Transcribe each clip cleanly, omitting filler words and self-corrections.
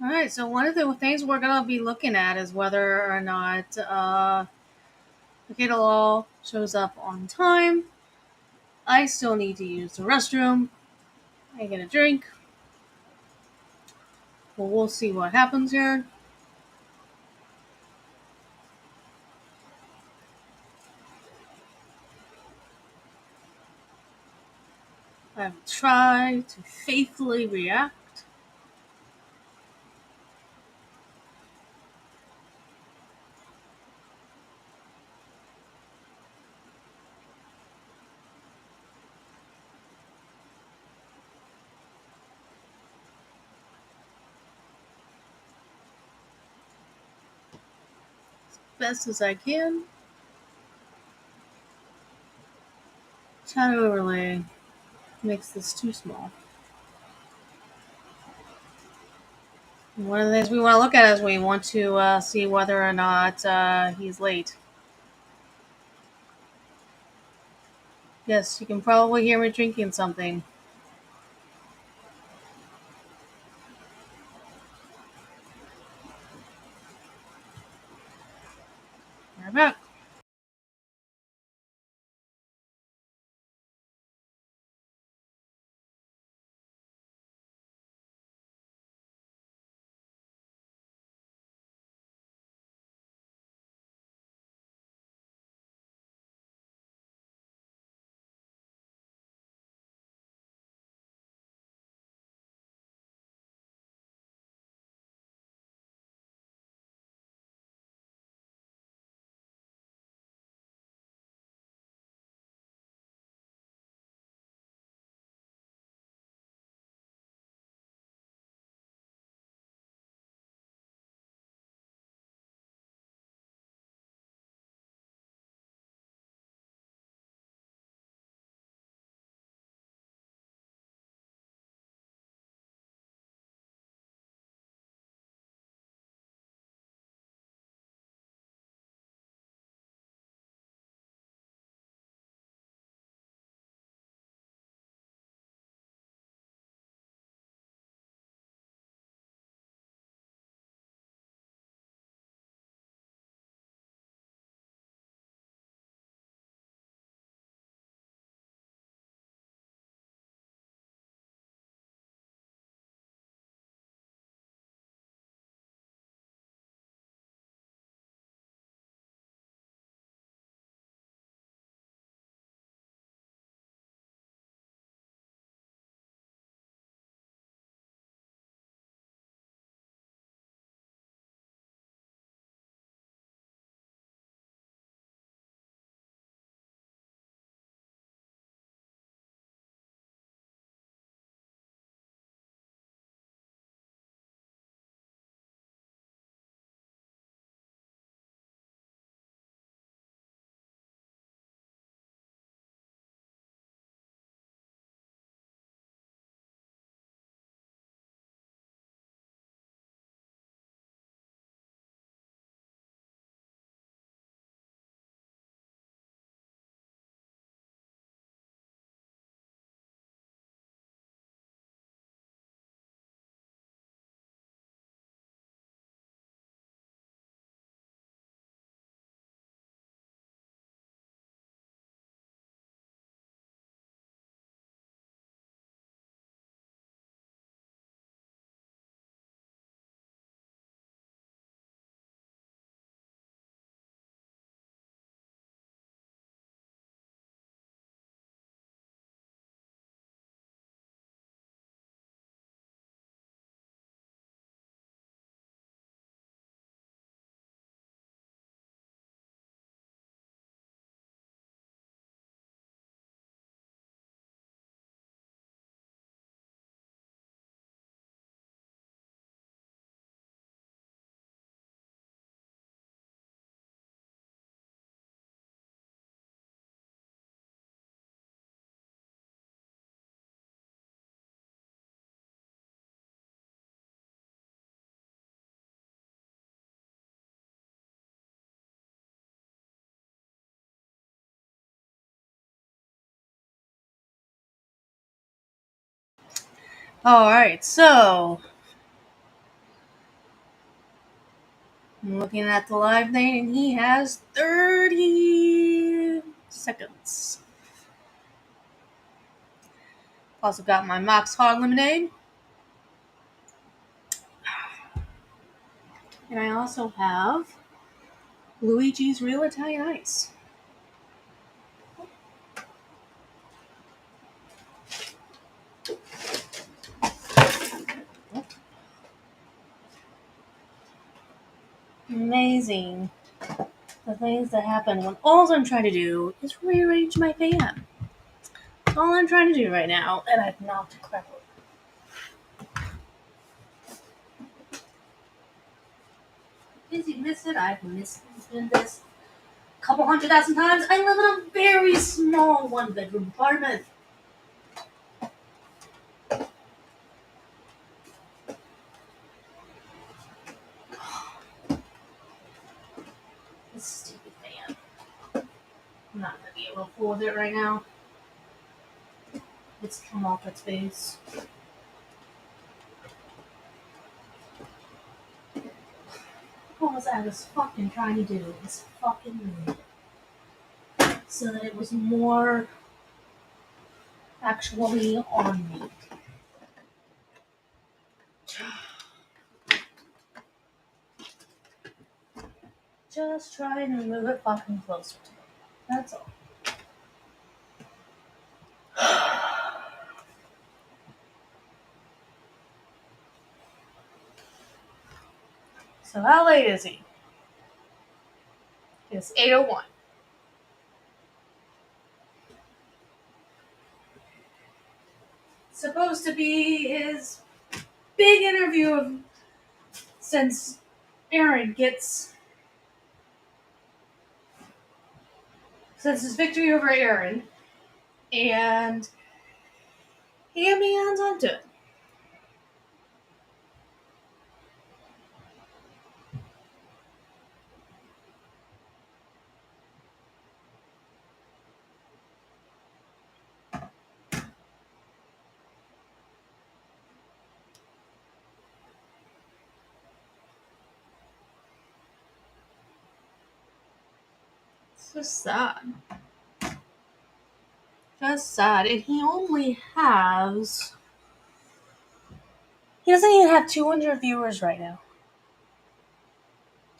All right, so one of the things we're going to be looking at is whether or not Rekieta Law shows up on time. I still need to use the restroom. I get a drink. Well, we'll see what happens here. I will try to faithfully react. Best as I can. Shadow overlay makes this too small. One of the things we want to look at is we want to see whether or not he's late. Yes, you can probably hear me drinking something. Right back. All right, so I'm looking at the live thing, and he has 30 seconds. Also got my Mox Hog Lemonade. And I also have Luigi's Real Italian Ice. Amazing. The things that happen when all I'm trying to do is rearrange my fan. That's all I'm trying to do right now, and I've knocked crap over. Did you miss it? I've missed this a couple 100,000 times. I live in a very small one-bedroom apartment. This stupid fan. I'm not going to be able to fool with it right now. It's come off its base. What was I was fucking trying to do? This fucking move. So that it was more actually on me. Just trying to move it fucking closer to me. That's all. So how late is he? It's 8:01. Supposed to be his big interview of since his victory over Aaron, and he had me hands on to it. It's just sad. Just sad. And he doesn't even have 200 viewers right now.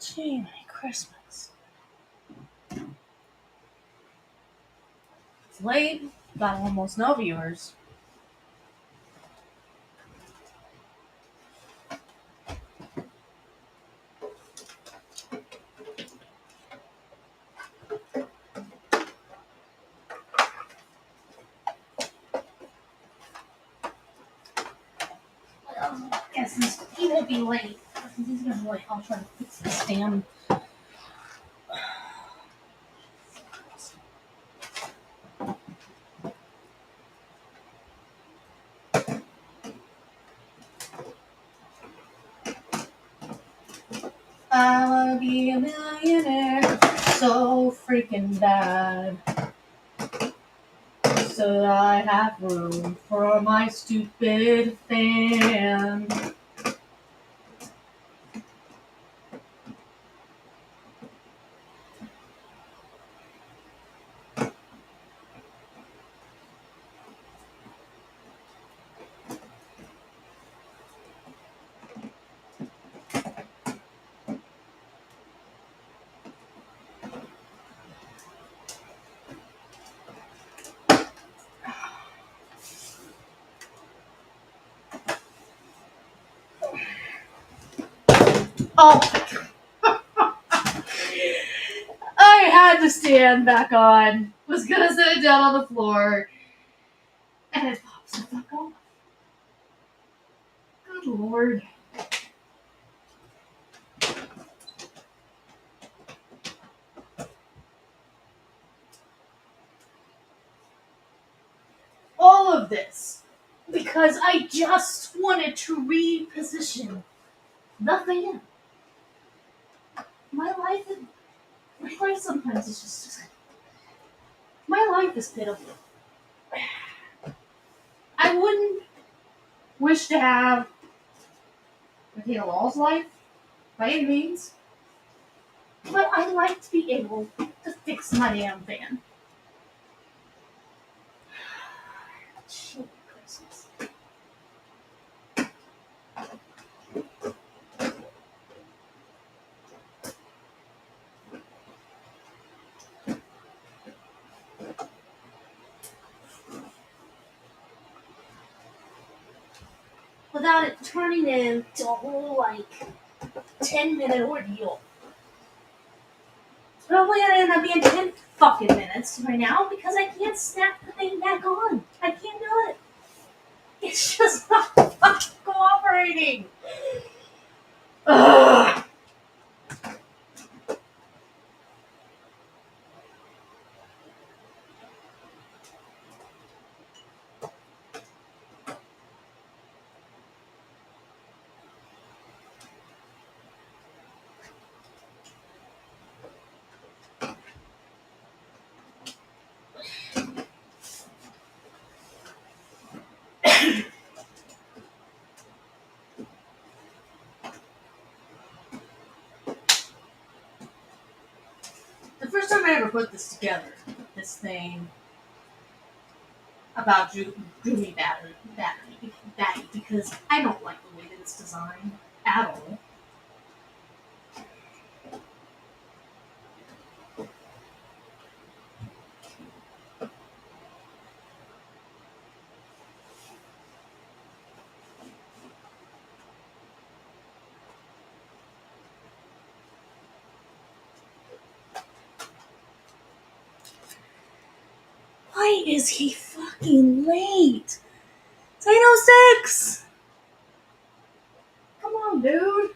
Gee, my Christmas. It's late, got almost no viewers. Well, I guess he won't be late. Since he's gonna be late, I'll try to fix this damn. I wanna be a millionaire so freaking bad. So that I have room for my stupid fan. Oh, I had to stand back on. Was gonna sit it down on the floor, and it pops the fuck off. Good lord. All of this because I just wanted to reposition the fan. My life sometimes is just. My life is pitiful. I wouldn't wish to have Rekieta Law's life by any means. But I like to be able to fix my damn fan. Shit, Christmas. Without it turning into a whole, 10-minute ordeal. It's probably gonna end up being 10 fucking minutes right now because I can't snap the thing back on. I can't do it. It's just not fucking cooperating. Ugh. The first time I ever put this together, this thing about Dreamy battery, because I don't like the way that it's designed at all. Why is he fucking late? It's 8:06! Come on, dude.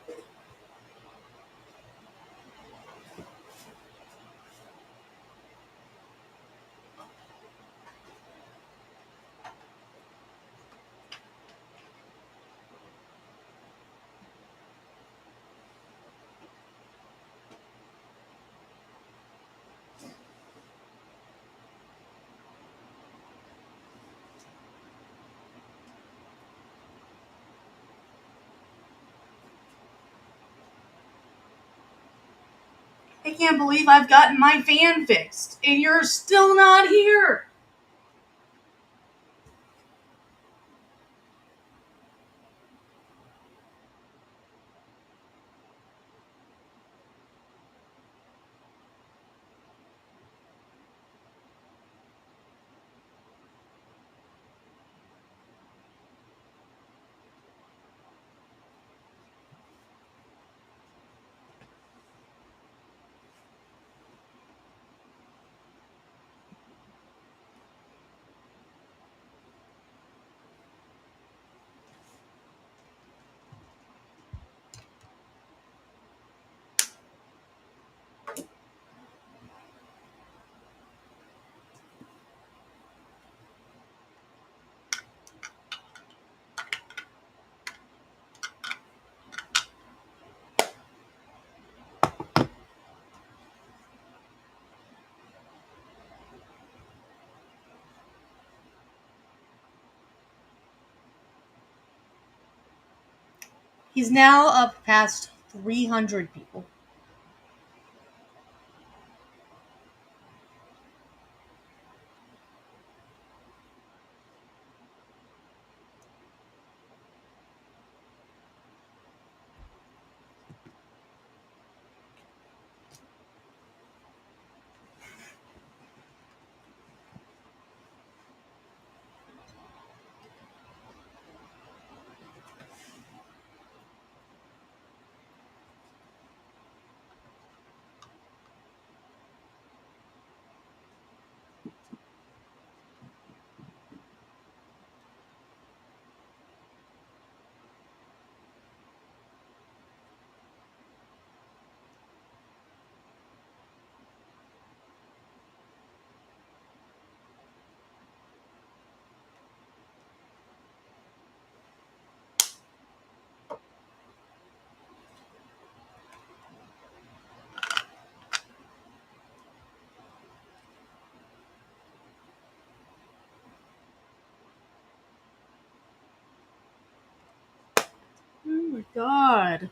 I can't believe I've gotten my fan fixed, and you're still not here. He's now up past 300 people. Oh my god.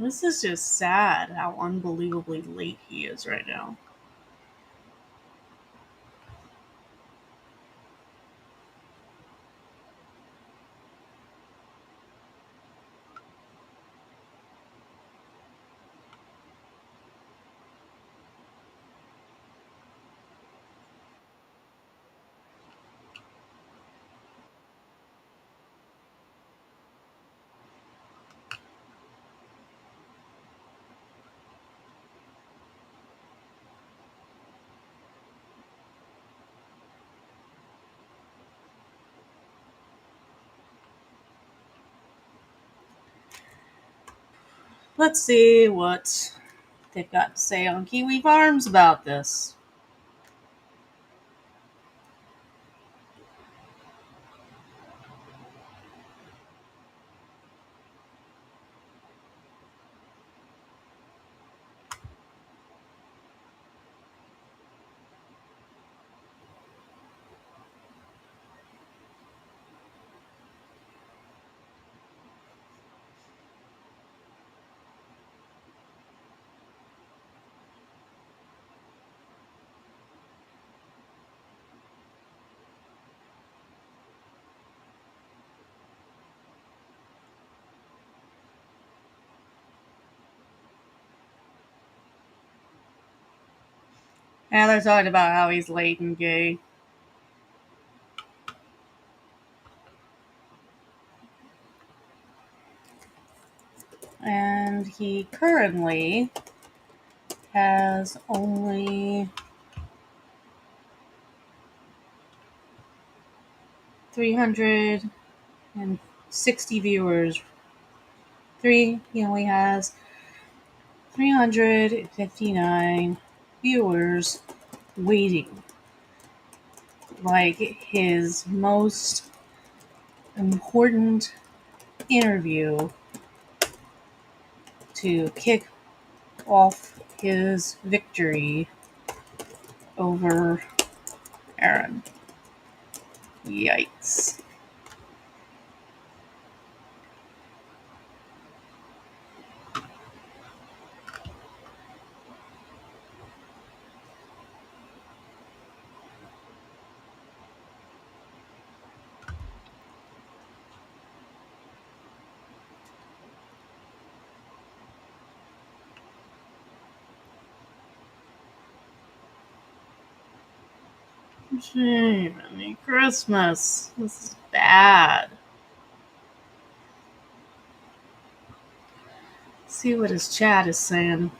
This is just sad how unbelievably late he is right now. Let's see what they've got to say on Kiwi Farms about this. And they're talking about how he's late and gay. And he currently has only 360 viewers. He only has 359 viewers waiting. Like his most important interview to kick off his victory over Aaron. Yikes. Jiminy Christmas. This is bad. Let's see what his chat is saying.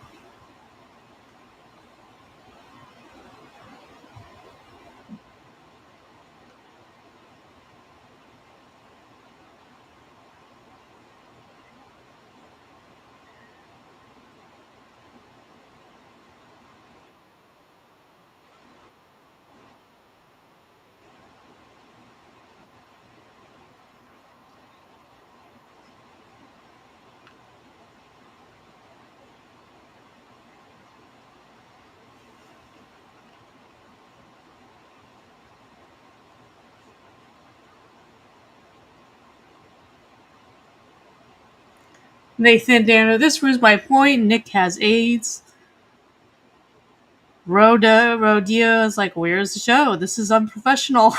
Nathan Dano, this proves my point. Nick has AIDS. Rodia is like, where's the show? This is unprofessional.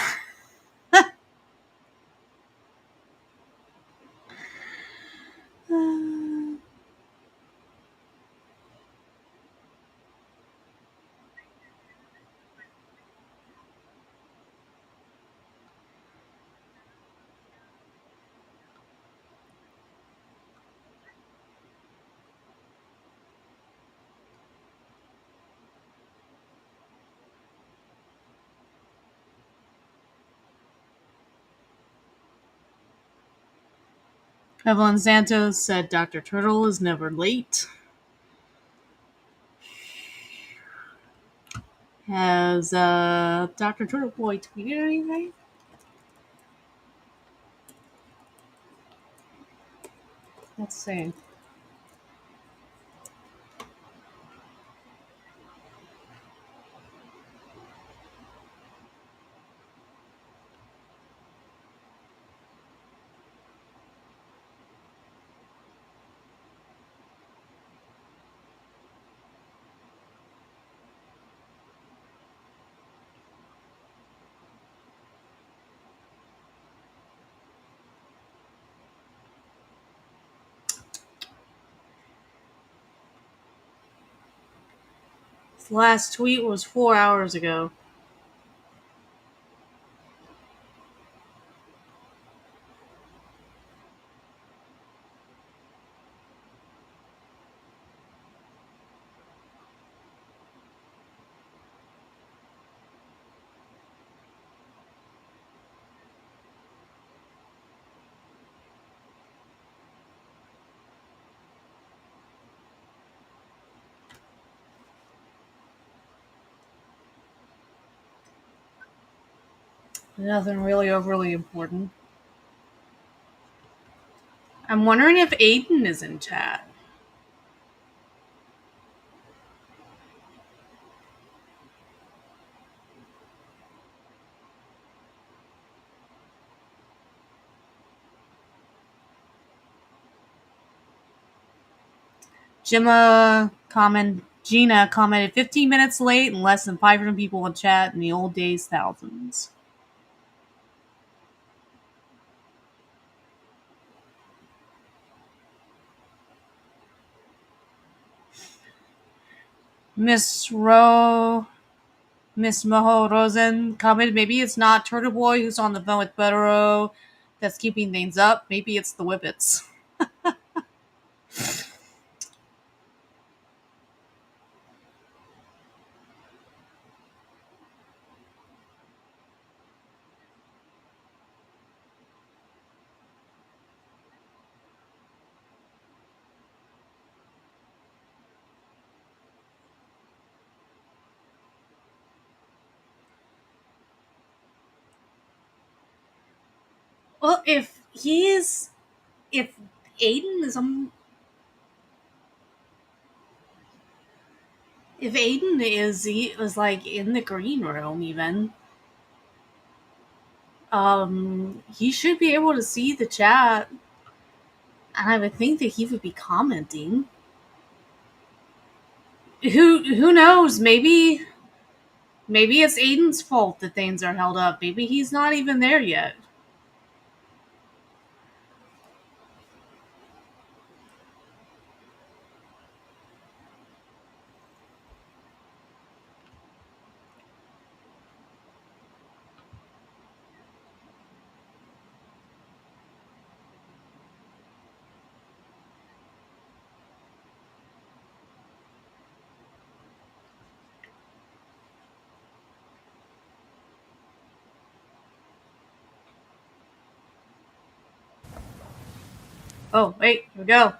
Evelyn Santos said Dr. Turtle is never late. Has Dr. Turtle Boy tweeted anything? Let's see. last tweet was 4 hours ago. Nothing really overly important. I'm wondering if Aiden is in chat. Gina commented 15 minutes late and less than 500 people in chat. In the old days, thousands. Miss Moho Rosen commented, maybe it's not Turtle Boy who's on the phone with Butero that's keeping things up. Maybe it's the Whippets. Well, if Aiden is like in the green room even, he should be able to see the chat, and I would think that he would be commenting. Who knows? Maybe it's Aiden's fault that things are held up. Maybe he's not even there yet. Oh, wait, here we go.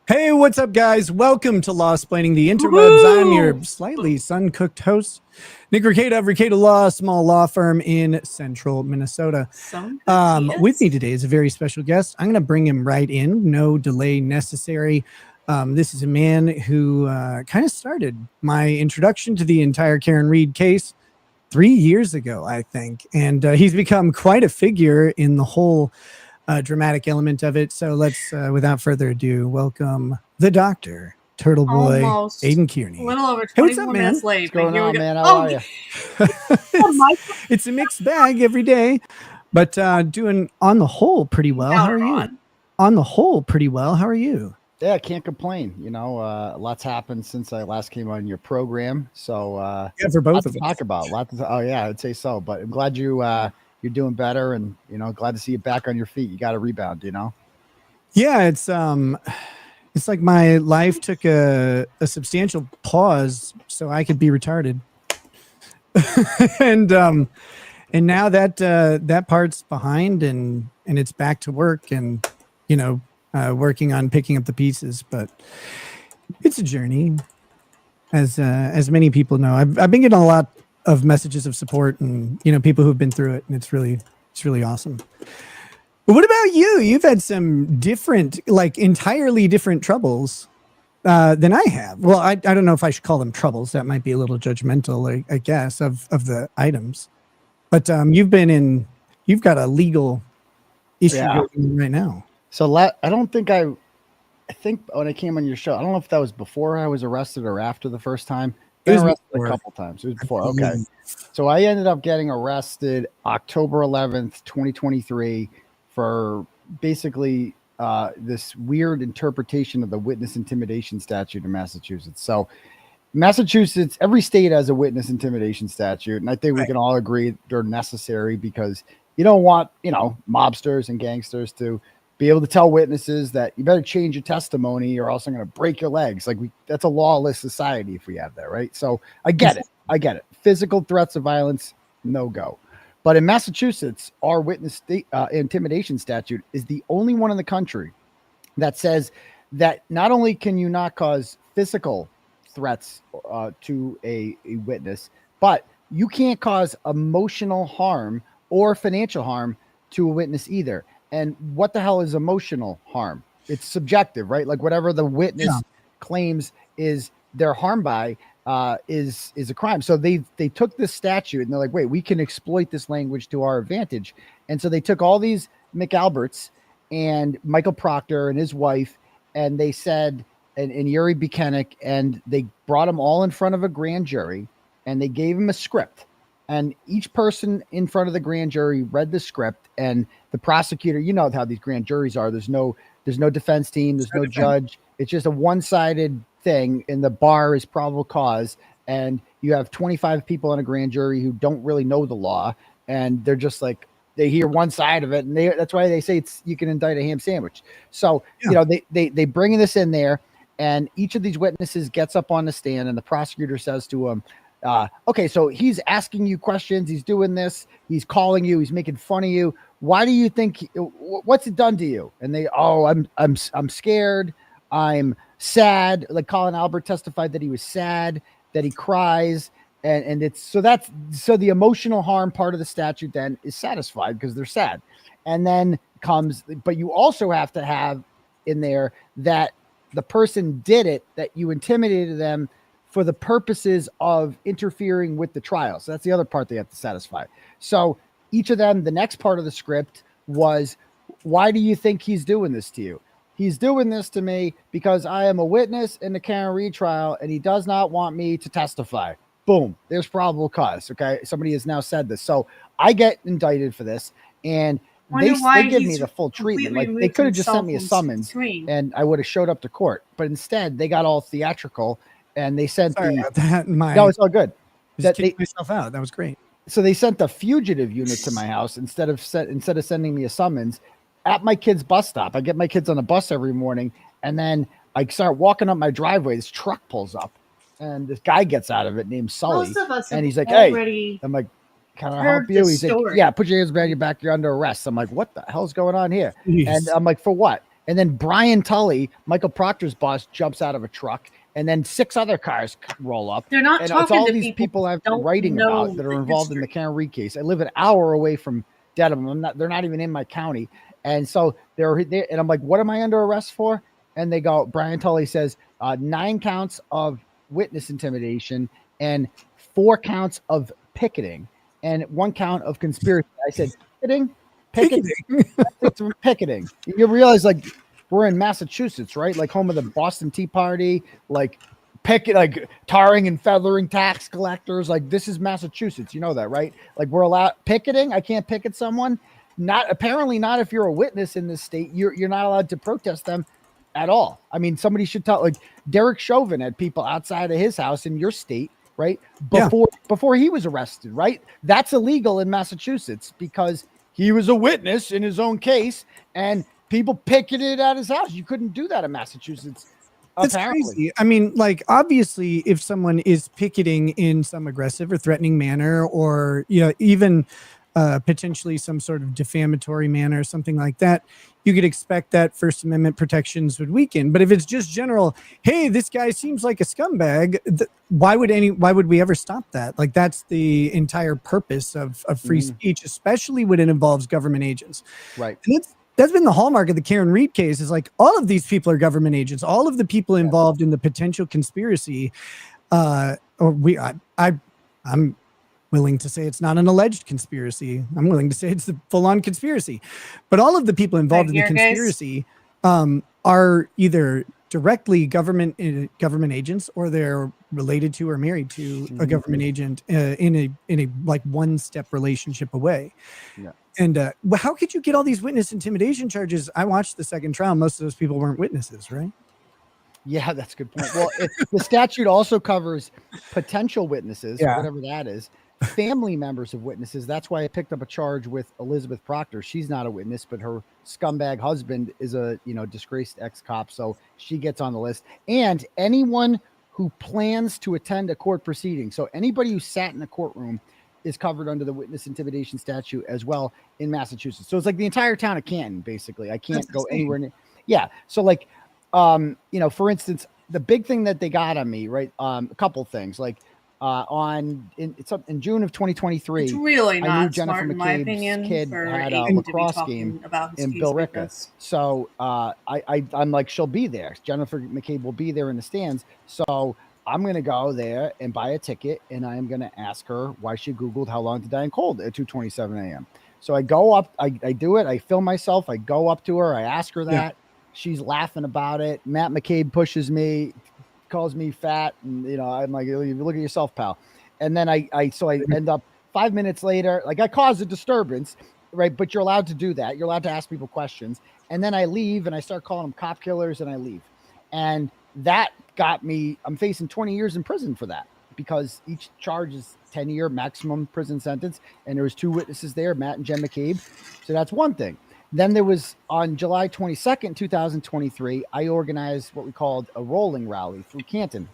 Hey, what's up, guys? Welcome to Law Splaining the Interwebs. I'm your slightly sun-cooked host, Nick Rekieta of Rekieta Law, a small law firm in central Minnesota. With me today is a very special guest. I'm going to bring him right in. No delay necessary. This is a man who kind of started my introduction to the entire Karen Reed case 3 years ago, I think. And he's become quite a figure in the whole dramatic element of it. So let's, without further ado, welcome the doctor, Turtle Boy, Almost Aiden Kearney. A little over 24 minutes late. What's going on, man? How are you? It's a mixed bag every day, but doing on the whole pretty well. How are you? On the whole, pretty well. How are you? Yeah, I can't complain. You know, lots happened since I last came on your program. So yeah, for both lots of to us. talk about. Oh yeah, I'd say so. But I'm glad you're doing better, and glad to see you back on your feet. You got to rebound. Yeah, it's like my life took a substantial pause so I could be retarded. and now that that part's behind and it's back to work and working on picking up the pieces, but it's a journey, as many people know. I've been getting a lot of messages of support and people who've been through it, and it's really awesome. But what about you? You've had some different, like entirely different troubles than I have. Well, I don't know if I should call them troubles. That might be a little judgmental, I guess, of the items. But you've got a legal issue going on right now. So I don't think I think when I came on your show, I don't know if that was before I was arrested or after the first time. Been arrested a couple times. It was before. Okay. So I ended up getting arrested October 11th, 2023 for basically this weird interpretation of the witness intimidation statute in Massachusetts. So Massachusetts, every state has a witness intimidation statute, and I think we Right. can all agree they're necessary because you don't want, mobsters and gangsters to be able to tell witnesses that you better change your testimony or else I'm going to break your legs. That's a lawless society if we have that, right? So I get it. Physical threats of violence, no go. But in Massachusetts, our witness intimidation statute is the only one in the country that says that not only can you not cause physical threats to a witness, but you can't cause emotional harm or financial harm to a witness either. And what the hell is emotional harm? It's subjective, right? Like whatever the witness claims is they're harmed by is a crime. So they took this statute and they're like, wait, we can exploit this language to our advantage. And so they took all these McAlberts and Michael Proctor and his wife, and they said, and Yuri Buchanan, and they brought them all in front of a grand jury, and they gave them a script. And each person in front of the grand jury read the script, and the prosecutor, you know how these grand juries are. There's no defense team, there's no judge. It's just a one-sided thing, and the bar is probable cause. And you have 25 people in a grand jury who don't really know the law, and they're just like, they hear one side of it, and that's why they say you can indict a ham sandwich. So, they bring this in there, and each of these witnesses gets up on the stand, and the prosecutor says to him, okay, so he's asking you questions, he's doing this, he's calling you, he's making fun of you. Why do you think, what's it done to you? And they, I'm scared, I'm sad. Like Colin Albert testified that he was sad, that he cries. And it's so the emotional harm part of the statute then is satisfied because they're sad. And then comes, but you also have to have in there that the person did it, that you intimidated them for the purposes of interfering with the trial. So that's the other part they have to satisfy. So each of them, the next part of the script was, why do you think he's doing this to you? He's doing this to me because I am a witness in the Karen Reed trial and he does not want me to testify. Boom, there's probable cause. Okay, somebody has now said this. So I get indicted for this, and they give me the full treatment. Like they could have just sent me a summons and I would have showed up to court. But instead, they got all theatrical and they sent about that. No, it's all good. Just kicked myself out. That was great. So they sent the fugitive unit to my house instead of sending me a summons at my kid's bus stop. I get my kids on a bus every morning, and then I start walking up my driveway. This truck pulls up. And this guy gets out of it named Sully. And he's like, hey, I'm like, can I help you? He's like, yeah, put your hands behind your back. You're under arrest. I'm like, what the hell's going on here? Jeez. And I'm like, for what? And then Brian Tully, Michael Proctor's boss, jumps out of a truck. And then 6 other cars roll up. They're not and talking it's all to these people I've been writing about that are involved in the Karen Reed case. I live an hour away from Dedham. They're not even in my county. And so they're there. And I'm like, what am I under arrest for? And they go, Brian Tully says 9 counts of witness intimidation and 4 counts of picketing and 1 count of conspiracy. I said, picketing. Picketing. You realize, like, we're in Massachusetts, right? Like home of the Boston Tea Party, like tarring and feathering tax collectors. Like, this is Massachusetts. You know that, right? Like, we're allowed picketing. I can't picket someone. Not if you're a witness in this state, you're not allowed to protest them at all. I mean, somebody should tell, like Derek Chauvin had people outside of his house in your state, right? Before he was arrested, right? That's illegal in Massachusetts because he was a witness in his own case and people picketed at his house. You couldn't do that in Massachusetts. That's crazy. I mean, like, obviously, if someone is picketing in some aggressive or threatening manner, or, even potentially some sort of defamatory manner, something like that, you could expect that First Amendment protections would weaken. But if it's just general, hey, this guy seems like a scumbag, why would we ever stop that? Like, that's the entire purpose of free speech, especially when it involves government agents. Right. And that's been the hallmark of the Karen Reed case, is like, all of these people are government agents. All of the people involved in the potential conspiracy, I'm willing to say it's not an alleged conspiracy. I'm willing to say it's the full-on conspiracy. But all of the people involved in the conspiracy are either directly government agents, or they're related to or married to a government agent in a like one-step relationship away. Yeah. And how could you get all these witness intimidation charges? I watched the second trial. Most of those people weren't witnesses, right? Yeah, that's a good point. Well, the statute also covers potential witnesses, Yeah. whatever that is, family members of witnesses. That's why I picked up a charge with Elizabeth Proctor. She's not a witness, but her scumbag husband is a disgraced ex-cop, so she gets on the list. And anyone who plans to attend a court proceeding, so anybody who sat in a courtroom is covered under the witness intimidation statute as well in Massachusetts. So it's like the entire town of Canton, basically. I can't go anywhere near. Yeah. So like, for instance, the big thing that they got on me, right? A couple things like in June of 2023, It's really I knew not Jennifer smart, in my McCabe's opinion, kid for had a Aiden to be lacrosse game talking about his in case like Billerica. this. So I'm like, she'll be there. Jennifer McCabe will be there in the stands. So I'm going to go there and buy a ticket, and I am going to ask her why she Googled how long to die in cold at 2:27 a.m. So I go up, I do it, I film myself, I go up to her, I ask her that. Yeah. She's laughing about it. Matt McCabe pushes me, calls me fat, and I'm like, look at yourself, pal. And then I end up 5 minutes later, like I caused a disturbance, right? But you're allowed to do that. You're allowed to ask people questions. And then I leave and I start calling them cop killers, and I leave. And that got me, I'm facing 20 years in prison for that, because each charge is 10-year maximum prison sentence. And there was 2 witnesses there, Matt and Jen McCabe. So that's one thing. Then there was on July 22nd, 2023, I organized what we called a rolling rally through Canton.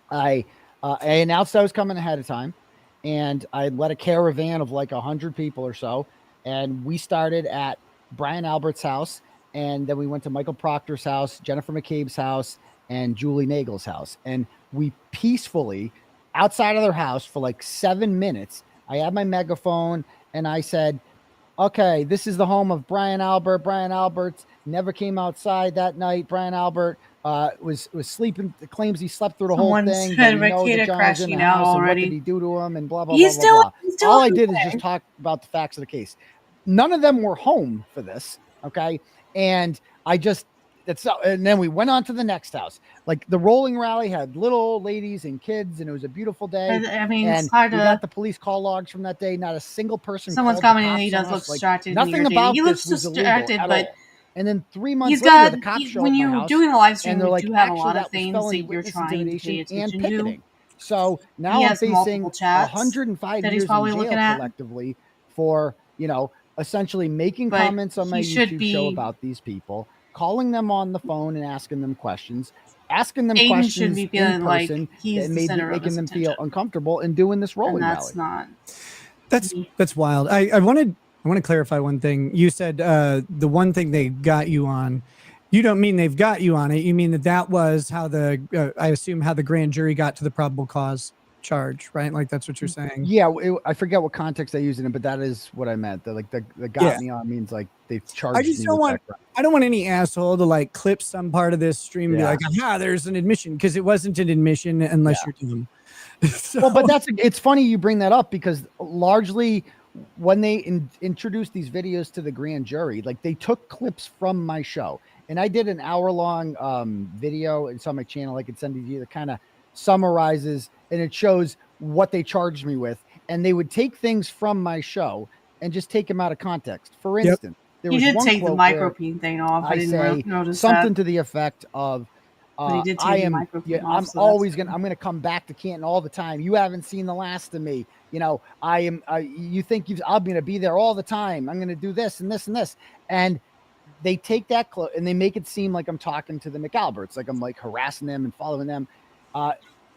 I announced I was coming ahead of time, and I led a caravan of like 100 people or so. And we started at Brian Albert's house, and then we went to Michael Proctor's house, Jennifer McCabe's house, and Julie Nagel's house. And we peacefully, outside of their house for like 7 minutes, I had my megaphone and I said, okay, this is the home of Brian Albert. Brian Albert never came outside that night. Brian Albert was sleeping. Claims he slept through the whole thing. Said But we know that Rekieta John was in crashing the out house, and what already. did he do to him, and blah blah He's blah blah blah. still All I did is okay. just talk about the facts of the case. None of them were home for this, okay? And and then we went on to the next house. Like the rolling rally had little old ladies and kids, and it was a beautiful day. I mean, and it's hard we to. got the police call logs from that day. Not a single person. Someone's called the commenting he cops does on look us. distracted. Like, nothing about he this looks was illegal distracted, at but all. And then 3 months he's later, got. the cops show When up at my you're house, doing the live stream, and they're you like, do have a actually, lot that of was things felony that you're witness trying to pay intimidation and attention to. picketing. So now He I'm has facing multiple chats 105 that years he's probably in jail looking at. collectively for essentially making But comments on my he should YouTube show be. about these people, calling them on the phone and asking them questions, Aiden questions should be in feeling like person he's that the center of making his them feel attention. uncomfortable and doing this And rolling that's rally. not. That's wild. I want to clarify one thing. You said the one thing they got you on. You don't mean they've got you on it. You mean that was how I assume how the grand jury got to the probable cause charge, right? Like that's what you're saying. Yeah, I forget what context I used it in, but that is what I meant. That like the got me on means like they've charged I just me don't with want. that. I don't want any asshole to like clip some part of this stream and be like, "Aha, there's an admission," because it wasn't an admission unless you're dumb. So, well, but it's funny you bring that up, because largely when they introduced these videos to the grand jury, like they took clips from my show, and I did an hour-long video. It's on my channel. I could send it to you that kind of summarizes, and it shows what they charged me with. And they would take things from my show and just take them out of context. For instance, there was did one take the quote micropene thing off. I say notice something that. to the effect of, But he did take I the am, micropene off, I'm so always going to, I'm going to come back to Canton all the time. You haven't seen the last of me. I am, you think I'm going to be there all the time. I'm going to do this and this and this. And they take that clip and they make it seem like I'm talking to the McAlberts, like I'm like harassing them and following them.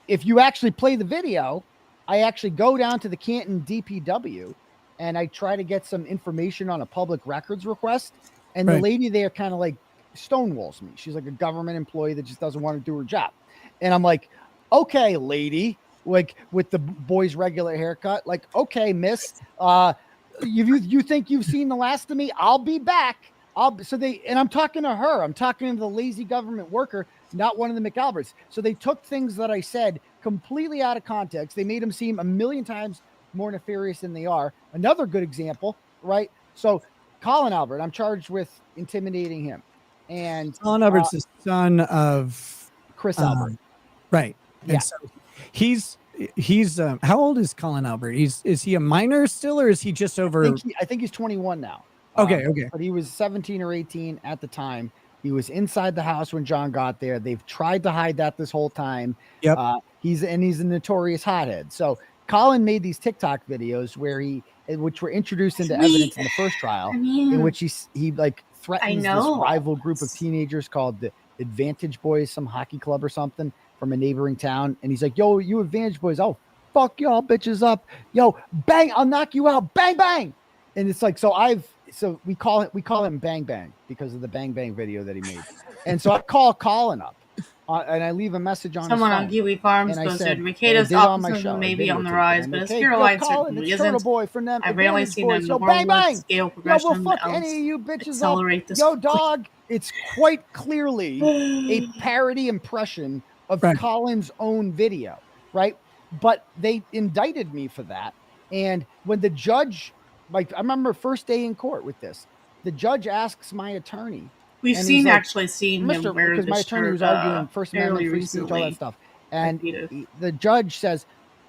If you actually play the video, I actually go down to the Canton DPW and I try to get some information on a public records request. And the lady there kind of like stonewalls me. She's like a government employee that just doesn't want to do her job. And I'm like, okay, lady, like with the boy's regular haircut, like, okay, miss, you think you've seen the last of me? I'll be back. And I'm talking to her. I'm talking to the lazy government worker, not one of the McAlberts. So they took things that I said completely out of context. They made them seem a million times more nefarious than they are. Another good example, right? So Colin Albert, I'm charged with intimidating him. And Colin Albert's the son of Chris Albert. Right. Yeah. And so he's how old is Colin Albert? Is he a minor still, or is he just over? I think he's 21 now. Okay. But he was 17 or 18 at the time. He was inside the house when John got there. They've tried to hide that this whole time. Yep. He's a notorious hothead. So Colin made these TikTok videos which were introduced into evidence in the first trial, in which he like threatens this rival group of teenagers called the Advantage Boys, some hockey club or something from a neighboring town. And he's like, yo, you Advantage Boys. Oh, fuck y'all bitches up. Yo, bang, I'll knock you out. Bang, bang. And it's like, so we call him Bang Bang because of the Bang Bang video that he made. And so I call Colin up and I leave a message on someone his phone. on Kiwi Farms posted, Rekieta's optimism may be on the rise, but his hero line certainly isn't. I've rarely seen a normal scale progression fuck any of you bitches accelerate this. Yo, dog, it's quite clearly a parody impression of Colin's own video, right? But they indicted me for that. And when the judge, like I remember first day in court with this, the judge asks my attorney. We've seen him wear because my attorney was arguing First Amendment, free speech, all that stuff. And the judge says,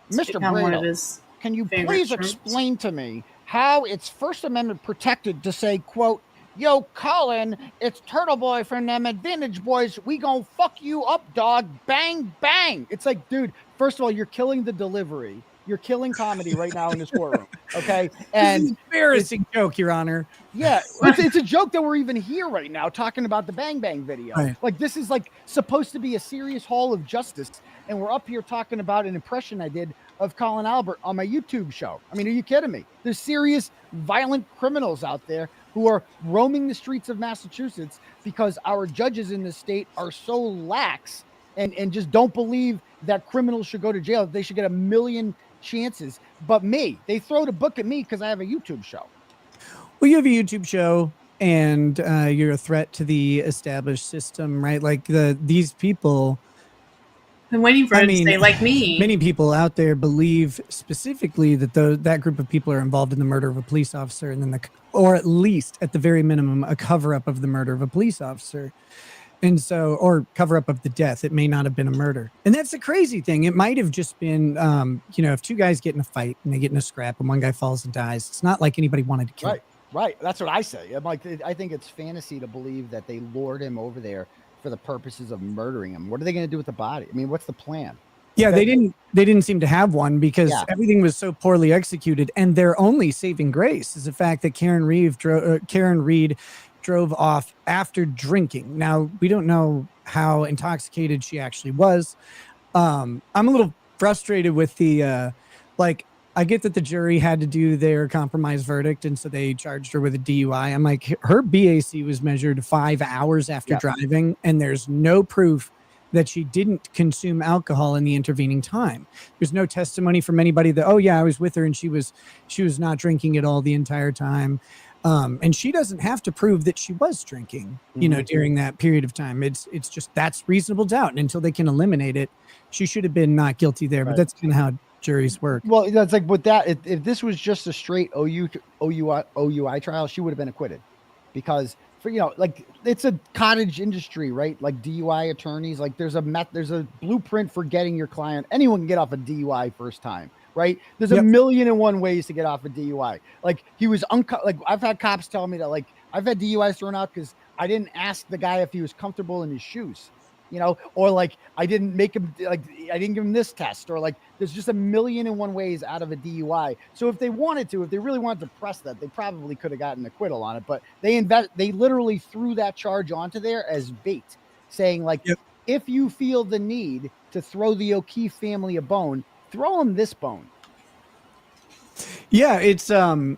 Mr. Brado, can you please explain to me how it's First Amendment protected to say, quote, yo, Colin, it's Turtle Boy from them Advantage Boys. We gonna fuck you up, dog. Bang, bang. It's like, dude, first of all, you're killing the delivery. You're killing comedy right now in this courtroom. Okay. And embarrassing joke, Your Honor. Yeah. It's a joke that we're even here right now talking about the Bang Bang video. Right. Like this is like supposed to be a serious hall of justice. And we're up here talking about an impression I did of Colin Albert on my YouTube show. I mean, are you kidding me? There's serious violent criminals out there who are roaming the streets of Massachusetts because our judges in this state are so lax and just don't believe that criminals should go to jail. They should get 1 million chances. But they throw the book at me because I have a YouTube show. Well, you have a YouTube show and you're a threat to the established system, right? Like these people. I'm waiting for to say like me. Many people out there believe specifically that that group of people are involved in the murder of a police officer, and then or at least at the very minimum, a cover up of the murder of a police officer. And so, or cover up of the death. It may not have been a murder. And that's the crazy thing. It might have just been, if two guys get in a fight and they get in a scrap and one guy falls and dies, it's not like anybody wanted to kill him. Right. That's what I say. I'm like, I think it's fantasy to believe that they lured him over there for the purposes of murdering him. What are they going to do with the body? I mean, what's the plan? Yeah, they didn't seem to have one because everything was so poorly executed. And their only saving grace is the fact that Karen Reed drove off after drinking. Now, we don't know how intoxicated she actually was. I'm a little frustrated with the, I get that the jury had to do their compromise verdict, and so they charged her with a DUI. I'm like, her BAC was measured 5 hours after driving, and there's no proof that she didn't consume alcohol in the intervening time. There's no testimony from anybody that, oh yeah, I was with her and she was not drinking at all the entire time. And she doesn't have to prove that she was drinking, during that period of time. It's just, that's reasonable doubt. And until they can eliminate it, she should have been not guilty there, but that's kind of how juries work. Well, that's like with that, if this was just a straight OUI trial, she would have been acquitted because it's a cottage industry, right? Like DUI attorneys, like there's a blueprint for getting your client. Anyone can get off a DUI first time. Right. There's a 1,000,001 ways to get off a DUI. Like he was like I've had cops tell me that like I've had DUIs thrown out because I didn't ask the guy if he was comfortable in his shoes, or like I didn't make him I didn't give him this test, or like there's just 1,000,001 ways out of a DUI. So if they really wanted to press that, they probably could have gotten an acquittal on it. But they literally threw that charge onto there as bait, saying like if you feel the need to throw the O'Keefe family a bone, throw him this bone. Yeah, it's that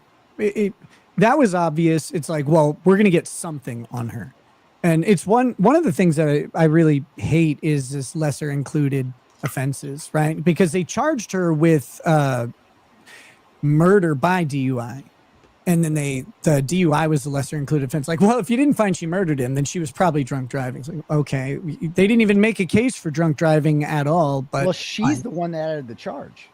was obvious. It's like, well, we're gonna get something on her, and it's one of the things that I really hate is this lesser included offenses, right? Because they charged her with murder by DUI, and then the DUI was the lesser included offense. Like, well, if you didn't find she murdered him, then she was probably drunk driving. It's like, okay, they didn't even make a case for drunk driving at all. But she's the one that added the charge.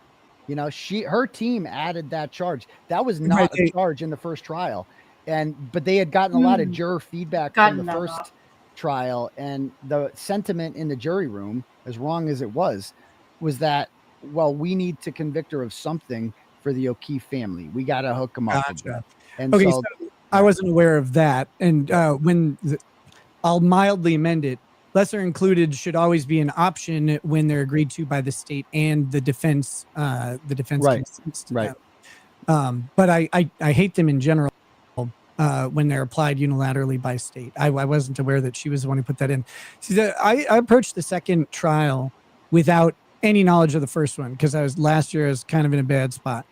Her team added that charge. That was not a charge in the first trial, but they had gotten a lot of juror feedback from the first trial, and the sentiment in the jury room, as wrong as it was that, well, we need to convict her of something for the O'Keefe family. We got to hook them up. Gotcha. And so I wasn't aware of that. And when I'll mildly amend it. Lesser included should always be an option when they're agreed to by the state and the defense. The defense Right. consents to Right. them. But I hate them in general when they're applied unilaterally by state. I wasn't aware that she was the one who put that in. See, I approached the second trial without any knowledge of the first one because last year I was kind of in a bad spot,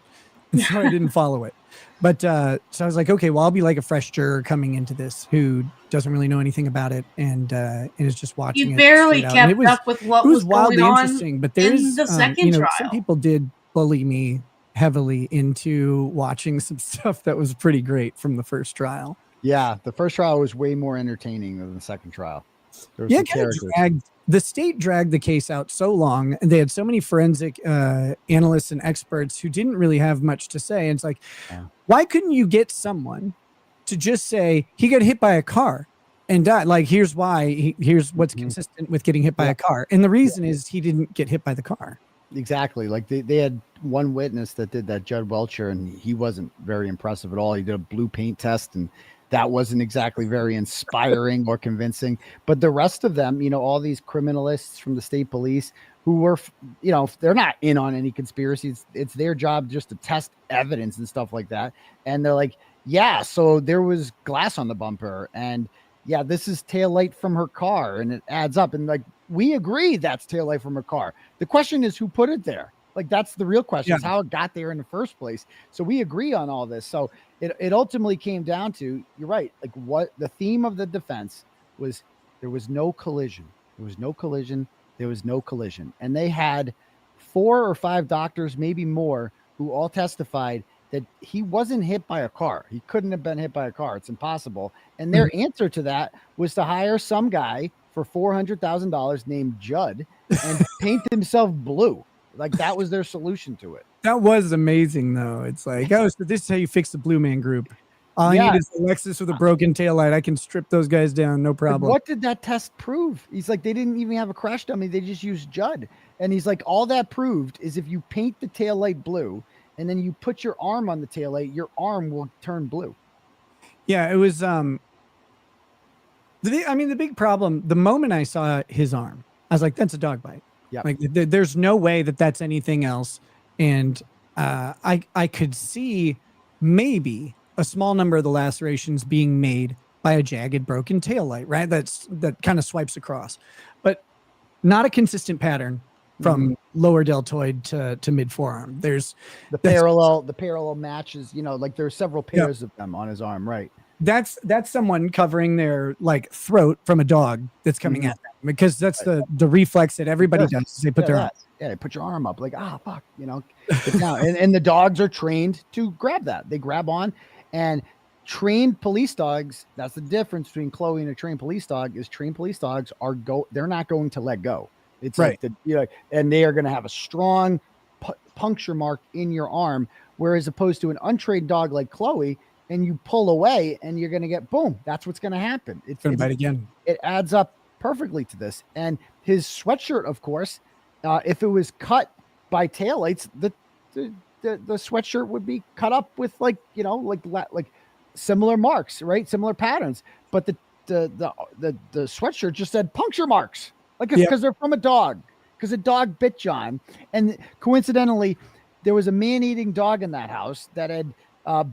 and so I didn't follow it. But so I was like, okay, well, I'll be like a fresh juror coming into this who doesn't really know anything about it and is just watching You it. barely straight out. And kept up with what it was was wildly going on interesting. But in there's the second some trial. people did bully me heavily into watching some stuff that was pretty great from the first trial. Yeah, the first trial was way more entertaining than the second trial. There was Yeah, some characters. the state dragged the case out so long, and they had so many forensic analysts and experts who didn't really have much to say. And it's like, why couldn't you get someone to just say he got hit by a car and died? Like, here's why. Here's what's consistent with getting hit by a car, and the reason is he didn't get hit by the car. Exactly. Like they had one witness that did that, Judd Welcher, and he wasn't very impressive at all. He did a blue paint test, and that wasn't exactly very inspiring or convincing. But the rest of them, all these criminalists from the state police who were, they're not in on any conspiracies. It's their job just to test evidence and stuff like that. And they're like, yeah, so there was glass on the bumper, and yeah, this is taillight from her car, and it adds up. And like, we agree that's taillight from her car. The question is who put it there. Like, that's the real question, is how it got there in the first place. So we agree on all this. So it ultimately came down to, you're right, like what the theme of the defense was, there was no collision. There was no collision. There was no collision. And they had 4 or 5 doctors, maybe more, who all testified that he wasn't hit by a car. He couldn't have been hit by a car. It's impossible. And their answer to that was to hire some guy for $400,000 named Judd and paint himself blue. Like, that was their solution to it. That was amazing, though. It's like, oh, so this is how you fix the Blue Man Group. All I need is a Lexus with a broken taillight. I can strip those guys down, no problem. What did that test prove? He's like, they didn't even have a crash dummy. They just used Judd. And he's like, all that proved is if you paint the taillight blue and then you put your arm on the taillight, your arm will turn blue. Yeah, it was the big problem, the moment I saw his arm, I was like, that's a dog bite. Yeah. Like there's no way that that's anything else. And I could see maybe a small number of the lacerations being made by a jagged broken taillight, right? That kind of swipes across, but not a consistent pattern from lower deltoid to mid forearm. There's the parallel matches, like there's several pairs of them on his arm, right? That's someone covering their like throat from a dog that's coming at them, because that's the reflex that everybody does. Is they put their arm. They put your arm up, like, fuck, and the dogs are trained to grab that. They grab on, and trained police dogs. That's the difference between Chloe and a trained police dog. Is trained police dogs they're not going to let go. It's right. Like and they are going to have a strong puncture mark in your arm, whereas opposed to an untrained dog like Chloe. And you pull away and you're going to get boom. That's what's going to happen. It's going to bite again. It adds up perfectly to this. And his sweatshirt, of course, if it was cut by taillights, the sweatshirt would be cut up with like similar marks, right? Similar patterns. But the sweatshirt just said puncture marks, like because they're from a dog, because a dog bit John. And coincidentally, there was a man-eating dog in that house that had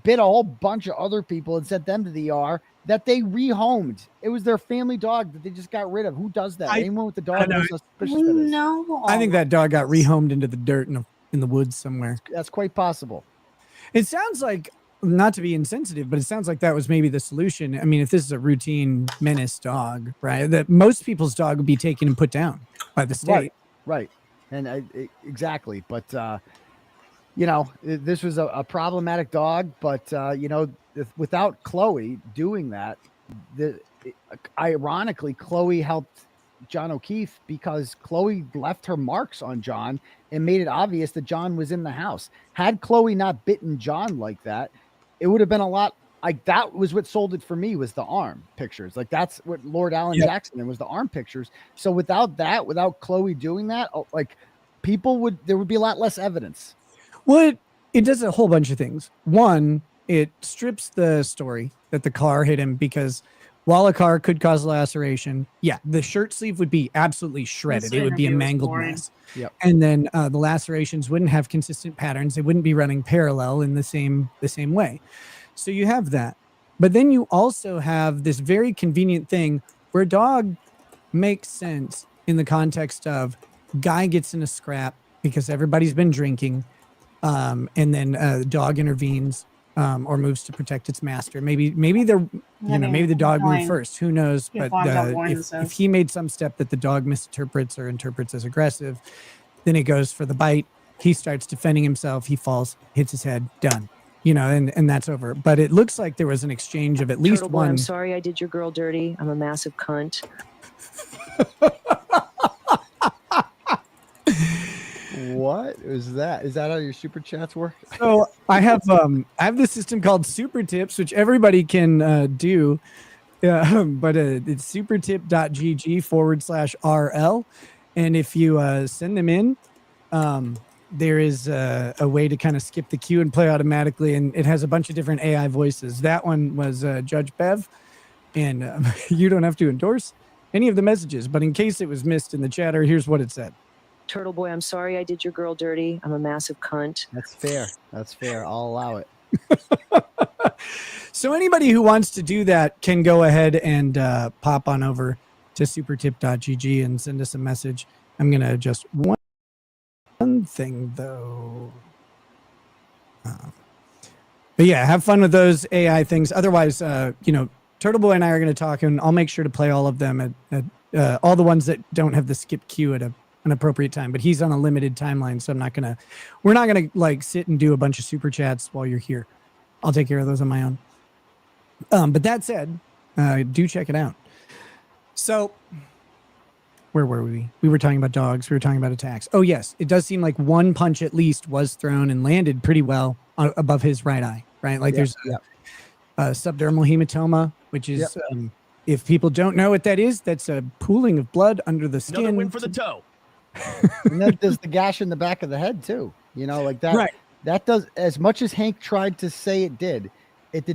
bit a whole bunch of other people and sent them to the ER that they rehomed. It was their family dog that they just got rid of. Who does that? Anyone with the dog knows how suspicious that is. No. I think that dog got rehomed into the dirt in the woods somewhere. That's quite possible. It sounds like, not to be insensitive, but it sounds like that was maybe the solution. I mean, if this is a routine menace dog, right, that most people's dog would be taken and put down by the state. Right. And exactly. But, this was a problematic dog, but, without Chloe doing that, ironically, Chloe helped John O'Keefe because Chloe left her marks on John and made it obvious that John was in the house. Had Chloe not bitten John like that, it would have been a lot. Like, that was what sold it for me, was the arm pictures. Like, that's what Lord Alan Jackson did, was the arm pictures. So without Chloe doing that, like, there would be a lot less evidence. Well, it does a whole bunch of things. One, it strips the story that the car hit him, because Wallacar could cause laceration. Yeah, the shirt sleeve would be absolutely shredded. It would be a mangled mess. Yep. And then the lacerations wouldn't have consistent patterns. They wouldn't be running parallel in the same way. So you have that. But then you also have this very convenient thing where dog makes sense in the context of guy gets in a scrap because everybody's been drinking, and then dog intervenes or moves to protect its master. Maybe maybe the dog moved first. Who knows? But if he made some step that the dog misinterprets or interprets as aggressive, then it goes for the bite. He starts defending himself. He falls, hits his head. Done. And that's over. But it looks like there was an exchange of at least Turtle Boy, one. I'm sorry I did your girl dirty. I'm a massive cunt. What is that? Is that how your super chats work? So I have this system called Super Tips, which everybody can do. But it's supertip.gg/RL. And if you send them in, there is a way to kind of skip the queue and play automatically. And it has a bunch of different AI voices. That one was Judge Bev. And you don't have to endorse any of the messages. But in case it was missed in the chatter, here's what it said. Turtle Boy, I'm sorry I did your girl dirty. I'm a massive cunt. That's fair. That's fair. I'll allow it. So anybody who wants to do that can go ahead and pop on over to supertip.gg and send us a message. I'm going to adjust one thing, though. But yeah, have fun with those AI things. Otherwise, Turtle Boy and I are going to talk, and I'll make sure to play all of them at all the ones that don't have the skip queue at an appropriate time. But he's on a limited timeline, so we're not gonna like sit and do a bunch of super chats while you're here. I'll take care of those on my own. But that said, do check it out. So where were we? We were talking about dogs. We were talking about attacks. Oh yes, it does seem like one punch at least was thrown and landed pretty well above his right eye. Right, like there's a subdermal hematoma, which is if people don't know what that is, that's a pooling of blood under the skin. Another win for the toe. And then there's the gash in the back of the head too. Like that. Right. That does, as much as Hank tried to say it did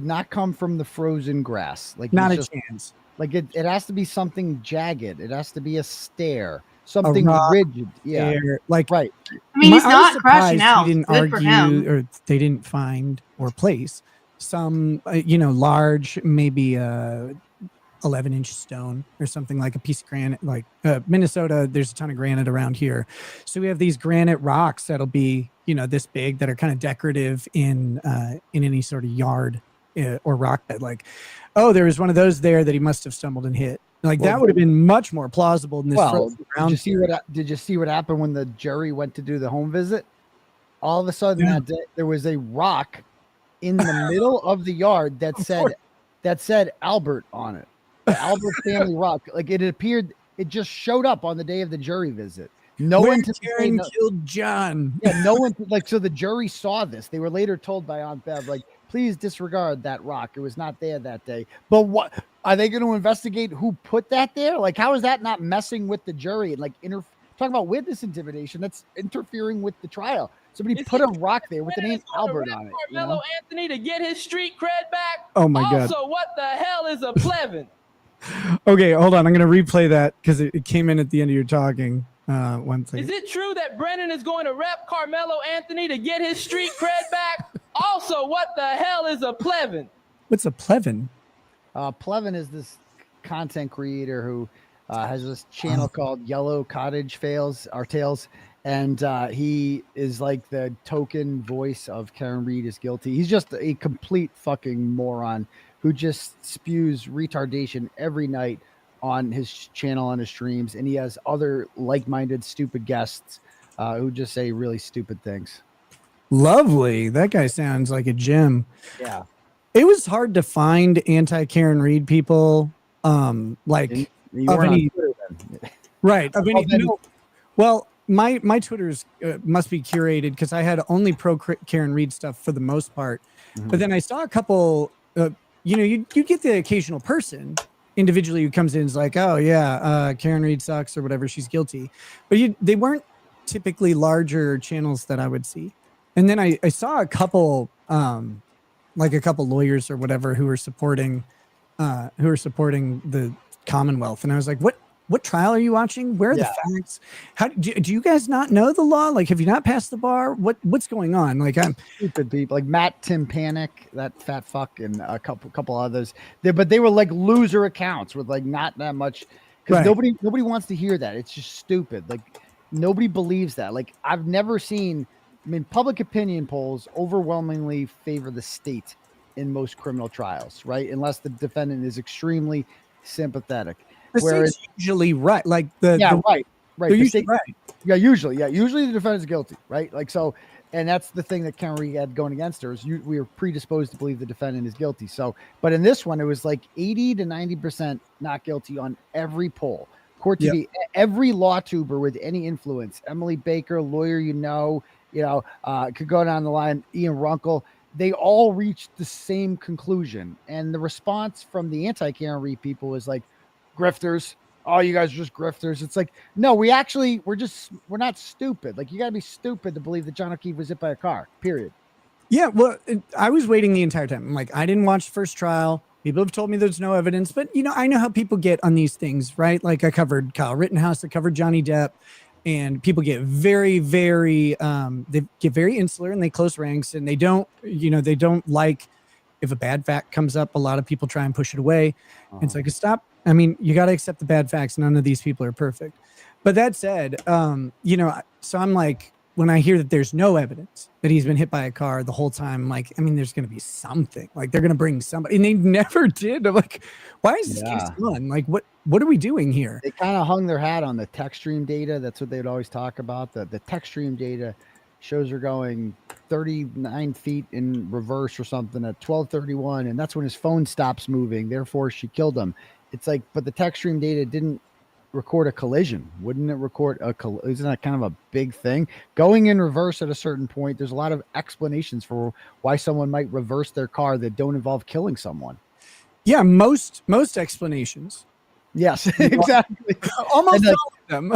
not come from the frozen grass. Like not a chance. Like it has to be something jagged. It has to be a stare, something rigid. Yeah, like right. I mean, he's not crashing out. He didn't argue, or they didn't find or place some, large, maybe 11-inch stone or something, like a piece of granite. Like Minnesota, there's a ton of granite around here, so we have these granite rocks that'll be this big, that are kind of decorative in any sort of yard or rock bed. Like, oh, there was one of those there that he must have stumbled and hit. Like that would have been much more plausible than this. Did you see what happened when the jury went to do the home visit? All of a sudden that day, there was a rock in the middle of the yard that said Albert on it. The Albert family rock. Like it just showed up on the day of the jury visit. No one killed John. Yeah, no one so the jury saw this. They were later told by Aunt Bev, like, please disregard that rock. It was not there that day. But what are they going to investigate? Who put that there? Like, how is that not messing with the jury and like talking about witness intimidation? That's interfering with the trial. Somebody put a rock there with the name Albert on it. Carmelo Anthony to get his street cred back. Oh my God! Also, what the hell is a plebin? Okay, hold on. I'm going to replay that because it came in at the end of your talking. One second. Is it true that Brennan is going to rep Carmelo Anthony to get his street cred back? Also, what the hell is a plebin? What's a plebin? Plevin is this content creator who has this channel called Yellow Cottage Tales, and he is like the token voice of Karen Reed is guilty. He's just a complete fucking moron who just spews retardation every night on his channel, on his streams, and he has other like-minded stupid guests who just say really stupid things. Lovely. That guy sounds like a gem. Yeah. It was hard to find anti-Karen Reed people, right. Well, my Twitter's must be curated because I had only pro Karen Reed stuff for the most part. Mm-hmm. But then I saw a couple, you get the occasional person individually who comes in and is like, oh yeah, Karen Reed sucks or whatever, she's guilty. But they weren't typically larger channels that I would see. And then I saw a couple, like a couple lawyers or whatever who were supporting who are supporting the Commonwealth, and I was like, what trial are you watching? Where are the facts? How do you guys not know the law? Like, have you not passed the bar? What's going on? Like, I'm stupid people like Matt Timpanic, that fat fuck, and a couple others. But they were like loser accounts with like not that much, because nobody wants to hear that. It's just stupid. Like nobody believes that. Like I've never seen. I mean, public opinion polls overwhelmingly favor the state in most criminal trials, right? Unless the defendant is extremely sympathetic. The state's usually right. Like right. They're usually right. Usually the defendant's guilty, right? Like so, and that's the thing that Karen Reed had going against her is we were predisposed to believe the defendant is guilty. So, but in this one, it was like 80 to 90% not guilty on every poll. Court TV, every law tuber with any influence, Emily Baker, lawyer, could go down the line, Ian Runkle, they all reached the same conclusion. And the response from the anti-Karen Reed people was like, grifters. Oh, you guys are just grifters. It's like, no, we're not stupid. Like, you got to be stupid to believe that John O'Keefe was hit by a car, period. Yeah, well, I was waiting the entire time. I'm like, I didn't watch the first trial. People have told me there's no evidence, but I know how people get on these things, right? Like I covered Kyle Rittenhouse, I covered Johnny Depp, and people get very, very, they get very insular and they close ranks, and they don't like if a bad fact comes up, a lot of people try and push it away. And it's like, stop. I mean, you got to accept the bad facts. None of these people are perfect. But that said, so I'm like, when I hear that there's no evidence that he's been hit by a car the whole time, I'm like, I mean, there's going to be something. Like, they're going to bring somebody, and they never did. I'm like, why is this case on? Like, what are we doing here? They kind of hung their hat on the tech stream data. That's what they'd always talk about. The tech stream data shows her going 39 feet in reverse or something at 12:31, and that's when his phone stops moving. Therefore, she killed him. It's like, but the tech stream data didn't record a collision. Wouldn't it record a collision? Isn't that kind of a big thing? Going in reverse at a certain point, there's a lot of explanations for why someone might reverse their car that don't involve killing someone. Yeah, most explanations. Yes, exactly. Almost all of them.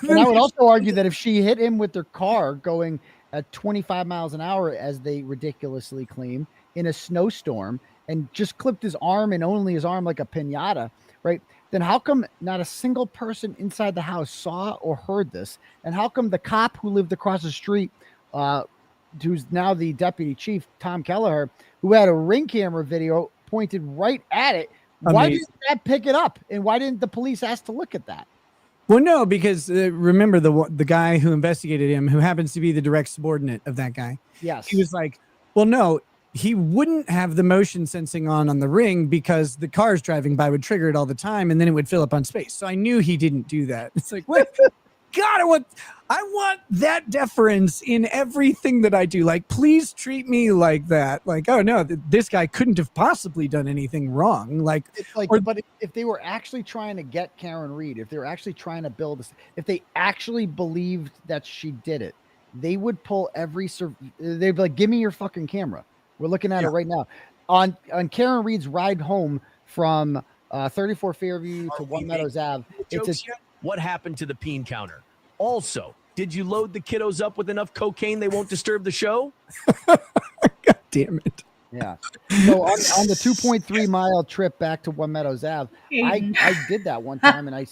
And I would also argue that if she hit him with their car going at 25 miles an hour, as they ridiculously claim, in a snowstorm, and just clipped his arm and only his arm like a piñata, right? Then how come not a single person inside the house saw or heard this? And how come the cop who lived across the street, who's now the deputy chief, Tom Kelleher, who had a Ring camera video pointed right at it, why didn't that pick it up? And why didn't the police ask to look at that? Well, no, because remember the guy who investigated him, who happens to be the direct subordinate of that guy. Yes. He was like, well, no, he wouldn't have the motion sensing on the Ring because the cars driving by would trigger it all the time, and then it would fill up on space. So I knew he didn't do that. It's like, what? God, I want that deference in everything that I do. Like, please treat me like that. Like, oh no, this guy couldn't have possibly done anything wrong. Like, it's like, but if they were actually trying to get Karen Reed, if they were actually trying to build this, if they actually believed that she did it, they would pull they'd be like, give me your fucking camera. We're looking at it right now. On Karen Reed's ride home from 34 Fairview to One Meadows Ave. What happened to the peen counter? Also, did you load the kiddos up with enough cocaine they won't disturb the show? God damn it. Yeah. So on the 2.3 mile trip back to One Meadows Ave, I did that one time, and I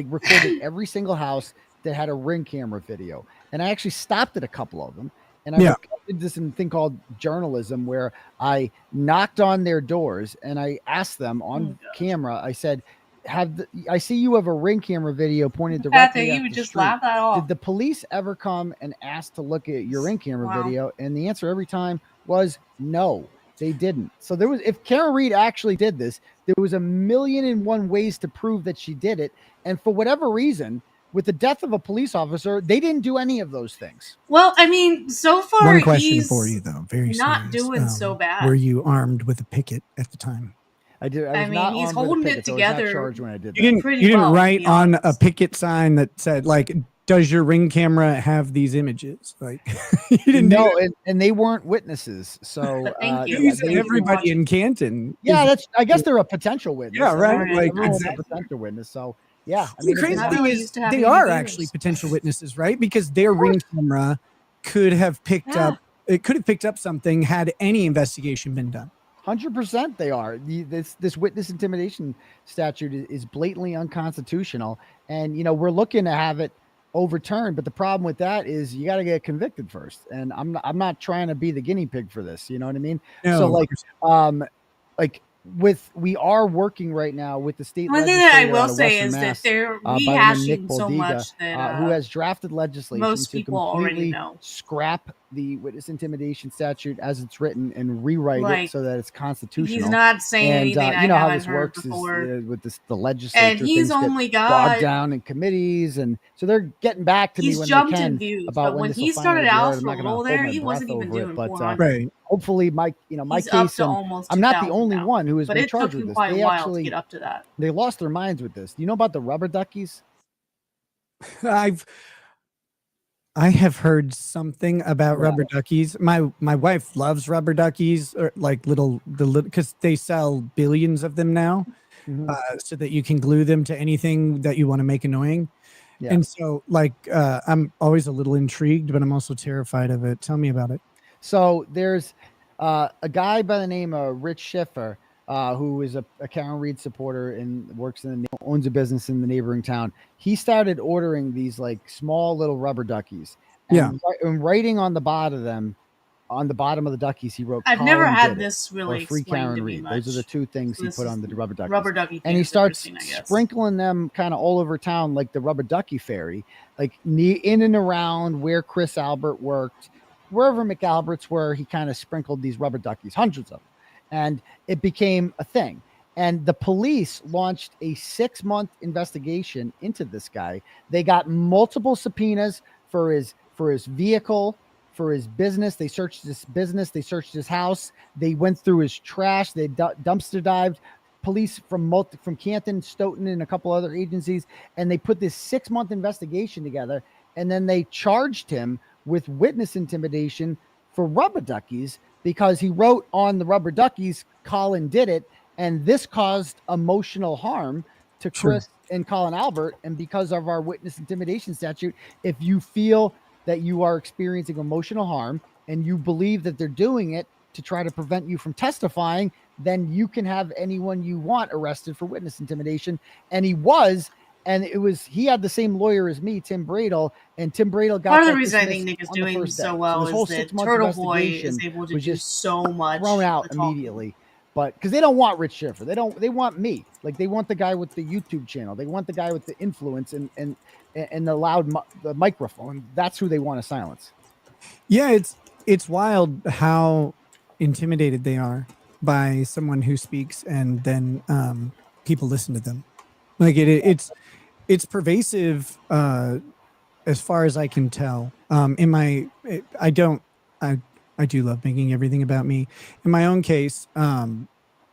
recorded every single house that had a Ring camera video. And I actually stopped at a couple of them. And I did this thing called journalism, where I knocked on their doors and I asked them on camera. I said, I see you have a Ring camera video pointed directly at you would the just street. laugh that off. Did the police ever come and ask to look at your Ring camera video? And the answer every time was no, they didn't. So if Karen Reed actually did this, there was 1,000,001 ways to prove that she did it. And for whatever reason, with the death of a police officer, they didn't do any of those things. Well, I mean, so far, one question for you, though. Very not serious. doing so bad. Were you armed with a picket at the time? I did. I mean, he's holding it together. When I did you didn't write on a picket sign that said, like, does your Ring camera have these images? Like, you didn't know, and they weren't witnesses. So thank you. Everybody in Canton. Yeah, I guess they're a potential witness. Yeah, right. Like, a potential witness. So yeah, I mean, the crazy thing is they are actually potential witnesses, right? Because their Ring camera could have picked up. It could have picked up something had any investigation been done. 100% they are. This witness intimidation statute is blatantly unconstitutional, and we're looking to have it overturned. But the problem with that is you got to get convicted first, and I'm not trying to be the guinea pig for this. You know what I mean? No, So we are working right now with the state One thing that I legislator will out of say Western is that Mass, they're by the name of Nick rehashing so Boldiga, much that who has drafted legislation most to people already completely know. scrap the witness intimidation statute as it's written and rewrite Like, it so that it's constitutional. He's not saying And anything I you know how haven't this heard works before. is with the legislature, And he's things only get bogged got down in committees, and so they're getting back to me he's when they jumped in can views, about but when when this will he finally started be out aired. I'm for not a going to little hold there, my he breath wasn't even over it, doing but 400. right. hopefully my He's up case, to and almost I'm not the 2,000 only now. one who has But been it took charged him with this. quite They a while to actually get up to that. they lost their minds with this. Do you know about the rubber duckies? I have heard something about Yeah. rubber duckies. My wife loves rubber duckies, or like because they sell billions of them now, Mhm. so that you can glue them to anything that you want to make annoying. Yeah. And so, I'm always a little intrigued, but I'm also terrified of it. Tell me about it. So there's a guy by the name of Rich Schiffer, who is a Karen Reed supporter and owns a business in the neighboring town. He started ordering these like small little rubber duckies, and writing on the bottom of them, on the bottom of the duckies, he wrote, I've never "Colin had did it," this or really "Free explained Karen to me Reed." much. Those are the two things So he this put is on the rubber duckies. Rubber ducky And he things starts interesting, I guess. sprinkling them kind of all over town, like the rubber ducky fairy, like in and around where Chris Albert worked, wherever McAlbert's were. He kind of sprinkled these rubber duckies, hundreds of them, and it became a thing. And the police launched a 6-month investigation into this guy. They got multiple subpoenas for his vehicle, for his business. They searched his business. They searched his house. They went through his trash. They dumpster dived. Police from Canton, Stoughton, and a couple other agencies, and they put this 6-month investigation together. And then they charged him with witness intimidation for rubber duckies because he wrote on the rubber duckies, "Colin did it," and this caused emotional harm to Chris and Colin Albert. And because of our witness intimidation statute, if you feel that you are experiencing emotional harm and you believe that they're doing it to try to prevent you from testifying, then you can have anyone you want arrested for witness intimidation. And he was, and he had the same lawyer as me, Tim Bradle, and Tim Bradle got Part of the that reason I think dismissed Nick is on the doing first day. so well this whole is that 6-month Turtle Boy investigation is able to was do just so much thrown out of the talking. immediately. But because they don't want Rich Schiffer, they want me. Like they want the guy with the YouTube channel, they want the guy with the influence and the loud the microphone. That's who they want to silence. Yeah, it's wild how intimidated they are by someone who speaks, and then people listen to them. Like it's pervasive, as far as I can tell. I do love making everything about me. In my own case,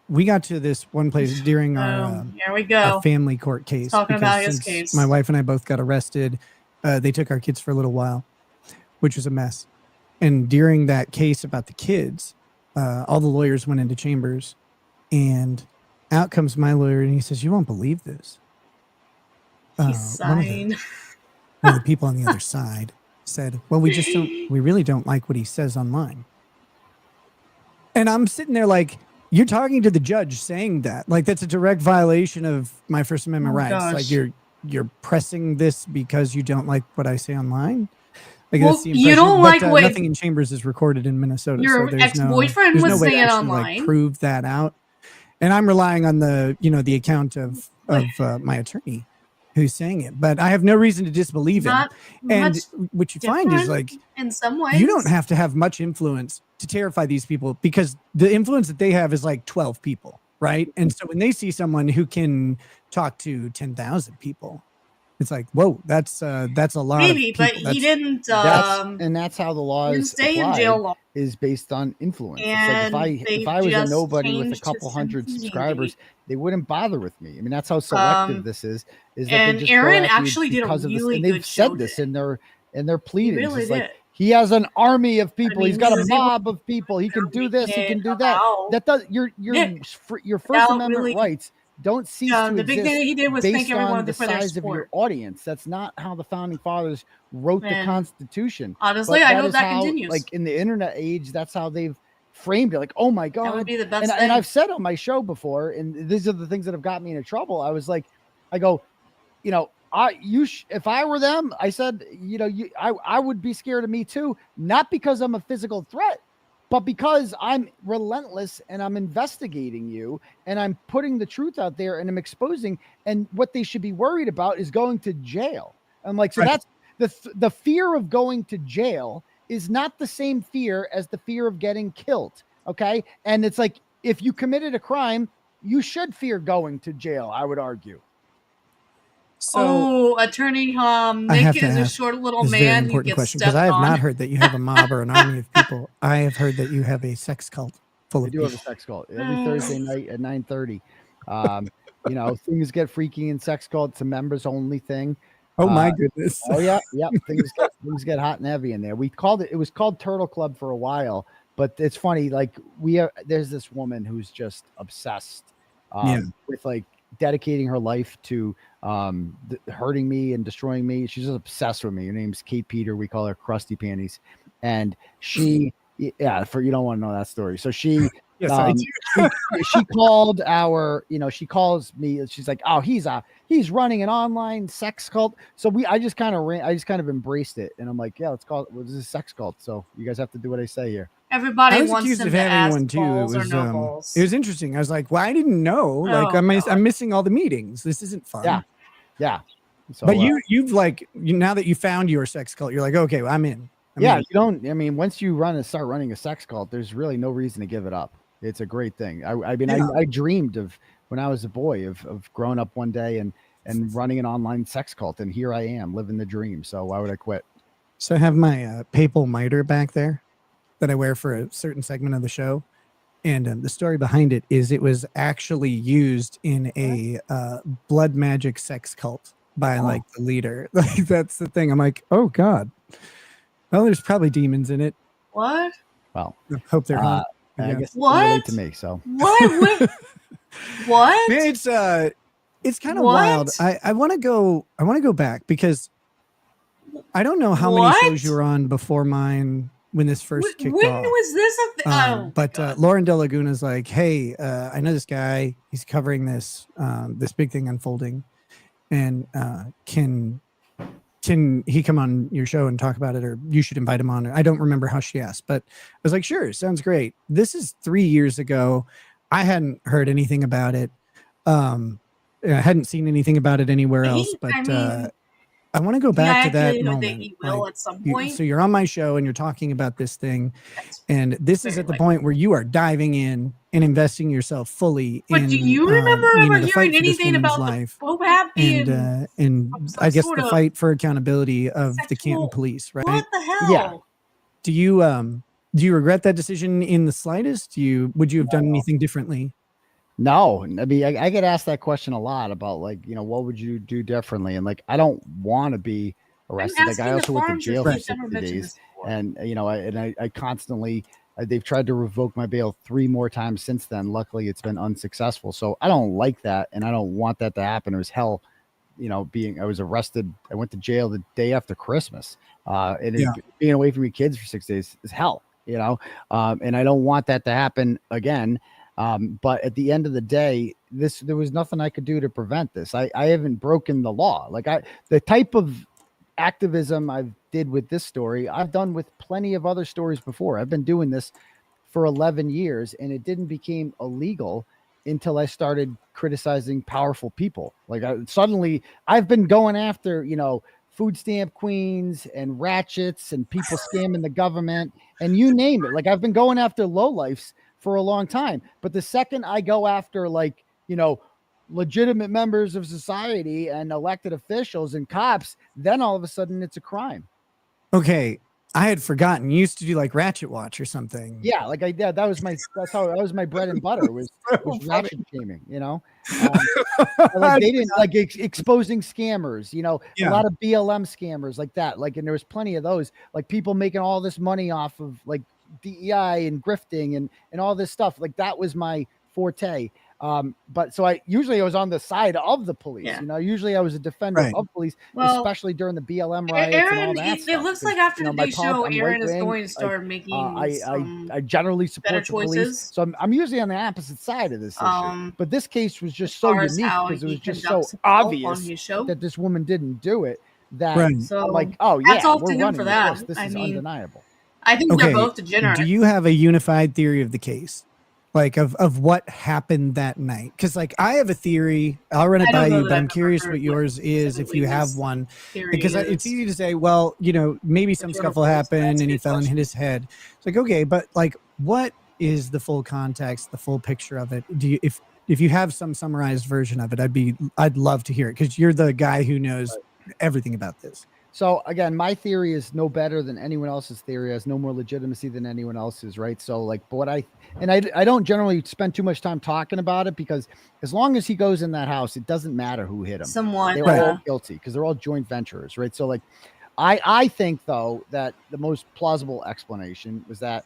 we got to this one place during our here we go. family court case. Talking about his since case. My wife and I both got arrested. They took our kids for a little while, which was a mess. And during that case about the kids, all the lawyers went into chambers, and out comes my lawyer, and he says, "You won't believe this." He's signed. One of the people on the other side said, "Well, we really don't like what he says online." And I'm sitting there like, you're talking to the judge saying that. Like, that's a direct violation of my First Amendment rights. Gosh. Like, you're pressing this because you don't like what I say online. Like, Well, that's the impression. you don't like what nothing in chambers is recorded in Minnesota. your so there's ex-boyfriend there's was no way to saying actually, online. prove that out. And I'm relying on the account of my attorney who's saying it, but I have no reason to disbelieve him. Not And much what you find is, different in some ways. you don't have to have much influence to terrify these people, because the influence that they have is like 12 people, right? And so when they see someone who can talk to 10,000 people, it's like, whoa, that's a lot. Maybe, of people. but he didn't. And that's how the law didn't is stay in applied, jail long. is based on influence. And it's like if I was a nobody with a couple hundred subscribers, they wouldn't bother with me. I mean, that's how selective this is that and they just Aaron go after you actually did a because of this. really And they've good said show this today. in their pleadings. really It's like did. he has an army of people. I mean, He's got he a was able mob of people. He can do this. He can do it that. about That does your Nick First without Amendment really- rights don't cease to the big exist thing that he did was thank based everyone on the for their size of your support. audience. That's not how the founding fathers wrote the And Constitution. honestly, But I hope is that how, continues. like in the internet age, that's how they've framed it like, oh my That would God. be the best And thing. I've said on my show before, and these are the things that have got me into trouble. I was like, I go, you know, if I were them, I said, you know, I would be scared of me too, not because I'm a physical threat, but because I'm relentless and I'm investigating you and I'm putting the truth out there and I'm exposing. And what they should be worried about is going to jail. I'm like, so Right. that's the fear of going to jail is not the same fear as the fear of getting killed. Okay. And it's like, if you committed a crime, you should fear going to jail, I would argue. So, Attorney I Nick have to is a ask short little this very man. He important gets question because stepped I have on. not heard that you have a mob or an army of people. I have heard that you have a sex cult full I of do have a people. sex cult every Thursday night at 9:30. You know, things get freaky in sex cult. It's a members only thing. Oh my goodness! Oh yeah, yeah. Things get hot and heavy in there. It was called Turtle Club for a while, but it's funny. Like there's this woman who's just obsessed with like dedicating her life to hurting me and destroying me. She's just obsessed with me. Her name's Kate Peter. We call her Krusty Panties, and she for you don't want to know that story. So she Yes, I do. she called she calls me. She's like, oh, he's running an online sex cult. So I just kind of embraced it, and I'm like, yeah, let's call it. Well, this is a sex cult, so you guys have to do what I say here. Everybody I was wants accused him of to having ask one too. balls or no balls. It was interesting. I was like, well, I didn't know. Like, I'm missing all the meetings. This isn't fun. Yeah. So, but you've now that you found your sex cult, you're like, okay, well, I'm in. You don't. I mean, once you start running a sex cult, there's really no reason to give it up. It's a great thing. I dreamed of when I was a boy of growing up one day and running an online sex cult, and here I am living the dream. So why would I quit? So I have my papal mitre back there that I wear for a certain segment of the show. And the story behind it is it was actually used in a blood magic sex cult by like the leader. Like, that's the thing. I'm like, oh God. Well, there's probably demons in it. What? Well, I hope they're hot. I guess what? Relate to me. So what? What? Man, it's kind of wild. I want to go back because I don't know how many shows you were on before mine when this first kicked off. When was this? But Lauren De Laguna's like, hey, I know this guy. He's covering this big thing unfolding, and can he come on your show and talk about it, or you should invite him on? I don't remember how she asked, but I was like, sure, sounds great. This is 3 years ago. I hadn't heard anything about it. I hadn't seen anything about it anywhere else, but I want to go back to that moment. That you will at some point. So you're on my show and you're talking about this thing, and this is at the point where you are diving in and investing yourself fully. But do you remember ever hearing anything about life the Pope being and I guess the fight for accountability of the Canton police, right? What the hell? Yeah. Do you regret that decision in the slightest? Would you have done anything differently? No, I mean, I get asked that question a lot about like, what would you do differently? And like, I don't want to be arrested. Like, I also went to jail for 60 days, and I constantly they've tried to revoke my bail 3 more times since then. Luckily, it's been unsuccessful. So I don't like that, and I don't want that to happen. It was hell, I was arrested. I went to jail the day after Christmas, being away from your kids for 6 days is hell, and I don't want that to happen again. But at the end of the day, there was nothing I could do to prevent this. I haven't broken the law. Like the type of activism I did with this story, I've done with plenty of other stories before. I've been doing this for 11 years, and it didn't become illegal until I started criticizing powerful people. Like I've been going after, food stamp queens and ratchets and people scamming the government and you name it. Like I've been going after lowlifes for a long time. But the second I go after legitimate members of society and elected officials and cops, then all of a sudden it's a crime. Okay. I had forgotten. You used to do like Ratchet Watch or something. Yeah. That was my bread and butter was ratchet shaming, they didn't exposing scammers, a lot of BLM scammers like that. And there was plenty of those, like people making all this money off of like DEI and grifting and all this stuff. Like that was my forte. But so I was on the side of the police. Yeah. You know, usually I was a defender Right. of police, Well, especially during the BLM riots and all Aaron, that it stuff. looks Because, like after you know, today's show, I'm Aaron is right-wing, going to start making some I generally better support the police. choices. So I'm usually on the opposite side of this issue. But this case was as just so far as unique how because it he was just so conducts himself on obvious his show. that this woman didn't do it that Right. So I'm like, oh hats yeah, off we're to him running for with that. this. This I is mean, undeniable. I think they're both degenerate. Do you have a unified theory of the case? Like of what happened that night? Because like I have a theory. I'll run it I don't by know you, that but I've I'm ever curious heard what what yours is if you specifically have his one. theory Because it's is. easy to say, well, you know, maybe some Whichever scuffle goes, that's happened a and he good fell and hit question. his head. It's like, okay, but like what is the full context, the full picture of it? Do you if you have some summarized version of it, I'd love to hear it because you're the guy who knows everything about this. So again, my theory is no better than anyone else's theory, has no more legitimacy than anyone else's, right? So like, but I don't generally spend too much time talking about it because as long as he goes in that house, it doesn't matter who hit him. Someone They're all guilty because they're all joint venturers, right? So like, I think though that the most plausible explanation was that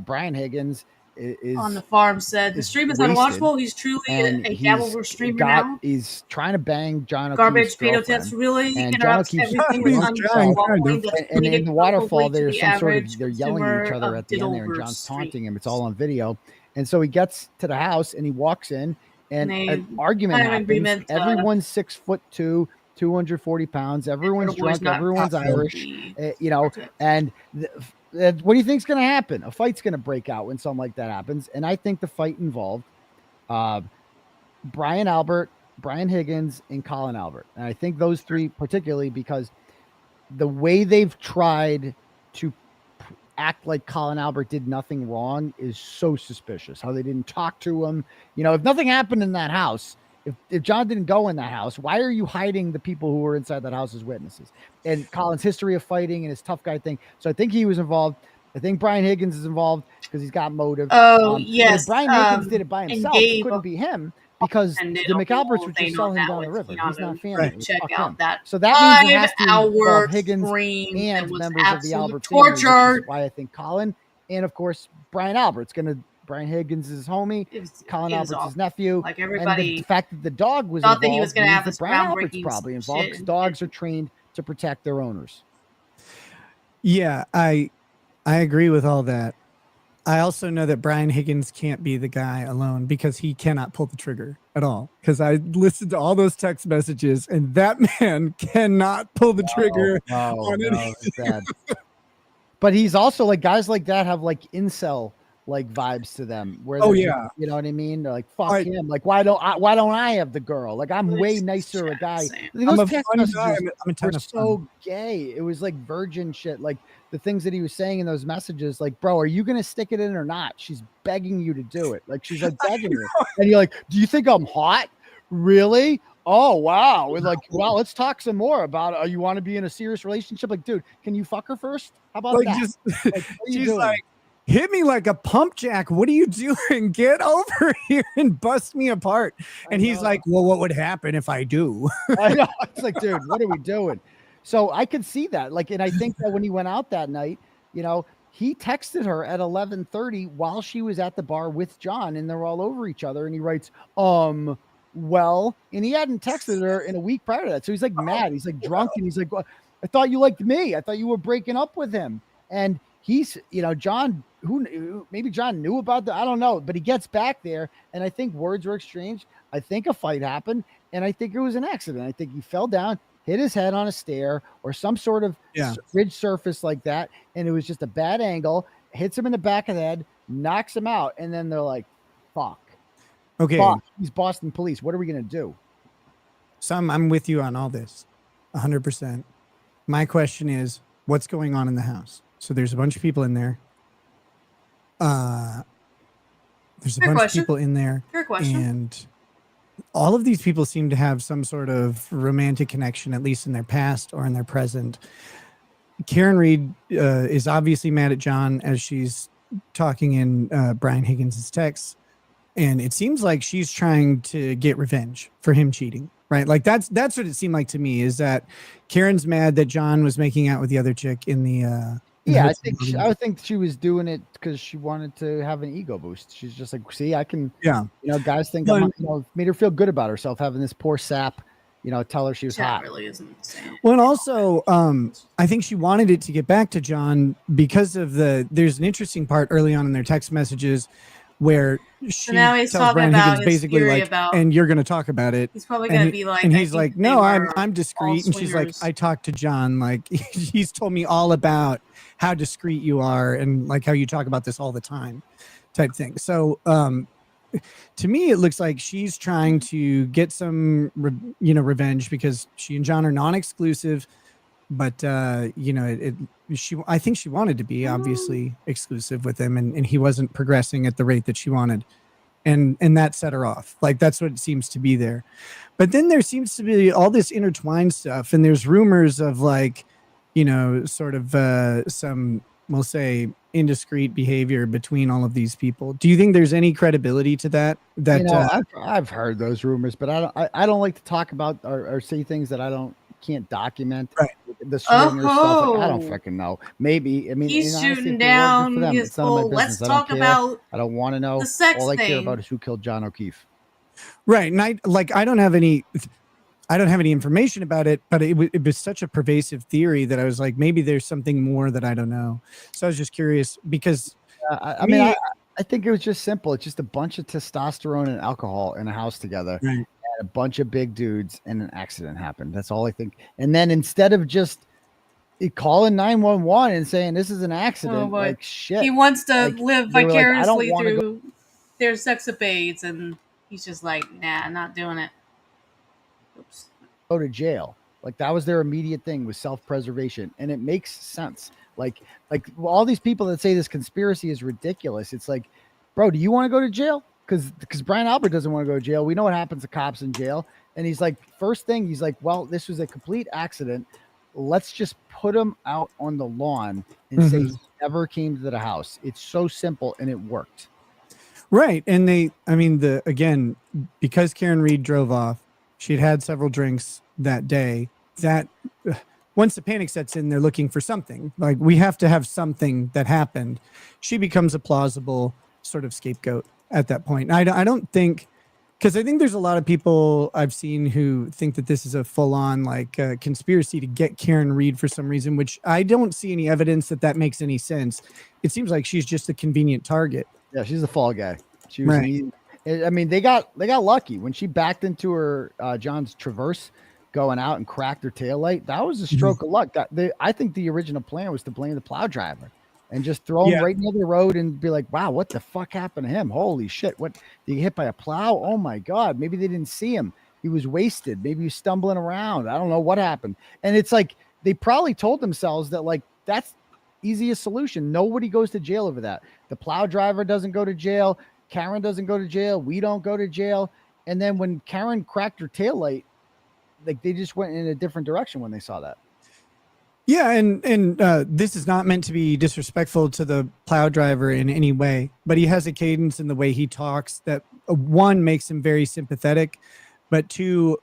Brian Higgins is on the farm said the stream is unwatchable. He's truly a dabble streamer now. He's trying to bang John O'Keefe's Garbage potato girlfriend, tips really and interrupts John O'Keefe's everything He's with trying, unwatchable. and in the waterfall, there's some sort of they're yelling at each consumer other of at the end there, and Diddleverse John's taunting streams. him. It's all on video, and so he gets to the house and he walks in, and They an argument kind of happens. agreement, Everyone's 6'2", 240 pounds. Everyone's Little boy's drunk. not Everyone's Irish. healthy. You know, and what do you think's going to happen? A fight's going to break out when something like that happens, and I think the fight involved Brian Albert, Brian Higgins, and Colin Albert, and I think those three particularly because the way they've tried to act like Colin Albert did nothing wrong is so suspicious. How they didn't talk to him. You know, if nothing happened in that house, if John didn't go in that house, why are you hiding the people who were inside that house as witnesses? And Colin's history of fighting and his tough guy thing. So I think he was involved. I think Brian Higgins is involved because he's got motive. Oh, yes. If Brian Higgins did it by himself, it couldn't be him because the McAlberts would just sell him down the river. He's not family. Check out that so that means it has to 5-hour involve Higgins stream and that was members of the absolute Albert family, which torture. is why I think Colin and of course Brian Albert's Brian Higgins is his homie. Colin Albert's his nephew. Like and everybody the fact that the dog was thought involved that he was going to have means this that Brian Albert's groundbreaking probably involved because shit. dogs are trained to protect their owners. Yeah, I agree with all that. I also know that Brian Higgins can't be the guy alone because he cannot pull the trigger at all. Because I listened to all those text messages and that man cannot pull the trigger on anything. But he's also like guys like that have like incel like vibes to them where you know what I mean? They're like, fuck him. Like, why don't I have the girl? Like, I'm way nicer a guy. I'm a fun guy. I'm a ton of so fun. gay. It was like virgin shit. Like the things that he was saying in those messages, like, bro, are you gonna stick it in or not? She's begging you to do it. Like she's like begging you. And you're like, do you think I'm hot? Really? Oh wow. And like, well, let's talk some more about you want to be in a serious relationship? Like, dude, can you fuck her first? How about like, that? Just, like, she's like, hit me like a pump jack. What are you doing? Get over here and bust me apart. And he's like, well, what would happen if I do? I know. It's like, dude, what are we doing? So I could see that. Like, and I think that when he went out that night, you know, he texted her at 11:30 while she was at the bar with John and they're all over each other. And he writes, well, and he hadn't texted her in a week prior to that. So he's like mad. He's like drunk. And he's like, well, I thought you liked me. I thought you were breaking up with him. And he's, you know, John, maybe John knew about that. I don't know, but he gets back there and I think words were exchanged. I think a fight happened and I think it was an accident. I think he fell down, hit his head on a stair or some sort of ridge surface like that. And it was just a bad angle, hits him in the back of the head, knocks him out. And then they're like, fuck. Okay. Fuck, he's Boston police. What are we going to do? So I'm with you on all this 100%. My question is, what's going on in the house? So there's a bunch of people in there. There's a bunch of people in there. Fair question. And all of these people seem to have some sort of romantic connection, at least in their past or in their present. Karen Reed is obviously mad at John as she's talking in Brian Higgins' text. And it seems like she's trying to get revenge for him cheating, right? Like that's what it seemed like to me, is that Karen's mad that John was making out with the other chick in the Yeah, That's I would think she was doing it because she wanted to have an ego boost. She's just like, see, I can. yeah. Guys think Well, I'm. Made her feel good about herself having this poor sap. Tell her she was Chat hot. really isn't saying. Well, and also, I think she wanted it to get back to John because of there's an interesting part early on in their text messages where she now he's tells talking Brian about Higgins his basically theory like, about- and you're going to talk about it. He's probably And gonna be like, and I he's think like, they no, I'm were discreet. all And she's like, swingers. I talked to John. Like, he's told me all about how discreet you are and like how you talk about this all the time, type thing. So, to me, it looks like she's trying to get some, revenge because she and John are non-exclusive. But I think she wanted to be obviously exclusive with him, and he wasn't progressing at the rate that she wanted, and that set her off. Like that's what it seems to be there. But then there seems to be all this intertwined stuff, and there's rumors of like, sort of some, we'll say, indiscreet behavior between all of these people. Do you think there's any credibility to that? I've heard those rumors, but I don't like to talk about or say things that I can't document. Right. The swinger stuff. Like, I don't Oh. fucking know. Maybe. I mean, He's honestly, shooting if it worked, good down for them. his It's none of my whole. Let's business. I don't talk care. about I don't want to know. the sex All I care thing. about is who killed John O'Keefe. Right. And I don't have any information about it, but it was such a pervasive theory that I was like, maybe there's something more that I don't know. So I was just curious because I think it was just simple. It's just a bunch of testosterone and alcohol in a house together. Right. And a bunch of big dudes, and an accident happened. That's all I think. And then instead of just calling 911 and saying this is an accident, but like shit, he wants to Like, live they were like, I don't vicariously wanna through their sexapades, and he's just like, nah, not doing it. Oops. go to jail. Like that was their immediate thing, was self-preservation, and it makes sense. Like all these people that say this conspiracy is ridiculous. It's like, bro, do you want to go to jail? Because Brian Albert doesn't want to go to jail. We know what happens to cops in jail. And he's like, first thing, he's like, well, this was a complete accident. Let's just put him out on the lawn and say he never came to the house. It's so simple, and it worked. Right. And again, because Karen Reed drove off, she'd had several drinks that day. That once the panic sets in, they're looking for something. Like, we have to have something that happened. She becomes a plausible sort of scapegoat at that point. I don't think, because I think there's a lot of people I've seen who think that this is a full-on conspiracy to get Karen Reed for some reason, which I don't see any evidence that makes any sense. It seems like she's just a convenient target. Yeah, she's a fall guy. She was. Right. I mean, they got lucky when she backed into her John's Traverse, going out and cracked her taillight. That was a stroke of luck. I think the original plan was to blame the plow driver and just throw him right near the road and be like, "Wow, what the fuck happened to him? Holy shit! What, did he get hit by a plow? Oh my god! Maybe they didn't see him. He was wasted. Maybe he was stumbling around. I don't know what happened." And it's like they probably told themselves that like that's easiest solution. Nobody goes to jail over that. The plow driver doesn't go to jail. Karen doesn't go to jail. We don't go to jail. And then when Karen cracked her taillight, like they just went in a different direction when they saw that. Yeah, and this is not meant to be disrespectful to the plow driver in any way, but he has a cadence in the way he talks that one makes him very sympathetic, but two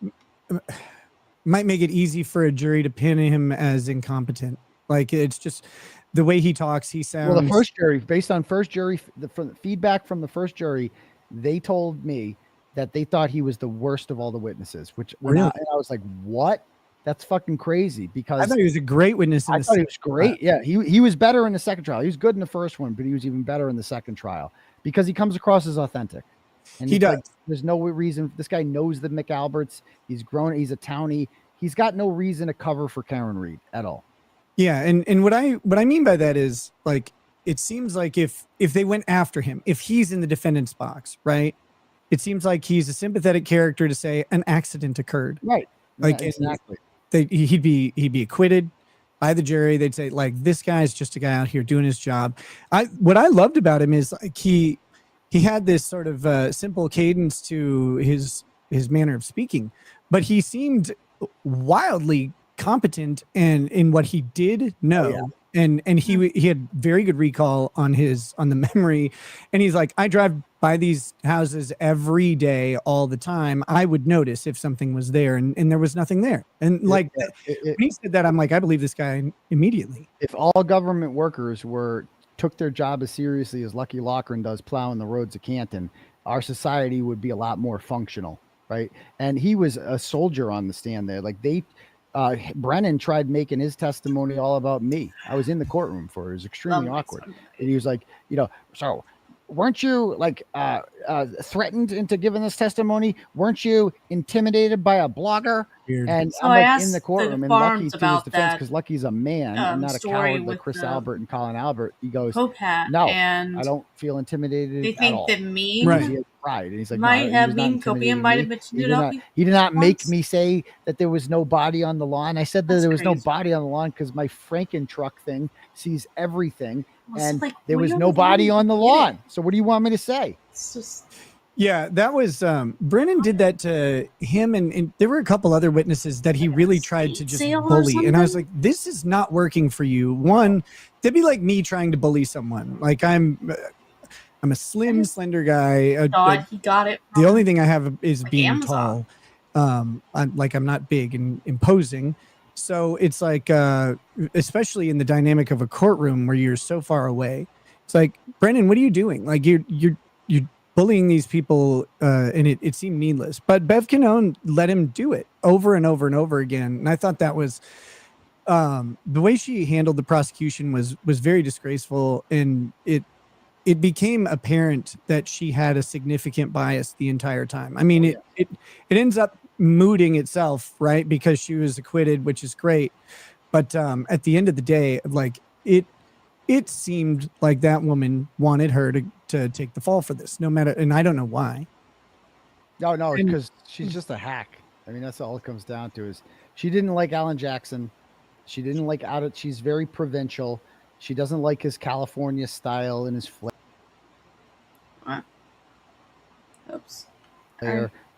might make it easy for a jury to pin him as incompetent. Like, it's just the way he talks, he sounds. Well, the first jury, based on first jury, from the feedback from the first jury, they told me that they thought he was the worst of all the witnesses, which and I was like, what? That's fucking crazy, because I thought he was a great witness. I thought he was great. Yeah, he was better in the second trial. He was good in the first one, but he was even better in the second trial because he comes across as authentic. And he does. Like, there's no reason. This guy knows the McAlberts. He's grown. He's a townie. He's got no reason to cover for Karen Reed at all. Yeah, and what I mean by that is, like, it seems like if they went after him, if he's in the defendant's box, right? It seems like he's a sympathetic character to say an accident occurred. Right. Like, yeah, exactly. He'd be acquitted by the jury. They'd say, like, this guy's just a guy out here doing his job. What I loved about him is, like, he had this sort of simple cadence to his manner of speaking, but he seemed wildly competent and in what he did know and he had very good recall on the memory, and he's like, I drive by these houses every day all the time. I would notice if something was there, and there was nothing there. And like when he said that, I'm like, I believe this guy immediately. If all government workers took their job as seriously as Lucky Lochran does plowing the roads of Canton, our society would be a lot more functional, right? And he was a soldier on the stand there. Like Brennan tried making his testimony all about me. I was in the courtroom for it. It was extremely awkward. And he was like, so weren't you like threatened into giving this testimony? Weren't you intimidated by a blogger? Weird. And So I'm I like in the asked courtroom, the and Lucky, Farms to his about defense, that, because Lucky's a man and not a story coward like with Chris the Albert and Colin Albert. He goes, Pope hat, no, and I don't feel intimidated they at think all. that Meme Right. He has pride, and he's like, might no, have he was not Meme Copian intimidating might me. have mentioned it up. He did not make once. me say that there was no body on the lawn. I said that That's there was no crazy. body on the lawn because my Franken truck thing sees everything, Well, and like, there what was do you no want body me to on the get lawn. it? So what do you want me to say? It's just Yeah, that was Brennan did that to him, and there were a couple other witnesses that he really tried to just sale or bully. And I was something? like, this is not working for you. One, that'd be like me trying to bully someone. Like I'm a slim, slender guy. thought he got it. The from, only thing I have is like, being Amazon. tall. I'm not big and imposing. So it's like, especially in the dynamic of a courtroom where you're so far away, it's like, Brennan, what are you doing? Like you're bullying these people, and it seemed needless. But Bev Canone let him do it over and over and over again. And I thought that was the way she handled the prosecution was very disgraceful, and it became apparent that she had a significant bias the entire time. I mean, it ends up mooting itself, right? Because she was acquitted, which is great. But at the end of the day, like it seemed like that woman wanted her to take the fall for this, no matter, and I don't know why. No, because she's just a hack. I mean, that's all it comes down to is she didn't like Alan Jackson. She didn't like she's very provincial. She doesn't like his California style and his flair. Oops.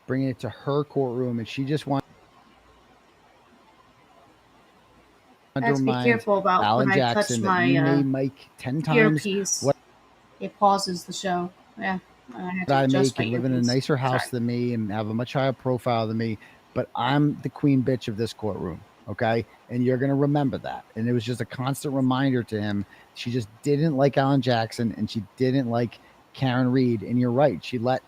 Bringing it to her courtroom, and she just wants to I have to be careful about Alan when Jackson I touch that you my may make 10 times earpiece. what It pauses the show. Yeah. I have to I adjust make my and live in a earpiece. nicer house Sorry. than me and have a much higher profile than me, but I'm the queen bitch of this courtroom. Okay. And you're going to remember that. And it was just a constant reminder to him. She just didn't like Alan Jackson, and she didn't like Karen Reed. And you're right. She let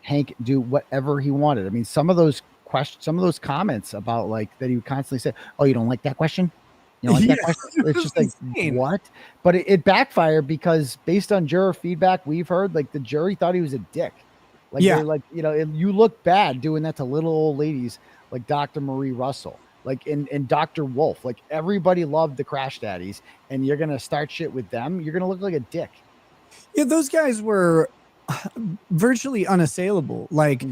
Hank do whatever he wanted. I mean, some of those questions, some of those comments about like that he would constantly say, "Oh, you don't like that question? You don't like that question?" It's just like, insane. what? But it backfired because based on juror feedback we've heard, like the jury thought he was a dick. Like, Yeah. they're like, you look bad doing that to little old ladies like Dr. Marie Russell, like and Dr. Wolf. Like everybody loved the Crash Daddies, and you're gonna start shit with them. You're gonna look like a dick. Yeah, those guys were virtually unassailable. Like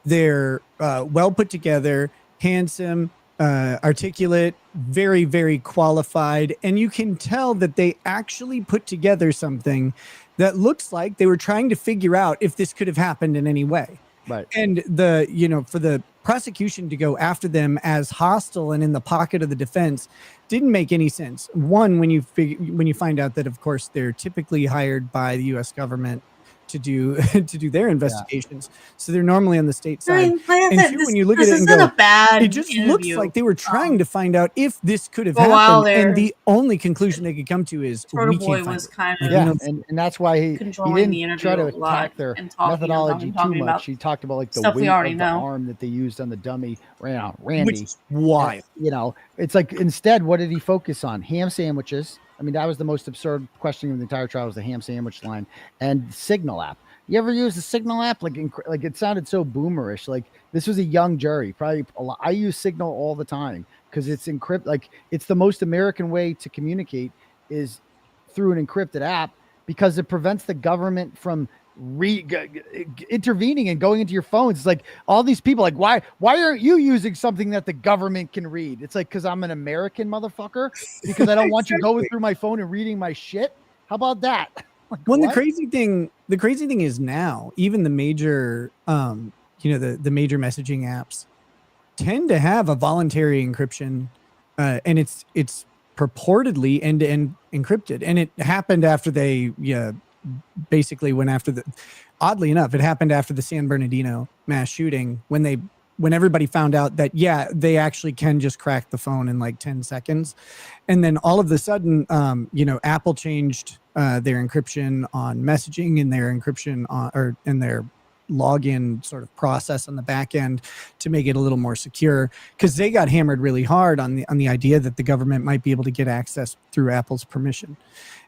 they're well put together, handsome, articulate, very, very qualified. And you can tell that they actually put together something that looks like they were trying to figure out if this could have happened in any way. Right. And for the prosecution to go after them as hostile and in the pocket of the defense didn't make any sense. One, when you find out that, of course, they're typically hired by the U.S. government to do their investigations, so they're normally on the state side. And two, when you look at it and go, it just looks like they were trying to find out if this could have happened, and the only conclusion they could come to is we can't find it. And that's why he didn't try to attack their methodology too much. He talked about like the weight of the arm that they used on the dummy, Randy. Which is wild. It's like, instead, what did he focus on? Ham sandwiches. I mean, that was the most absurd question of the entire trial, was the ham sandwich line, and Signal app. You ever use the Signal app? Like it sounded so boomerish. Like this was a young jury. Probably a lot. I use Signal all the time because it's encrypted. Like it's the most American way to communicate is through an encrypted app, because it prevents the government from intervening and going into your phones. It's like all these people like, why aren't you using something that the government can read? It's like, because I'm an American, motherfucker, because I don't want you going through my phone and reading my shit. How about that? Like, well, the crazy thing is now even the major the major messaging apps tend to have a voluntary encryption, and it's purportedly end-to-end encrypted. And it happened after they basically went after oddly enough, it happened after the San Bernardino mass shooting when everybody found out that, they actually can just crack the phone in like 10 seconds. And then all of a sudden, Apple changed their encryption on messaging and their encryption in their login sort of process on the back end to make it a little more secure, because they got hammered really hard on the idea that the government might be able to get access through Apple's permission.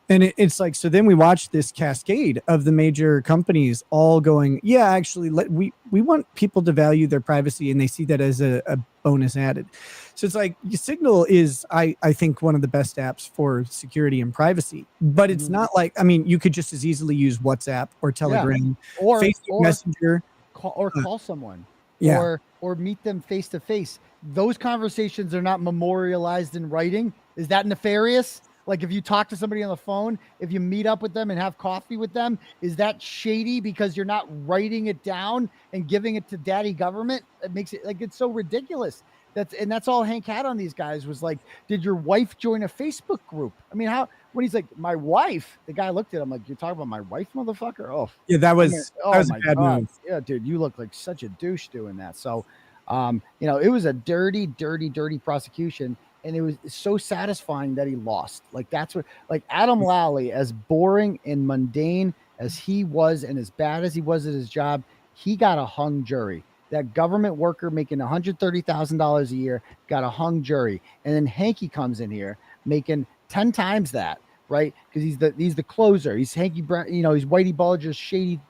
And it's like, so then we watch this cascade of the major companies all going, actually, we want people to value their privacy, and they see that as a bonus added. So it's like Signal is, I think, one of the best apps for security and privacy, but it's not like, I mean, you could just as easily use WhatsApp or Telegram or Facebook Messenger, call someone, Yeah. or meet them face to face. Those conversations are not memorialized in writing. Is that nefarious? Like if you talk to somebody on the phone, if you meet up with them and have coffee with them, is that shady because you're not writing it down and giving it to daddy government? It makes it like, it's so ridiculous. That's all Hank had on these guys was like, did your wife join a Facebook group? I mean, when he's like, my wife, the guy looked at him like, you're talking about my wife, motherfucker? Oh, yeah, that was a bad move. Yeah, dude, you look like such a douche doing that. So, it was a dirty, dirty, dirty prosecution. And it was so satisfying that he lost. Like that's what, like Adam Lally, as boring and mundane as he was, and as bad as he was at his job, he got a hung jury. That government worker making $130,000 a year got a hung jury. And then Hanky comes in here making 10 times that, right? Because he's the closer. He's Hanky Brown, he's Whitey Bulger's shady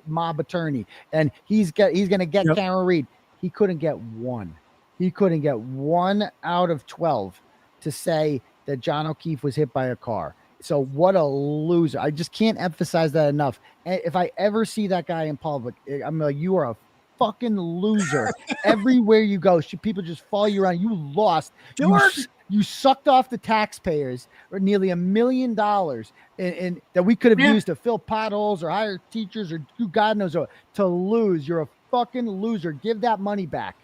mob attorney, and he's gonna get Karen Reed. He couldn't get one. He couldn't get 1 out of 12 to say that John O'Keefe was hit by a car. So what a loser. I just can't emphasize that enough. And if I ever see that guy in public, I'm like, you are a fucking loser. Everywhere you go, people just follow you around. You lost. You sucked off the taxpayers or nearly $1 million in that we could have used to fill potholes or hire teachers or do God knows what. To lose. You're a fucking loser. Give that money back.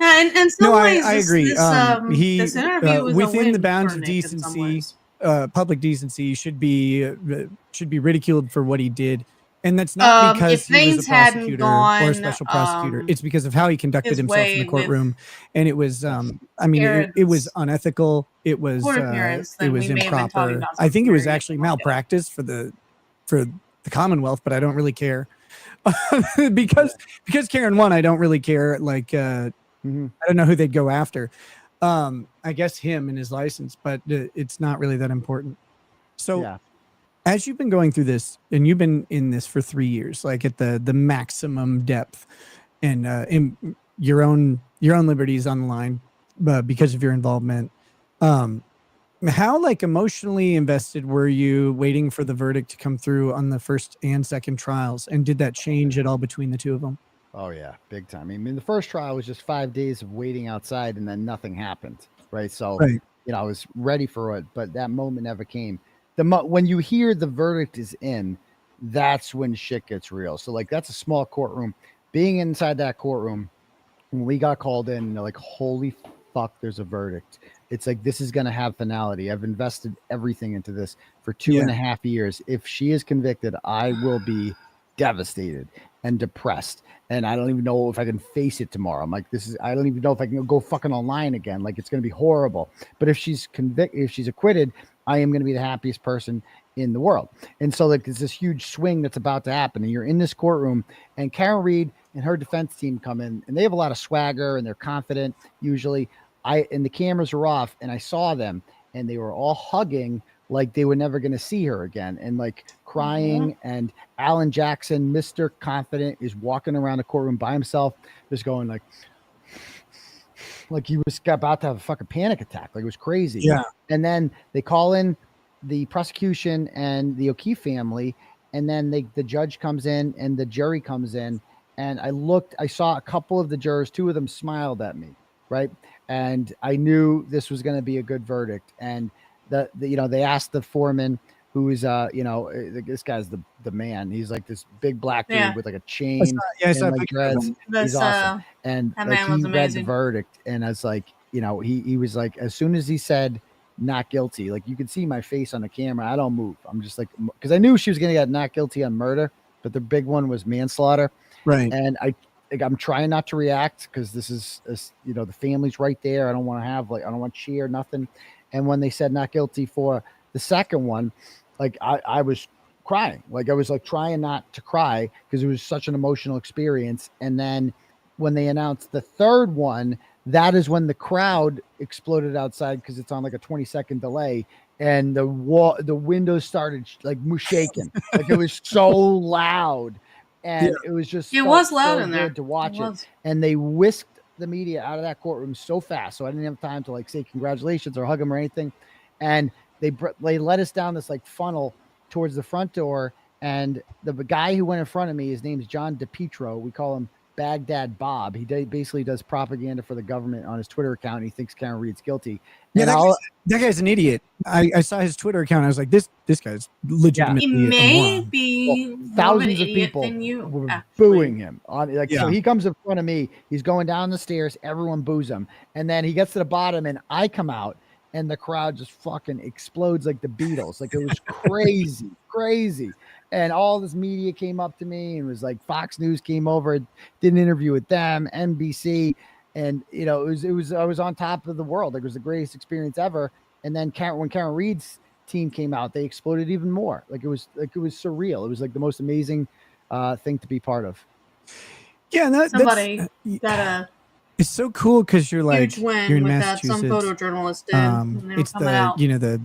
Yeah, and some ways, I agree. this interview was within the bounds of decency, public decency, should be ridiculed for what he did, and that's not because he was a prosecutor or a special prosecutor. It's because of how he conducted himself in the courtroom, and it was, it was unethical. It was improper. I think it was actually malpractice for the Commonwealth, but I don't really care because Karen won. I don't really care. Like. I don't know who they'd go after. I guess him and his license, but it's not really that important. So as you've been going through this, and you've been in this for 3 years, like at the maximum depth, and in your own liberties on the line because of your involvement, how like emotionally invested were you waiting for the verdict to come through on the first and second trials? And did that change at all between the two of them? Oh yeah, big time. I mean, the first trial was just 5 days of waiting outside, and then nothing happened, right? So, I was ready for it, but that moment never came. When you hear the verdict is in, that's when shit gets real. So, like, that's a small courtroom. Being inside that courtroom, when we got called in, they're like, holy fuck, there's a verdict. It's like, this is going to have finality. I've invested everything into this for 2.5 years. If she is convicted, I will be devastated and depressed, and I don't even know if I can face it tomorrow. I'm like, I don't even know if I can go fucking online again. Like, it's going to be horrible. But if she's acquitted, I am going to be the happiest person in the world. And so, like, there's this huge swing that's about to happen, and you're in this courtroom, and Karen Reed and her defense team come in, and they have a lot of swagger, and they're confident usually. And the cameras were off, and I saw them, and they were all hugging like they were never going to see her again, and like crying. And Alan Jackson, Mr. Confident, is walking around the courtroom by himself, just going like he was about to have a fucking panic attack. Like, it was crazy. Yeah. And then they call in the prosecution and the O'Keefe family, and then the judge comes in and the jury comes in, and I saw a couple of the jurors, 2 of them smiled at me, right? And I knew this was going to be a good verdict. And they asked the foreman, who is this guy's the man. He's like this big black dude with like a chain and like dreads. He's awesome. And like, he read the verdict, and I was like, he was like, as soon as he said not guilty. Like you could see my face on the camera. I don't move. I'm just like, because I knew she was going to get not guilty on murder, but the big one was manslaughter. Right. And I'm trying not to react because this is, the family's right there. I don't want to I don't want to cheer, nothing. And when they said not guilty for the second one, like I was crying. Like I was like trying not to cry because it was such an emotional experience. And then when they announced the third one, that is when the crowd exploded outside because it's on like a 20-second delay. And the windows started like shaking. Like it was so loud. And it was just It was loud so in there good to watch it. was. And they whisked the media out of that courtroom so fast, so I didn't have time to like say congratulations or hug them or anything. And they led us down this like funnel towards the front door. And the guy who went in front of me, his name's John DePietro. We call him Baghdad Bob. He basically does propaganda for the government on his Twitter account. He thinks Karen Reed's guilty. Yeah, And that guy's an idiot. I saw his Twitter account. I was like, this guy's legitimately He a may moron. be thousands of people were booing him. So he comes in front of me. He's going down the stairs. Everyone boos him. And then he gets to the bottom and I come out and the crowd just fucking explodes like the Beatles. Like it was crazy, crazy. And all this media came up to me and was like, Fox News came over, did an interview with them, NBC. And, it was, I was on top of the world. Like it was the greatest experience ever. And then when Karen Reed's team came out, they exploded even more. It was surreal. It was like the most amazing thing to be part of. Yeah. Somebody got a it's so cool because you're like, huge win you're in with that Massachusetts. some photojournalist did. When they were It's coming the, out.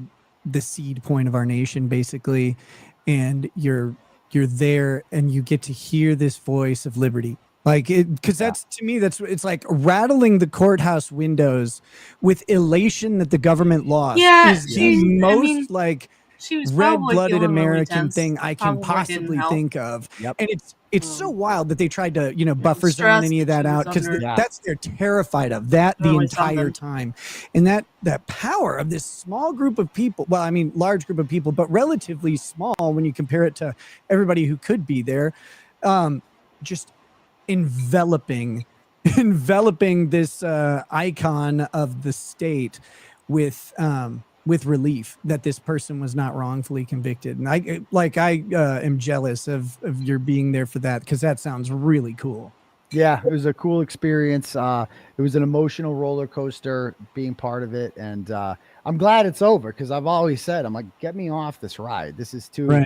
The seed point of our nation basically. And you're there and you get to hear this voice of liberty. Like it, because that's to me, it's like rattling the courthouse windows with elation that the government lost is the most she was red-blooded really American tense. thing I can possibly think of. Yep. And it's so wild that they tried to, buffer zone any of that out because that's they're terrified of that the entire time. And that power of this small group of people, well, I mean, large group of people, but relatively small when you compare it to everybody who could be there, just enveloping this icon of the state with relief that this person was not wrongfully convicted. And I am jealous of your being there for that because that sounds really cool. Yeah, it was a cool experience. It was an emotional roller coaster being part of it. And I'm glad it's over because I've always said, I'm like, get me off this ride. This is too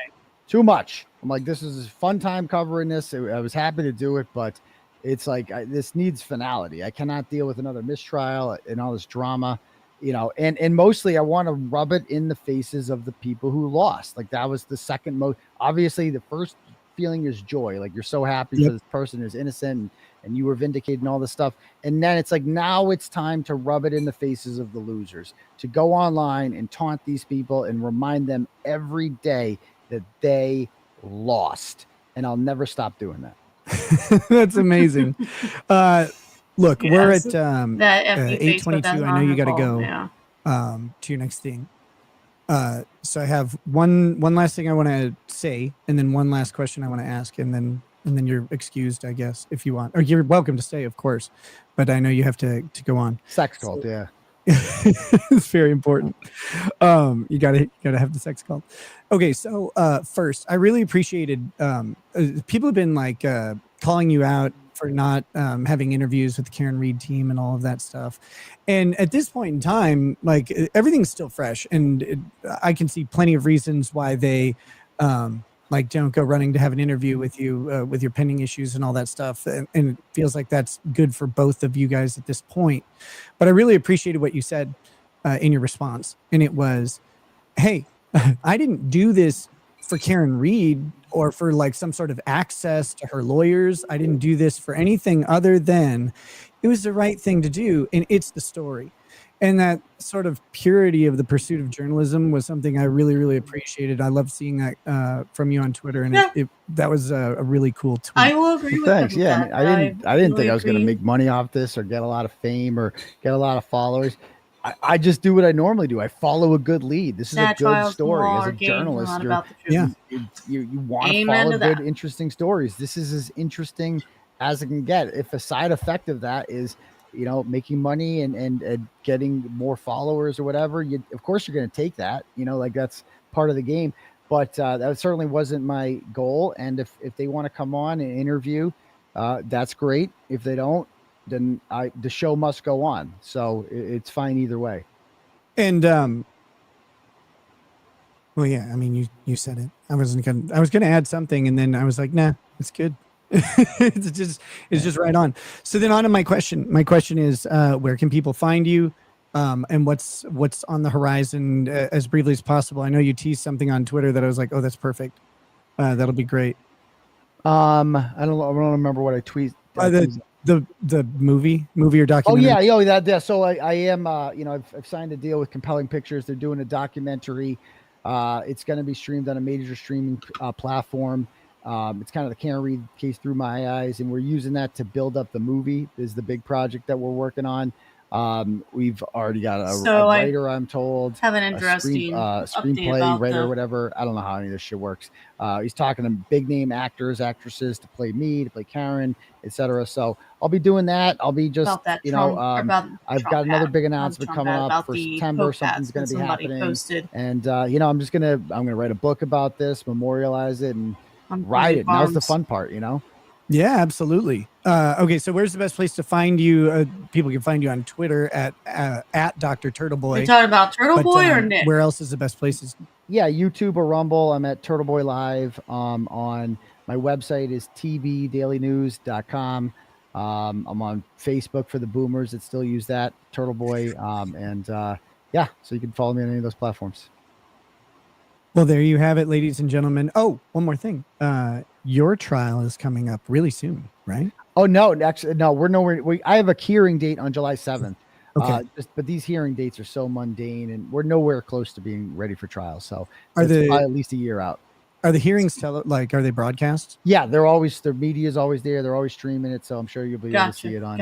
much. I'm like, this is a fun time covering this. I was happy to do it, but it's like, this needs finality. I cannot deal with another mistrial and all this drama, and mostly I want to rub it in the faces of the people who lost. Like that was the second most, obviously the first feeling is joy. Like you're so happy for this person who's innocent and you were vindicated and all this stuff. And then it's like, now it's time to rub it in the faces of the losers, to go online and taunt these people and remind them every day that they lost. And I'll never stop doing that. That's amazing. Look, we're at 8:22. I know you got to go to your next thing. So I have one last thing I want to say, and then one last question I want to ask, and then you're excused, I guess, if you want, or you're welcome to stay, of course. But I know you have to go on. Sex cult, yeah. It's very important. You gotta have the sex call. Okay, so first, I really appreciated people have been like calling you out for not having interviews with the Karen Reed team and all of that stuff. And at this point in time, like everything's still fresh, and I can see plenty of reasons why they like don't go running to have an interview with you with your pending issues and all that stuff. And it feels like that's good for both of you guys at this point. But I really appreciated what you said in your response. And it was, hey, I didn't do this for Karen Reed or for like some sort of access to her lawyers. I didn't do this for anything other than it was the right thing to do. And it's the story. And that sort of purity of the pursuit of journalism was something I really, really appreciated. I love seeing that from you on Twitter, and that was a really cool tweet. I will agree with thanks. That. Yeah, I didn't think I was going to make money off this or get a lot of fame or get a lot of followers. I just do what I normally do. I follow a good lead. This is a good story. As a journalist, you want to follow good, interesting stories. This is as interesting as it can get. If a side effect of that is making money and getting more followers or whatever, of course you're going to take that, like that's part of the game. But that certainly wasn't my goal. And if they want to come on and interview, that's great. If they don't, then the show must go on. So it's fine either way. And well, yeah, I mean, you said it. I was gonna add something, and then I was like, nah, it's good. it's just right on. So then on to my question. My question is, where can people find you? And what's on the horizon as briefly as possible? I know you teased something on Twitter that I was like, oh, that's perfect. That'll be great. I don't remember what I tweeted. The movie or documentary. Oh yeah, yeah. So I am, I've signed a deal with Compelling Pictures. They're doing a documentary. It's going to be streamed on a major streaming platform. It's kind of the Karen Read case through my eyes, and we're using that to build up the movie. Is the big project that we're working on. We've already got a writer, I'm told. Have an interesting screenplay writer, whatever. I don't know how any of this shit works. He's talking to big name actors, actresses to play me, to play Karen, etc. So I'll be doing that. I'll be just, I've got another big announcement coming up for September. Something's going to be happening, and I'm gonna write a book about this, memorialize it, and ride it. Now's the fun part, Yeah, absolutely. Okay, so where's the best place to find you? People can find you on Twitter at Dr. Turtleboy. You talking about Turtleboy or Nick? Where else is the best places? Yeah, YouTube or Rumble. I'm at Turtleboy Live. On my website is tbdailynews.com. I'm on Facebook for the boomers that still use that, Turtleboy. So you can follow me on any of those platforms. Well, there you have it, ladies and gentlemen. Oh, one more thing. Your trial is coming up really soon, right? Oh, no, actually, no, we're nowhere. I have a hearing date on July 7th. Okay. But these hearing dates are so mundane, and we're nowhere close to being ready for trial. So are they at least a year out? Are the hearings are they broadcast? Yeah, their media is always there. They're always streaming it. So I'm sure you'll be able to see it on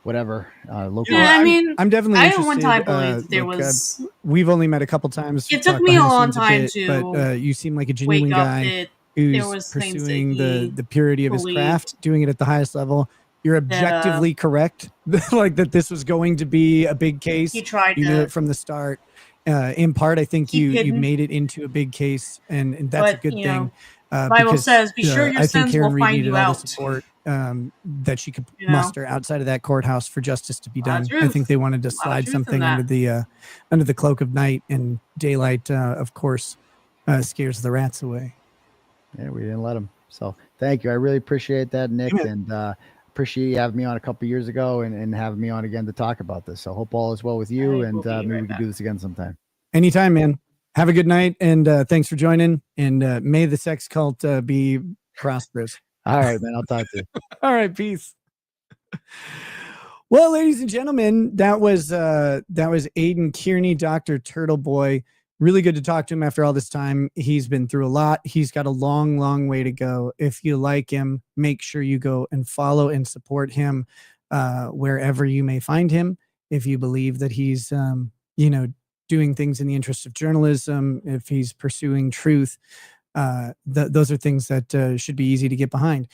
whatever local. Yeah, I mean, I'm definitely interested. One time believe there was. We've only met a couple times. It took me a long time but you seem like a genuine guy who's pursuing the purity of his craft, doing it at the highest level. You're objectively correct, like that this was going to be a big case. He tried. You knew it from the start. In part, I think you made it into a big case, and that's a good thing. Bible says, "Be sure your sins will find you out." All the support that she could muster outside of that courthouse for justice to be done. I think they wanted to slide something under the cloak of night, and daylight, of course, scares the rats away. Yeah, we didn't let them. So thank you. I really appreciate that, Nick, and appreciate you having me on a couple years ago and having me on again to talk about this. So hope all is well with you, and maybe we can do this again sometime. Anytime, man. Have a good night, and thanks for joining. And may the sex cult be prosperous. All right, man. I'll talk to you. All right, peace. Well, ladies and gentlemen, that was Aidan Kearney, Dr. Turtleboy. Really good to talk to him after all this time. He's been through a lot. He's got a long, long way to go. If you like him, make sure you go and follow and support him wherever you may find him. If you believe that he's, doing things in the interest of journalism, if he's pursuing truth, those are things that should be easy to get behind.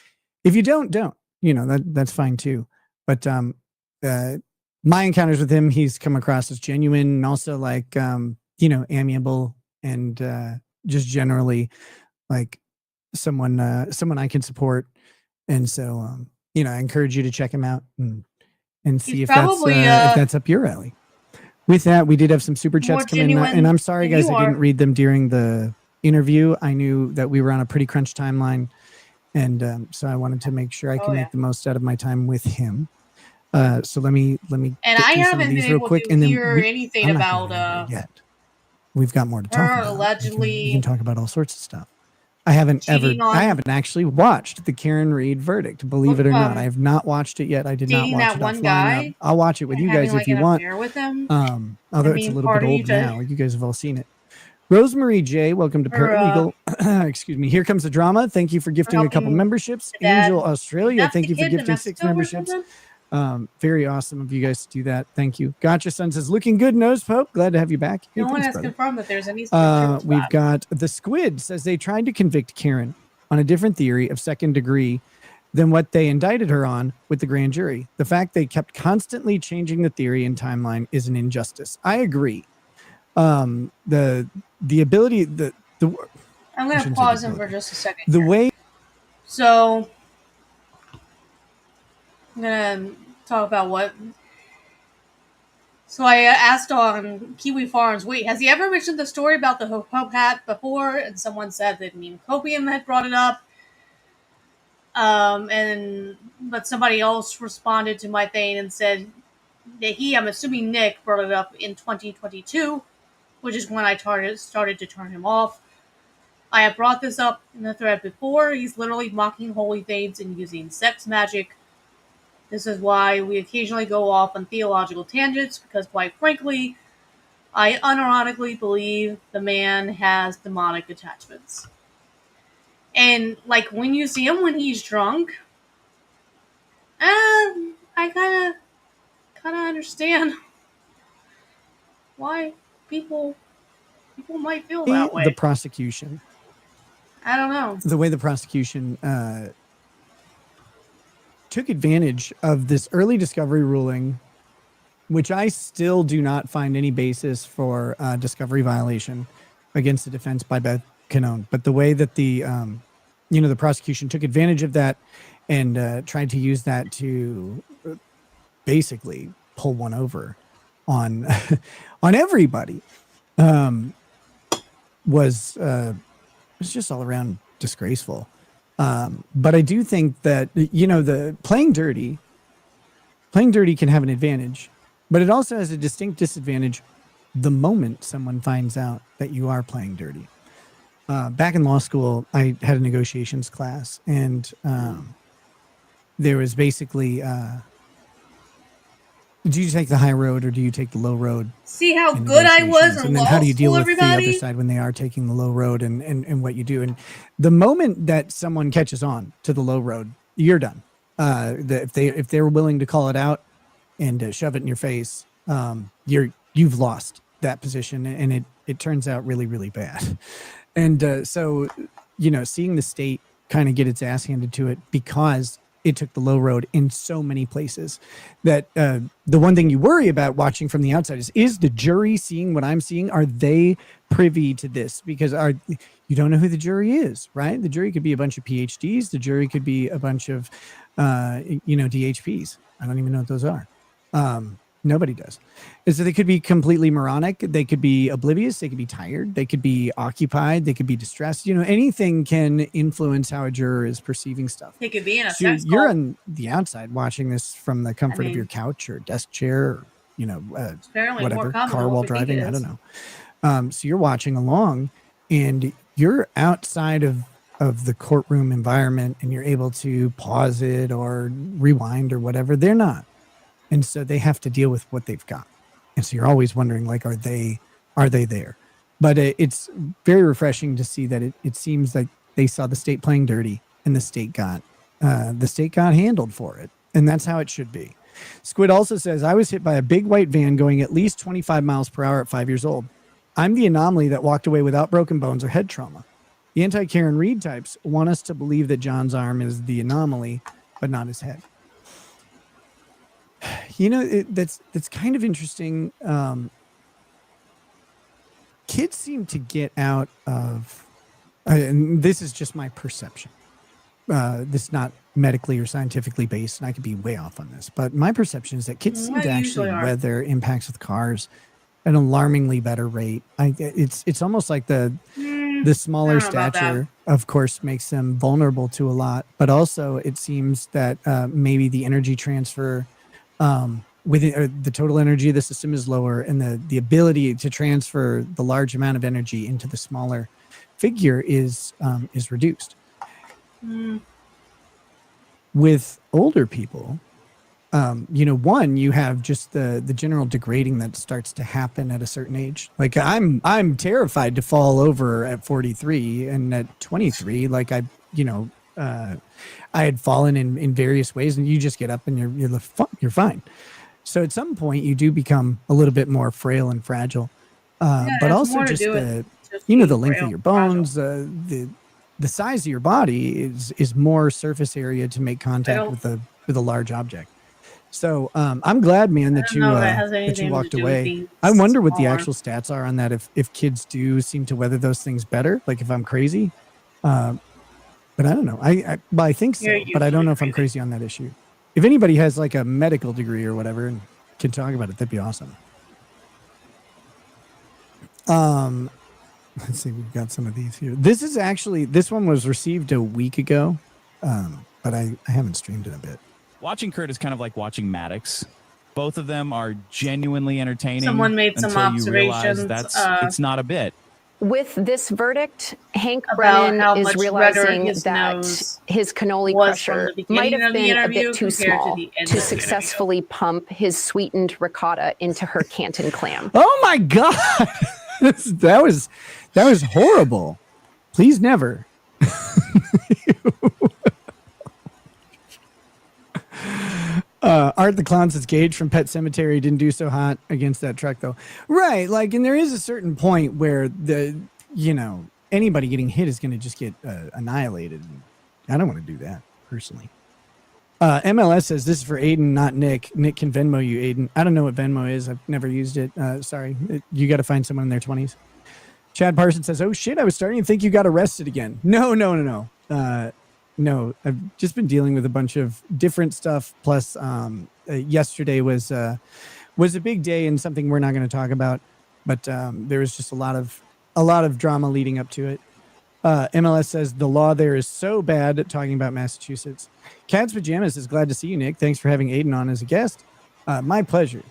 If you don't, that's fine too. But my encounters with him, he's come across as genuine and also like, amiable and just generally like someone I can support. And so, I encourage you to check him out and see if that's up your alley. With that, we did have some super chats come in, and I'm sorry, guys, I didn't read them during the interview. I knew that we were on a pretty crunch timeline, and so I wanted to make sure I can make the most out of my time with him. So let me. And I haven't been able to hear anything about yet. We've got more to talk about. Allegedly, we can talk about all sorts of stuff. I haven't actually watched the Karen Read verdict. Believe it or not, I have not watched it yet. I did not watch that it one guy. I'll watch it with you guys if you want. With him. Although it's a little bit old now. You guys have all seen it. Rosemary J, welcome to Paralegal. Excuse me. Here comes the drama. Thank you for gifting a couple memberships. Angel Australia, thank you for gifting 6 memberships. Very awesome of you guys to do that. Thank you. Gotcha Son says, looking good, Nose Pope. Glad to have you back. No one has confirmed that there's any. We've got the Squid says they tried to convict Karen on a different theory of second degree than what they indicted her on with the grand jury. The fact they kept constantly changing the theory and timeline is an injustice. I agree. The ability, I'm I going to shouldn't say pause the him for ability. just a second. The here. way So, I'm going to talk about what. So, I asked on Kiwi Farms, wait, has he ever mentioned the story about the Hope hat before? And someone said that Meme Copium had brought it up. But somebody else responded to my thing and said that I'm assuming Nick, brought it up in 2022, which is when I started to turn him off. I have brought this up in the thread before. He's literally mocking holy things and using sex magic. This is why we occasionally go off on theological tangents, because quite frankly, I unironically believe the man has demonic attachments. And like when you see him when he's drunk, I kind of understand why people might feel that way. the prosecution, I don't know. the way the prosecution took advantage of this early discovery ruling, which I still do not find any basis for discovery violation against the defense by Beth Canone. But the way that the prosecution took advantage of that and tried to use that to basically pull one over on on everybody was just all around disgraceful. But I do think that the playing dirty can have an advantage, but it also has a distinct disadvantage the moment someone finds out that you are playing dirty. Back in law school, I had a negotiations class, and there was basically, do you take the high road or do you take the low road? See how good I was in and then law how do you deal school, with everybody? the other side when they are taking the low road and what you do? And the moment that someone catches on to the low road, you're done. If they're willing to call it out and shove it in your face, you've lost that position, and it turns out really, really bad. And so seeing the state kind of get its ass handed to it because it took the low road in so many places, that the one thing you worry about watching from the outside is the jury seeing what I'm seeing? Are they privy to this? Because you don't know who the jury is, right? The jury could be a bunch of PhDs. The jury could be a bunch of, DHPs. I don't even know what those are. Nobody does. And so they could be completely moronic. They could be oblivious. They could be tired. They could be occupied. They could be distressed. Anything can influence how a juror is perceiving stuff. He could be in a So sex you're cult. on the outside watching this from the comfort of your couch or desk chair, or, Apparently whatever, more common car than while what we think driving. it I is. don't know. So you're watching along, and you're outside of the courtroom environment, and you're able to pause it or rewind or whatever. They're not. And so they have to deal with what they've got. And so you're always wondering, like, are they there? But it's very refreshing to see that it seems like they saw the state playing dirty, and the state got handled for it. And that's how it should be. Squid also says, I was hit by a big white van going at least 25 miles per hour at 5 years old. I'm the anomaly that walked away without broken bones or head trauma. The anti-Karen Reed types want us to believe that John's arm is the anomaly, but not his head. That's kind of interesting. Kids seem to get out of, and this is just my perception. This is not medically or scientifically based, and I could be way off on this, but my perception is that kids seem to actually weather impacts with cars at an alarmingly better rate. It's almost like the smaller stature, of course, makes them vulnerable to a lot, but also it seems that maybe the energy transfer within the total energy of the system is lower, and the ability to transfer the large amount of energy into the smaller figure is reduced. With older people, you have just the general degrading that starts to happen at a certain age. Like I'm terrified to fall over at 43, and at 23, like I had fallen in various ways, and you just get up and you're fine. So at some point you do become a little bit more frail and fragile, but also just the length of your bones, the the size of your body is more surface area to make contact with a large object. So I'm glad, man, that you walked away. I wonder what the actual stats are on that. If kids do seem to weather those things better, like if I'm crazy, but I don't know. I think so, but I don't know if I'm crazy on that issue. If anybody has like a medical degree or whatever and can talk about it, that'd be awesome. Let's see, we've got some of these here. This one was received a week ago, but I haven't streamed it a bit. Watching Kurt is kind of like watching Maddox. Both of them are genuinely entertaining. Someone made some observations. You realize it's not a bit. With this verdict, Hank Brennan is realizing that his cannoli crusher might have been a bit too small to successfully pump his sweetened ricotta into her Canton clam. Oh my God. that was horrible. Please never. Art the Clown says Gage from Pet Cemetery didn't do so hot against that truck though. Right. Like, and there is a certain point where anybody getting hit is going to just get annihilated. I don't want to do that personally. MLS says this is for Aiden, not Nick. Nick can Venmo you, Aiden. I don't know what Venmo is. I've never used it. Sorry. You got to find someone in their 20s. Chad Parsons says, oh shit, I was starting to think you got arrested again. No. No, I've just been dealing with a bunch of different stuff. Plus, yesterday was a big day and something we're not going to talk about. But there was just a lot of drama leading up to it. MLS says the law there is so bad. Talking about Massachusetts. Cat's Pajamas is glad to see you, Nick. Thanks for having Aiden on as a guest. My pleasure.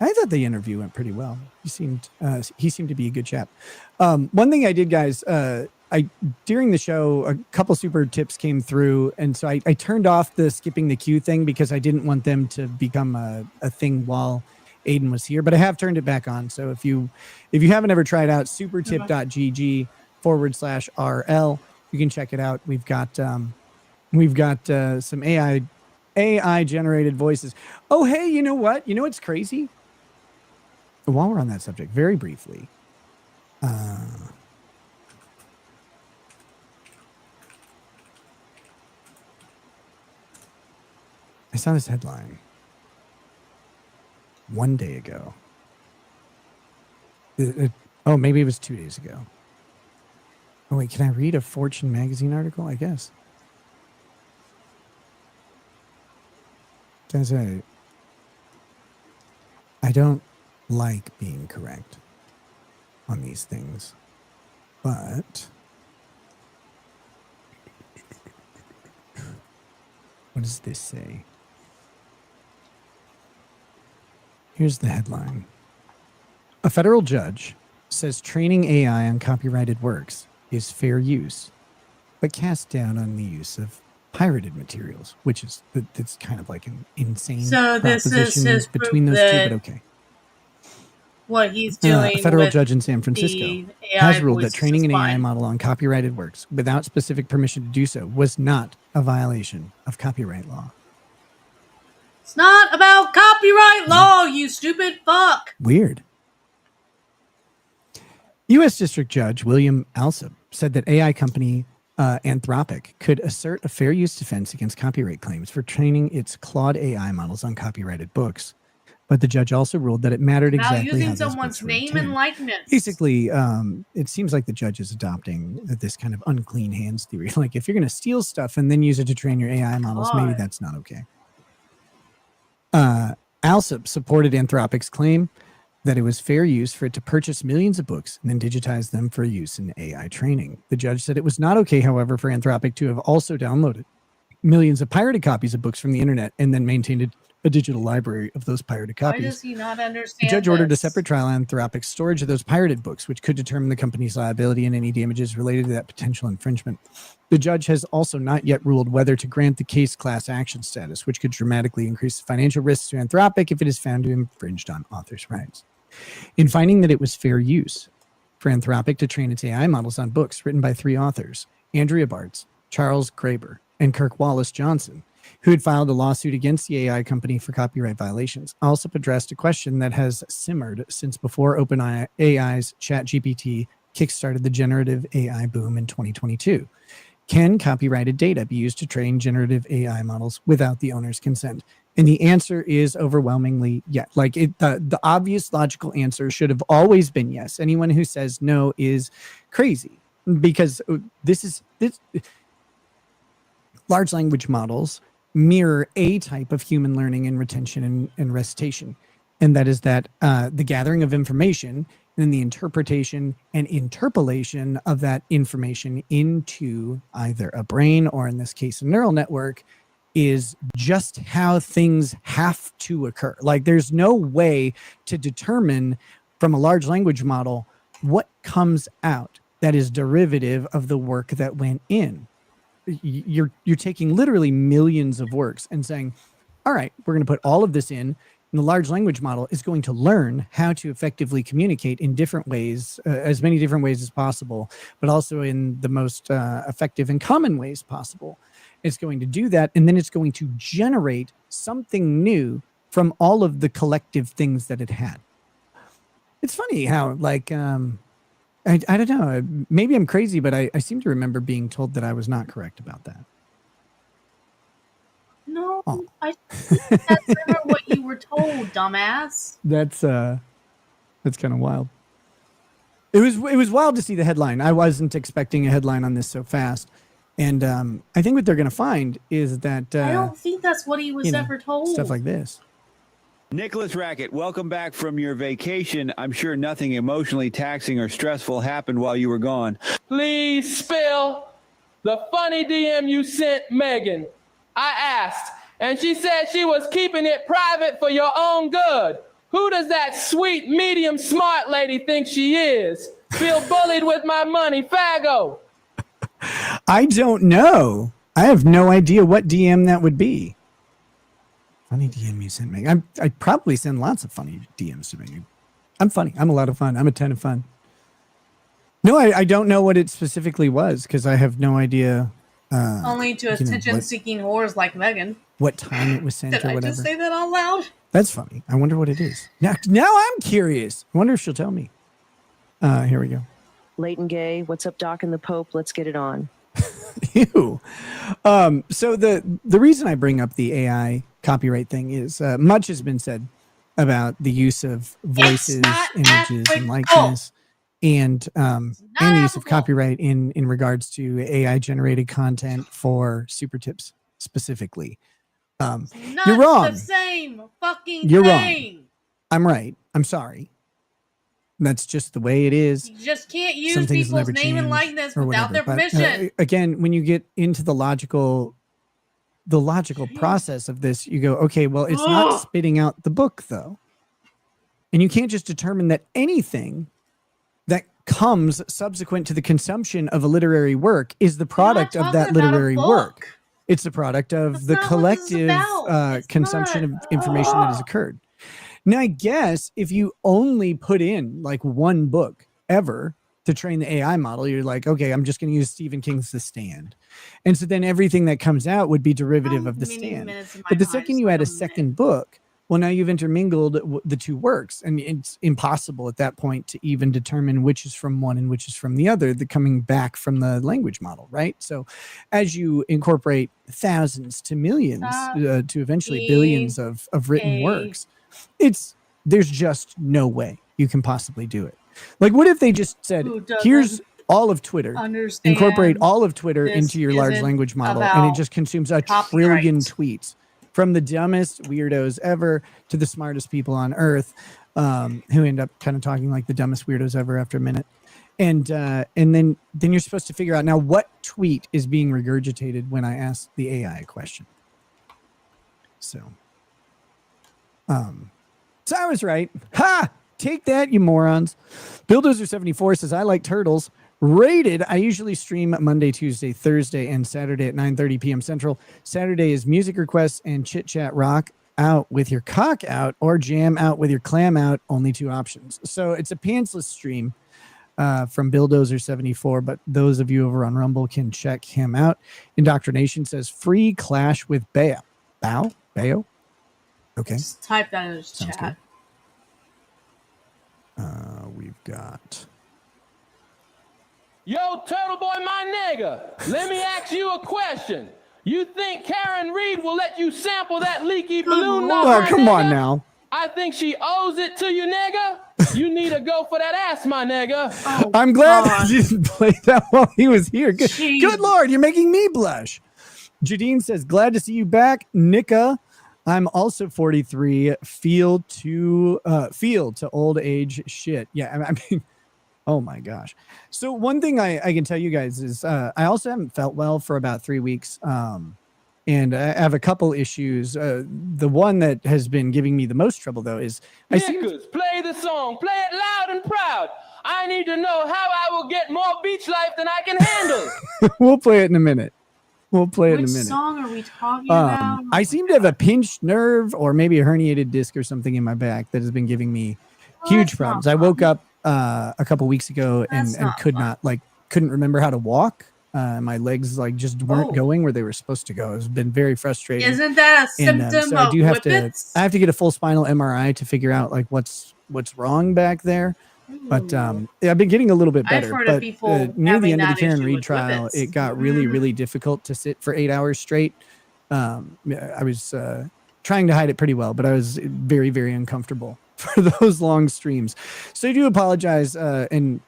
I thought the interview went pretty well. He seemed to be a good chap. One thing I did, guys. During the show, a couple super tips came through, and so I turned off the skipping the queue thing because I didn't want them to become a thing while Aiden was here. But I have turned it back on. So if you haven't ever tried out supertip.gg/RL, you can check it out. We've got some AI generated voices. Oh, hey, you know what? You know what's crazy? While we're on that subject, very briefly. I saw this headline one day ago. Maybe it was 2 days ago. Oh, wait, can I read a Fortune magazine article? I guess. Guys, I don't like being correct on these things, but what does this say? Here's the headline. A federal judge says training AI on copyrighted works is fair use, but casts down on the use of pirated materials, which is that's kind of like an insane proposition between those two, but okay. What he's doing. A federal judge in San Francisco has ruled that training an AI model on copyrighted works without specific permission to do so was not a violation of copyright law. It's not about copyright law, you stupid fuck. Weird. U.S. District Judge William Alsop said that AI company Anthropic could assert a fair use defense against copyright claims for training its Claude AI models on copyrighted books. But the judge also ruled that it mattered exactly using how those someone's books were name obtained. and likeness. Basically, it seems like the judge is adopting this kind of unclean hands theory. Like, if you're going to steal stuff and then use it to train your AI models, maybe that's not okay. Alsop supported Anthropic's claim that it was fair use for it to purchase millions of books and then digitize them for use in AI training. The judge said it was not okay, however, for Anthropic to have also downloaded millions of pirated copies of books from the internet and then maintained a digital library of those pirated copies. Why does he not understand? The judge ordered a separate trial on Anthropic's storage of those pirated books, which could determine the company's liability and any damages related to that potential infringement. The judge has also not yet ruled whether to grant the case class action status, which could dramatically increase the financial risks to Anthropic if it is found to have infringed on authors' rights. In finding that it was fair use for Anthropic to train its AI models on books written by three authors, Andrea Bartz, Charles Graeber, and Kirk Wallace Johnson, who had filed a lawsuit against the AI company for copyright violations, also addressed a question that has simmered since before OpenAI's ChatGPT kickstarted the generative AI boom in 2022. Can copyrighted data be used to train generative AI models without the owner's consent? And the answer is overwhelmingly yes. Like the obvious logical answer should have always been yes. Anyone who says no is crazy, because this large language models mirror a type of human learning and retention and recitation. And that is that the gathering of information and the interpretation and interpolation of that information into either a brain or, in this case, a neural network, is just how things have to occur. Like, there's no way to determine from a large language model what comes out that is derivative of the work that went in. You're taking literally millions of works and saying, all right, we're going to put all of this in, and the large language model is going to learn how to effectively communicate in different ways, as many different ways as possible, but also in the most effective and common ways possible. It's going to do that, and then it's going to generate something new from all of the collective things that it had. It's funny how, like, I don't know, maybe I'm crazy, but I seem to remember being told that I was not correct about that. No, I think that's never what you were told, dumbass. That's kind of wild. It was wild to see the headline. I wasn't expecting a headline on this so fast. And I think what they're going to find is that I don't think that's what he was ever told. Stuff like this. Nicholas Rackett, welcome back from your vacation. I'm sure nothing emotionally taxing or stressful happened while you were gone. Please spell the funny DM you sent Megan. I asked, and she said she was keeping it private for your own good. Who does that sweet, medium, smart lady think she is? Feel bullied with my money, Fago. I don't know. I have no idea what DM that would be. Funny DM you sent me. I probably send lots of funny DMs to me. I'm funny. I'm a lot of fun. I'm a ton of fun. No, I don't know what it specifically was, because I have no idea. Only to attention-seeking whores like Megan. What time it was sent or whatever. Did I just say that out loud? That's funny. I wonder what it is. Now I'm curious. I wonder if she'll tell me. Here we go. Leighton Gay, what's up, Doc and the Pope? Let's get it on. Ew. So the reason I bring up the AI copyright thing is much has been said about the use of voices, images, and likeness, and the use of copyright in regards to AI generated content for super tips specifically. You're wrong. The same fucking You're thing. wrong. I'm right. I'm sorry. That's just the way it is. You just can't use people's name and likeness without their permission. Again, when you get into the logical process of this, you go, okay, well, it's not spitting out the book, though. And you can't just determine that anything that comes subsequent to the consumption of a literary work is the product of that literary work. It's the product of the collective consumption of information that has occurred. Now, I guess if you only put in like one book ever to train the AI model, you're like, okay, I'm just going to use Stephen King's The Stand. And so then everything that comes out would be derivative of The Stand. But the second you add a second book, well, now you've intermingled the two works, and it's impossible at that point to even determine which is from one and which is from the other, coming back from the language model, right? So as you incorporate thousands to millions to eventually billions of written works, there's just no way you can possibly do it. Like, what if they just said, here's all of Twitter, incorporate all of Twitter into your large language model, and it just consumes a trillion tweets from the dumbest weirdos ever to the smartest people on earth, who end up kind of talking like the dumbest weirdos ever after a minute. And then you're supposed to figure out now what tweet is being regurgitated when I ask the AI a question. So I was right. Ha! Take that, you morons. Bulldozer74 says, I like turtles. Rated, I usually stream Monday, Tuesday, Thursday, and Saturday at 9:30 p.m. Central. Saturday is music requests and chit chat rock out with your cock out or jam out with your clam out. Only two options. So it's a pantsless stream from Bulldozer74, but those of you over on Rumble can check him out. Indoctrination says, free clash with Bayo. Bayo? Okay. Just type that in his chat. We've got Yo, Turtle Boy, my nigga, let me ask you a question. You think Karen Reed will let you sample that leaky balloon? Oh, come on now. I think she owes it to you, nigga. You need to go for that ass, my nigga. Oh, I'm glad you didn't play that while he was here. Good Lord, you're making me blush. Jadine says, glad to see you back. Nika, I'm also 43. Feel to old age shit. Yeah, I mean, oh my gosh. So one thing I can tell you guys is I also haven't felt well for about 3 weeks. And I have a couple issues. The one that has been giving me the most trouble, though, is play the song. Play it loud and proud. I need to know how I will get more beach life than I can handle. We'll play it in a minute. Which song are we talking about? I seem to have a pinched nerve or maybe a herniated disc or something in my back that has been giving me huge problems. I woke up a couple weeks ago and couldn't remember how to walk. My legs just weren't going where they were supposed to go. It's been very frustrating. Isn't that a symptom so of whippets? I have to get a full spinal MRI to figure out what's wrong back there. But I've been getting a little bit better. I've heard but of people near the end of the Karen Reed with trial, whippets. it got really, really difficult to sit for 8 hours straight. I was trying to hide it pretty well, but I was very, very uncomfortable for those long streams. So I do apologize, and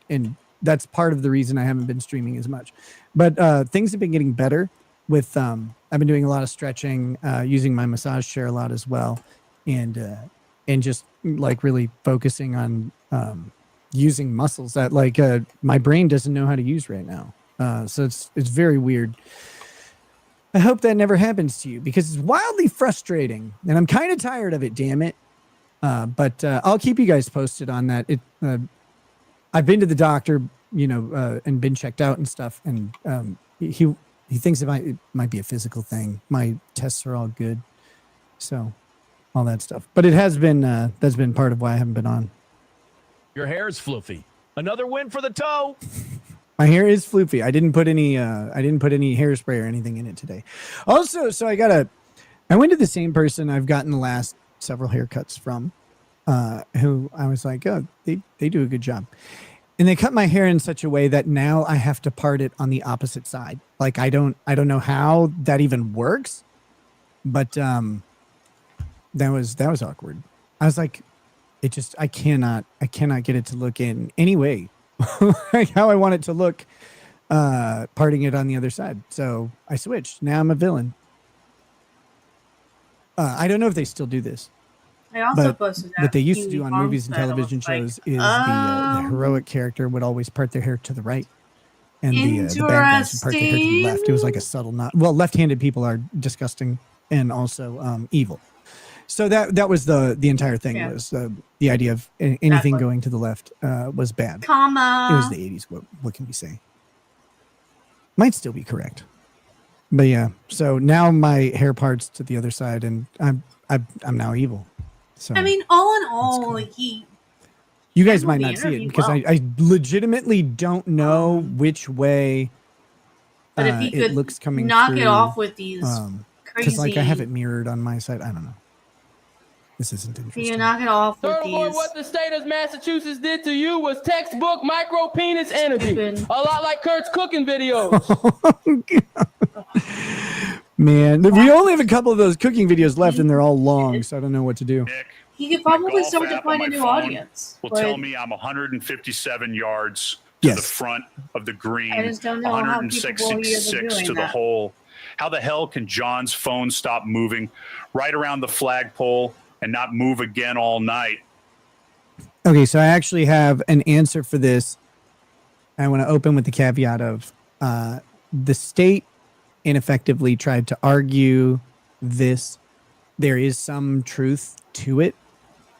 that's part of the reason I haven't been streaming as much. But things have been getting better with I've been doing a lot of stretching, using my massage chair a lot as well, and just really focusing on using muscles that my brain doesn't know how to use right now. So it's very weird. I hope that never happens to you because it's wildly frustrating and I'm kind of tired of it, damn it. But I'll keep you guys posted on that. I've been to the doctor, and been checked out and stuff. And he thinks it might be a physical thing. My tests are all good. So all that stuff, but it has been, that's been part of why I haven't been on. Your hair is floofy. Another win for the toe. My hair is floofy. I didn't put any hairspray or anything in it today. Also, so I went to the same person I've gotten the last several haircuts from, who I was like, oh, they do a good job. And they cut my hair in such a way that now I have to part it on the opposite side. I don't know how that even works, but that was awkward. I was like, I cannot get it to look in any way how I want it to look, parting it on the other side. So I switched. Now I'm a villain. I don't know if they still do this. I also posted that. What they used to do on movies and television shows is the heroic character would always part their hair to the right. And the bad guys would part their hair to the left. It was like a subtle nod. Well, left-handed people are disgusting and also evil. So that was the entire thing. Yeah. Was the idea of anything going to the left was bad. Comma. It was the 80s. What can we say? Might still be correct. But yeah, so now my hair parts to the other side, and I'm now evil. So I mean, all in all, cool. You guys might not see it because I legitimately don't know which way. But if you could looks coming knock through, it off with these crazy, because I have it mirrored on my side. I don't know. This isn't interesting. You knock it off with these. What the state of Massachusetts did to you was textbook micro penis energy. A lot like Kurt's cooking videos. Man, we only have a couple of those cooking videos left, and they're all long, so I don't know what to do. Nick, he could probably start to find a new audience. Will tell me I'm 157 yards to the front of the green. I just don't know 166 to the hole. How the hell can John's phone stop moving right around the flagpole and not move again all night? Okay, so I actually have an answer for this. I want to open with the caveat of the state ineffectively tried to argue this. There is some truth to it,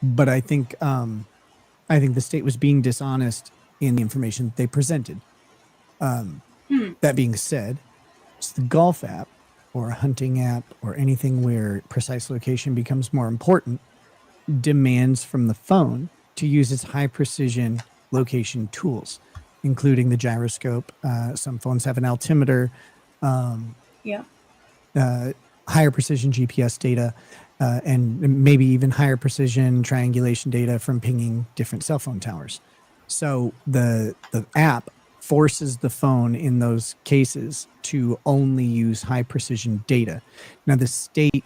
but I think the state was being dishonest in the information they presented. That being said, it's the golf app or a hunting app or anything where precise location becomes more important demands from the phone to use its high precision location tools, including the gyroscope. Some phones have an altimeter, higher precision GPS data, and maybe even higher precision triangulation data from pinging different cell phone towers. So the app forces the phone in those cases to only use high precision data. Now, the state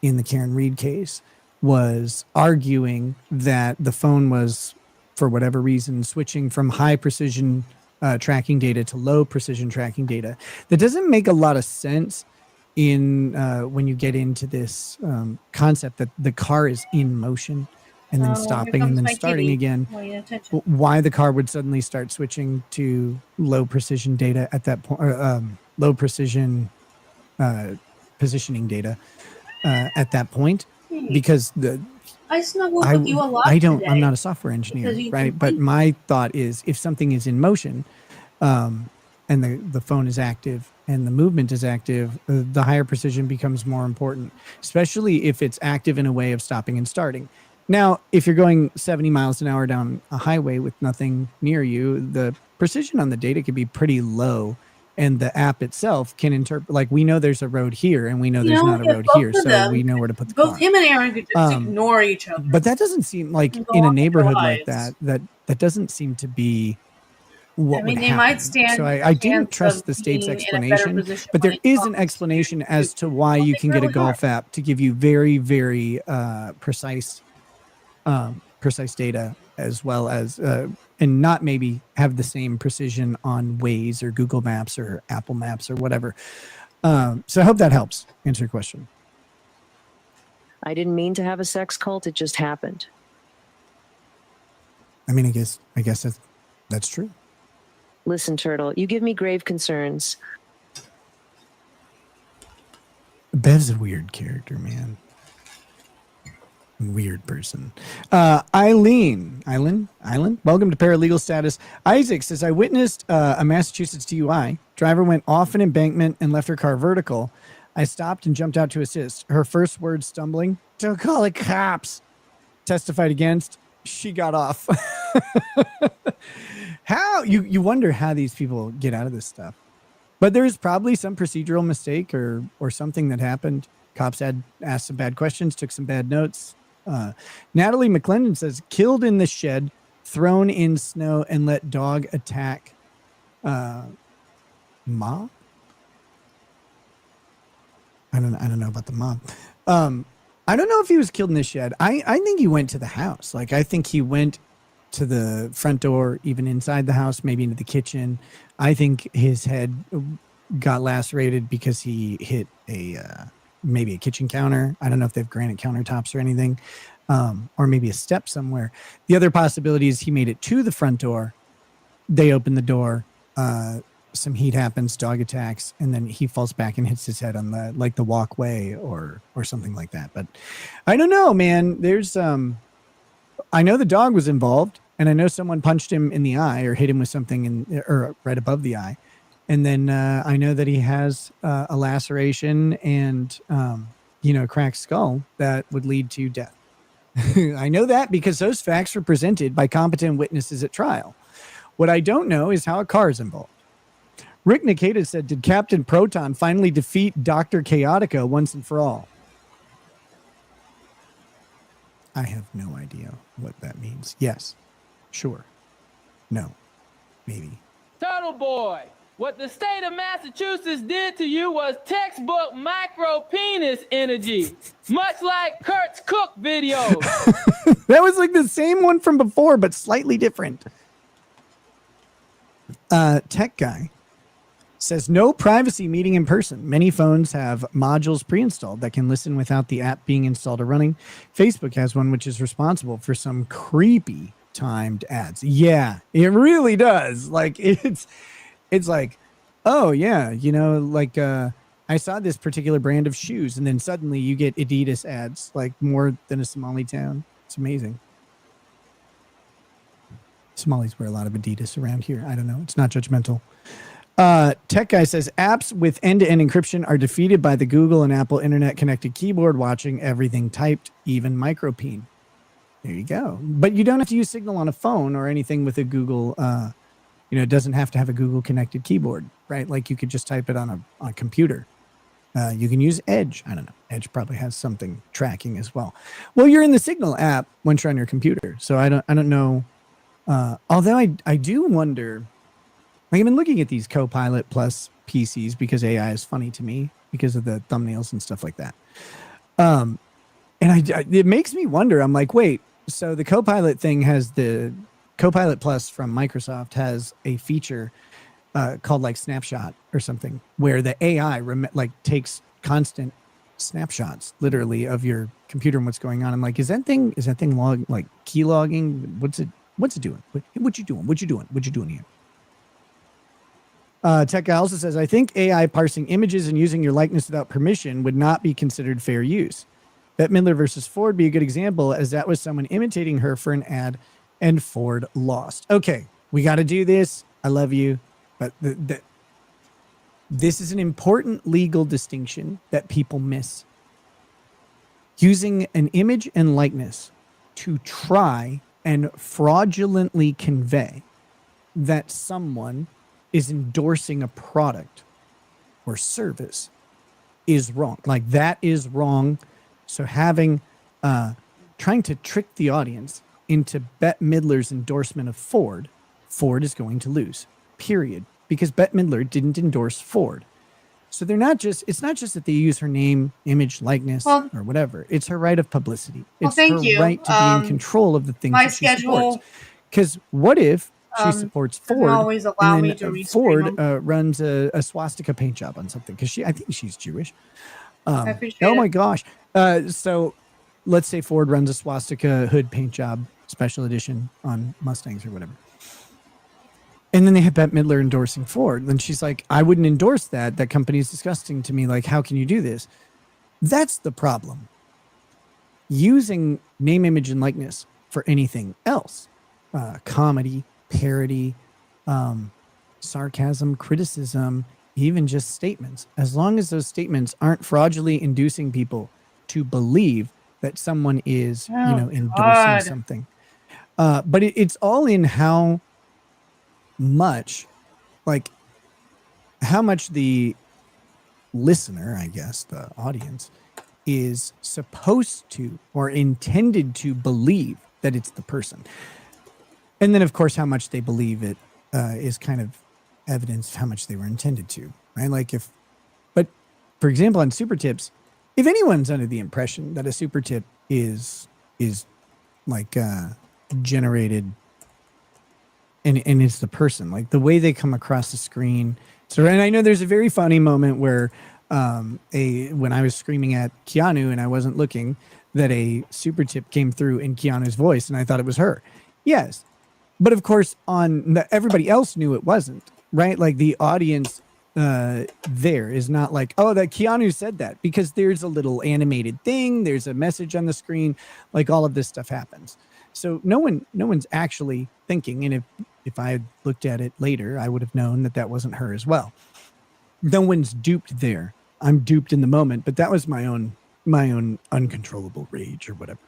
in the Karen Reed case was arguing that the phone was, for whatever reason, switching from high precision tracking data to low precision tracking data. That doesn't make a lot of sense in when you get into this concept that the car is in motion and then stopping and then starting again. Why the car would suddenly start switching to low precision data at that point, low precision positioning data at that point, because I snuggled with you a lot. I'm not a software engineer, right? But my thought is, if something is in motion, and the phone is active and the movement is active, the higher precision becomes more important, especially if it's active in a way of stopping and starting. Now, if you're going 70 miles an hour down a highway with nothing near you, the precision on the data can be pretty low, and the app itself can interpret, like, we know there's a road here and we know there's not a road here, so we know where to put the car. Both him and Aaron could just ignore each other. But that doesn't seem like, in a neighborhood like that doesn't seem to be what would happen. Might stand. So I didn't trust the state's explanation, but there is an explanation as to why you can get a golf app to give you very, very precise data, as well as and not maybe have the same precision on Waze or Google Maps or Apple Maps or whatever. So I hope that helps answer your question. I didn't mean to have a sex cult. It just happened. I mean, I guess that's true. Listen, Turtle, you give me grave concerns. Bev's a weird character, man. Weird person. Eileen, welcome to Paralegal Status. Isaac says, I witnessed a Massachusetts DUI. Driver went off an embankment and left her car vertical. I stopped and jumped out to assist. Her first words stumbling, "Don't call the cops." Testified against. She got off. How you wonder how these people get out of this stuff. But there's probably some procedural mistake or something that happened. Cops had asked some bad questions, took some bad notes. Natalie McClendon says, killed in the shed, thrown in snow, and let dog attack mob. I don't know about the mob. I don't know if he was killed in the shed. I think he went to the house. Like, I think he went to the front door, even inside the house, maybe into the kitchen. I think his head got lacerated because he hit maybe a kitchen counter. I don't know if they have granite countertops or anything, or maybe a step somewhere. The other possibility is he made it to the front door. They open the door. Some heat happens, dog attacks, and then he falls back and hits his head on the walkway or something like that. But I don't know, man. There's I know the dog was involved, and I know someone punched him in the eye or hit him with something or right above the eye. And then I know that he has a laceration and a cracked skull that would lead to death. I know that because those facts were presented by competent witnesses at trial. What I don't know is how a car is involved. Rick Nikita said, did Captain Proton finally defeat Dr. Chaotica once and for all? I have no idea what that means. Yes. Sure. No. Maybe. Turtle Boy, what the state of Massachusetts did to you was textbook micro penis energy, much like Kurt's Cook videos. That was like the same one from before, but slightly different. Tech Guy says, no privacy meeting in person. Many phones have modules pre-installed that can listen without the app being installed or running. Facebook has one which is responsible for some creepy timed ads. Yeah, it really does. Like, it's like, oh yeah, I saw this particular brand of shoes, and then suddenly you get Adidas ads, like more than a Somali town. It's amazing. Somalis wear a lot of Adidas around here. I don't know. It's not judgmental. Tech Guy says apps with end-to-end encryption are defeated by the Google and Apple internet connected keyboard watching everything typed, even micropeen. There you go. But you don't have to use Signal on a phone or anything with a Google. It doesn't have to have a Google connected keyboard, right? Like you could just type it on a computer. You can use Edge. I don't know. Edge probably has something tracking as well. Well, you're in the Signal app once you're on your computer, so I don't know. Although I do wonder Like I've been looking at these Copilot Plus PCs because AI is funny to me because of the thumbnails and stuff like that. And it makes me wonder. I'm like, wait, so the Copilot thing has the Copilot Plus from Microsoft has a feature called like snapshot or something where the AI takes constant snapshots literally of your computer and what's going on. I'm like, is that thing key logging? What's it doing? What you doing here? Tech Guy also says, I think AI parsing images and using your likeness without permission would not be considered fair use. Bette Midler versus Ford be a good example, as that was someone imitating her for an ad and Ford lost. Okay, we got to do this. I love you. But this is an important legal distinction that people miss. Using an image and likeness to try and fraudulently convey that someone is endorsing a product or service is wrong. Like that is wrong. So having trying to trick the audience into Bette Midler's endorsement of Ford is going to lose. Period. Because Bette Midler didn't endorse Ford. So it's not just that they use her name, image, likeness, or whatever. It's her right of publicity. It's her right to be in control of the things that she supports. Because what if she supports Ford, always allow and me then to Ford runs a swastika paint job on something? Because I think she's Jewish. I appreciate oh it. my gosh. So let's say Ford runs a swastika hood paint job, special edition on Mustangs or whatever. And then they have Bette Midler endorsing Ford. Then she's like, I wouldn't endorse that. That company is disgusting to me. Like, how can you do this? That's the problem. Using name, image, and likeness for anything else, comedy, parody, sarcasm, criticism, even just statements, as long as those statements aren't fraudulently inducing people to believe that someone is, endorsing something. But it's all in how much the listener, I guess, the audience, is supposed to or intended to believe that it's the person. And then, of course, how much they believe it is kind of evidence of how much they were intended to, right? But for example, on super tips, if anyone's under the impression that a super tip is generated and it's the person, like the way they come across the screen. So, and I know there's a very funny moment where when I was screaming at Keanu and I wasn't looking, that a super tip came through in Keanu's voice and I thought it was her. Yes. But of course, everybody else knew it wasn't, right? Like the audience there is not like, oh, that Keanu said that, because there's a little animated thing. There's a message on the screen. Like all of this stuff happens. So no one's actually thinking. And if I had looked at it later, I would have known that wasn't her as well. No one's duped there. I'm duped in the moment, but that was my own uncontrollable rage or whatever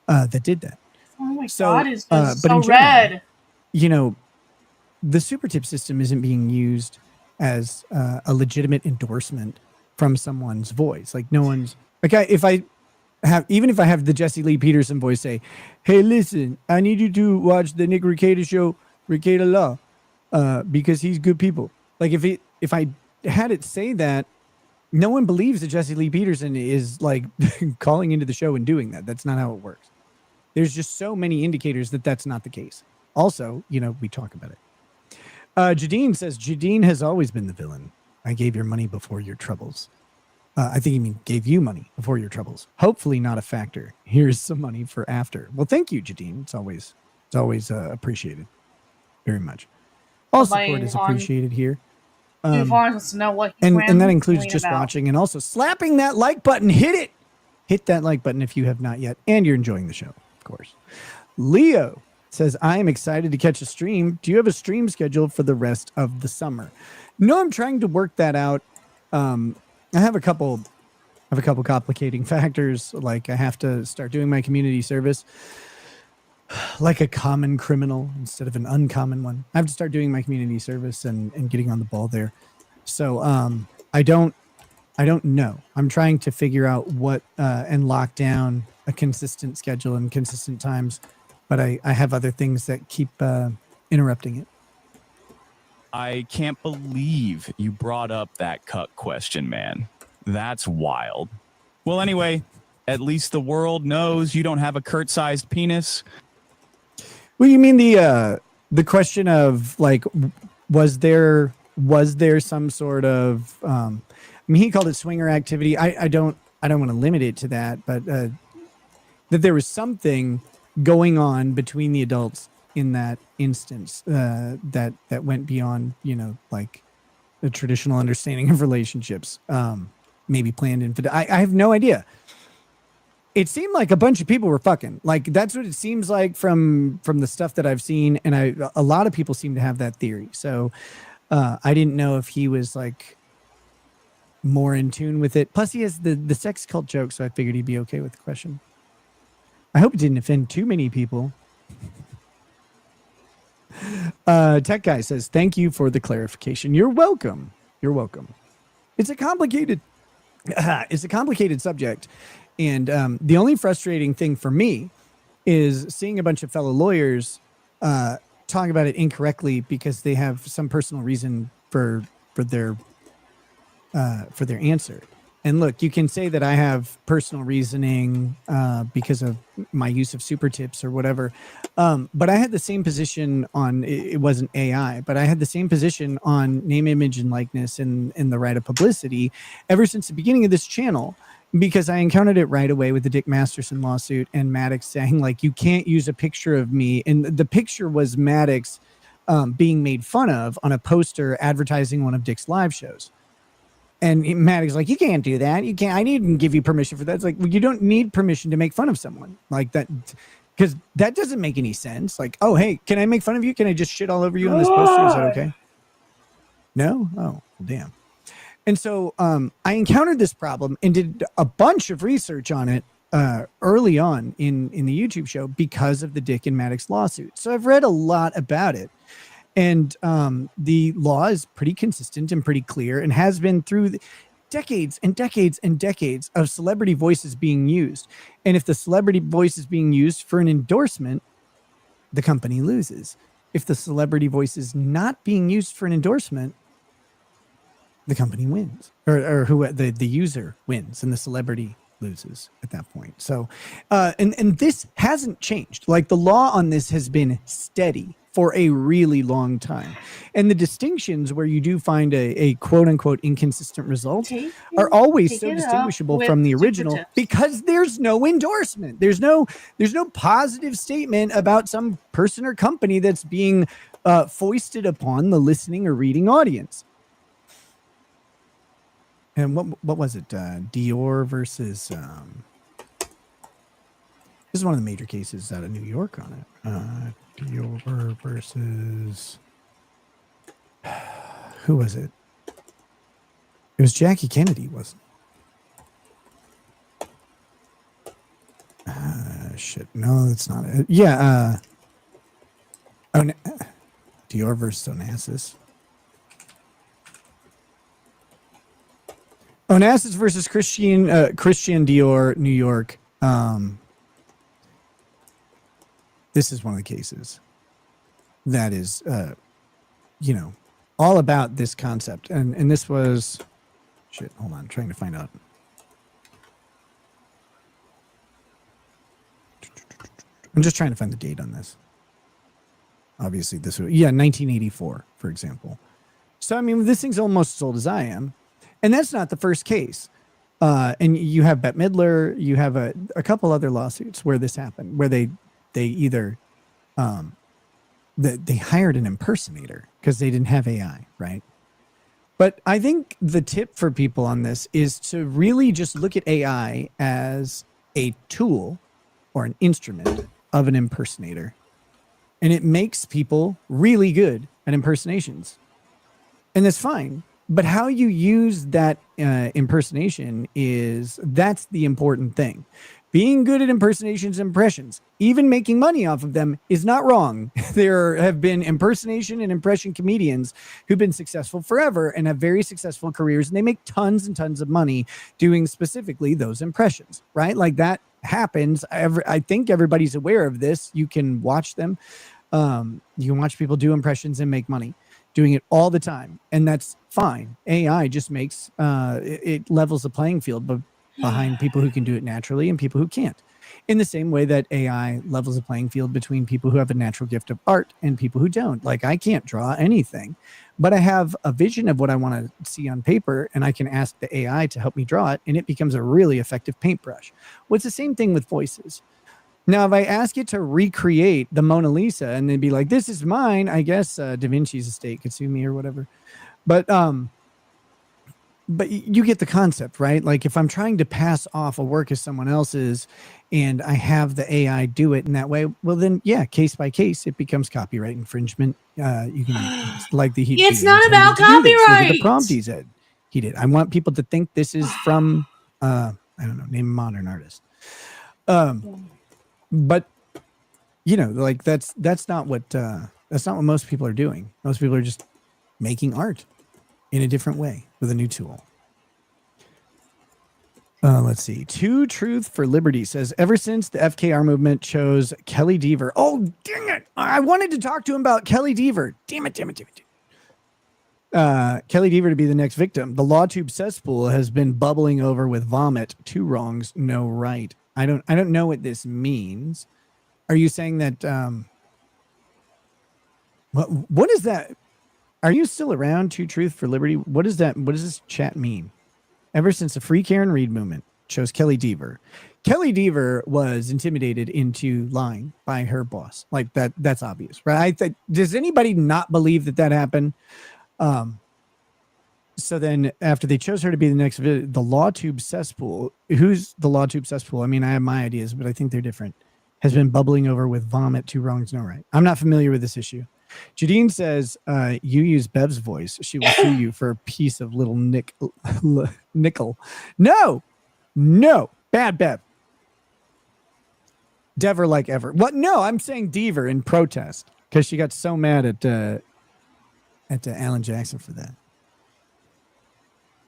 that did that. Oh my God, it's just so red. The super tip system isn't being used as a legitimate endorsement from someone's voice. Like no one's like, if I have the Jesse Lee Peterson voice say, hey, listen, I need you to watch the Nick Rekieta show, Rekieta Law, because he's good people. Like if I had it say that, no one believes that Jesse Lee Peterson is like calling into the show and doing that. That's not how it works. There's just so many indicators that that's not the case. Also, we talk about it. Jadine says, Jadine has always been the villain. I gave your money before your troubles. I think you gave you money before your troubles. Hopefully not a factor. Here's some money for after. Well, thank you, Jadine. It's always appreciated very much. All support is appreciated here. And that includes just watching and also slapping that like button. Hit it. Hit that like button if you have not yet. And you're enjoying the show, of course. Leo says, I am excited to catch a stream. Do you have a stream schedule for the rest of the summer? No, I'm trying to work that out. I have a couple complicating factors. Like I have to start doing my community service like a common criminal instead of an uncommon one. I have to start doing my community service and getting on the ball there. So I don't know. I'm trying to figure out what and lock down a consistent schedule and consistent times, but I have other things that keep interrupting it. I can't believe you brought up that cuck question, man. That's wild. Well, anyway, at least the world knows you don't have a Kurt-sized penis. Well, you mean the question of like, was there some sort of I mean, he called it swinger activity. I don't want to limit it to that, but that there was something going on between the adults in that instance that went beyond, like the traditional understanding of relationships, maybe planned infidelity. I have no idea. It seemed like a bunch of people were fucking. Like, that's what it seems like from the stuff that I've seen, and a lot of people seem to have that theory. So I didn't know if he was like more in tune with it. Plus, he has the sex cult joke, so I figured he'd be okay with the question. I hope it didn't offend too many people. Tech Guy says, thank you for the clarification. You're welcome. You're welcome. It's a complicated subject. And the only frustrating thing for me is seeing a bunch of fellow lawyers talk about it incorrectly because they have some personal reason for their answer. And look, you can say that I have personal reasoning because of my use of super tips or whatever. But I had the same position on, it wasn't AI, but I had the same position on name, image, and likeness and the right of publicity ever since the beginning of this channel, because I encountered it right away with the Dick Masterson lawsuit and Maddox saying, like, you can't use a picture of me. And the picture was Maddox being made fun of on a poster advertising one of Dick's live shows. And Maddox like, you can't do that. You can't. I didn't give you permission for that. It's like, well, you don't need permission to make fun of someone like that, because that doesn't make any sense. Like, oh, hey, can I make fun of you? Can I just shit all over you on this poster? Is that okay? No? Oh, damn. And so I encountered this problem and did a bunch of research on it early on in the YouTube show because of the Dick and Maddox lawsuit. So I've read a lot about it. And the law is pretty consistent and pretty clear and has been through decades and decades and decades of celebrity voices being used. And if the celebrity voice is being used for an endorsement, the company loses. If the celebrity voice is not being used for an endorsement, the company wins, or who the user wins, and the celebrity loses at that point. So, and this hasn't changed. Like, the law on this has been steady for a really long time. And the distinctions where you do find a quote unquote inconsistent result are always so distinguishable from the original because there's no endorsement. There's no positive statement about some person or company that's being foisted upon the listening or reading audience. And what was it? Dior versus this is one of the major cases out of New York on it. Dior versus, who was it? It was Jackie Kennedy, wasn't it? Shit. No, that's not it. Yeah. Dior versus Onassis. Onassis versus Christian Dior, New York. This is one of the cases that is, all about this concept. And this was, shit, hold on, I'm trying to find out. I'm just trying to find the date on this. Obviously, this was, 1984, for example. So, I mean, this thing's almost as old as I am. And that's not the first case. And you have Bette Midler, you have a couple other lawsuits where this happened, where they either they hired an impersonator because they didn't have AI, right? But I think the tip for people on this is to really just look at AI as a tool or an instrument of an impersonator. And it makes people really good at impersonations. And that's fine. But how you use that impersonation that's the important thing. Being good at impersonations and impressions, even making money off of them, is not wrong. There have been impersonation and impression comedians who've been successful forever and have very successful careers, and they make tons and tons of money doing specifically those impressions, right? Like, that happens. I think everybody's aware of this. You can watch them. You can watch people do impressions and make money doing it all the time, and that's fine. AI just makes it levels the playing field behind people who can do it naturally and people who can't. In the same way that AI levels the playing field between people who have a natural gift of art and people who don't. Like, I can't draw anything, but I have a vision of what I want to see on paper, and I can ask the AI to help me draw it, and it becomes a really effective paintbrush. Well, it's the same thing with voices. Now, if I ask it to recreate the Mona Lisa and then be like, this is mine, I guess Da Vinci's estate could sue me or whatever. But you get the concept, right? Like, if I'm trying to pass off a work as someone else's and I have the AI do it in that way, well, then, yeah, case by case, it becomes copyright infringement. You can, like the heat. It's not about copyright. The prompt he said he did. I want people to think this is from, I don't know, name a modern artist. But like that's not what most people are doing. Most people are just making art in a different way with a new tool. Let's see. Two Truth for Liberty says, ever since the FKR movement chose Kelly Deaver. Oh, dang it. I wanted to talk to him about Kelly Deaver. Damn it. Kelly Deaver to be the next victim. The law tube cesspool has been bubbling over with vomit. 2 wrongs, no right. I don't know what this means. Are you saying that what is that? Are you still around? Two Truth for Liberty? What is that? What does this chat mean? Ever since the Free Karen Reed movement chose Kelly Deaver. Kelly Deaver was intimidated into lying by her boss. Like that's obvious, right? Does anybody not believe that happened? So then after they chose her to be the next, the law tube cesspool, who's the law tube cesspool? I mean, I have my ideas, but I think they're different. Has been bubbling over with vomit. 2 wrongs, no right. I'm not familiar with this issue. Jadine says, you use Bev's voice. She will sue you for a piece of little nickel. No, bad Bev. Dever like ever. What? No, I'm saying Deaver in protest because she got so mad at Alan Jackson for that.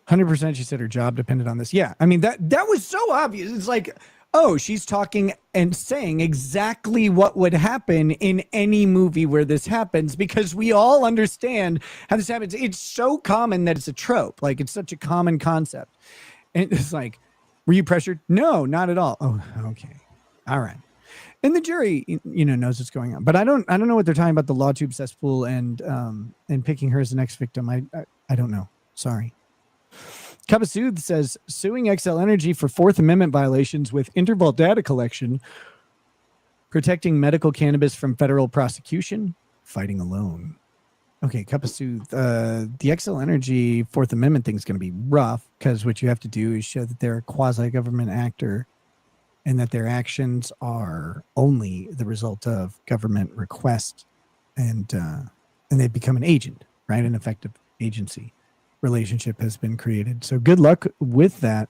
100% she said her job depended on this. Yeah, I mean, that was so obvious. It's like, oh, she's talking and saying exactly what would happen in any movie where this happens, because we all understand how this happens. It's so common that it's a trope. Like, it's such a common concept. And it's like, were you pressured? No, not at all. Oh, okay. All right. And the jury, knows what's going on. But I don't know what they're talking about, the law tube cesspool and picking her as the next victim. I don't know. Sorry. Cabasooth says, suing XL Energy for Fourth Amendment violations with interval data collection, protecting medical cannabis from federal prosecution, fighting alone. Okay, Cabasooth, the XL Energy Fourth Amendment thing is going to be rough because what you have to do is show that they're a quasi-government actor and that their actions are only the result of government request, and they become an agent, right? An effective agency relationship has been created. So good luck with that.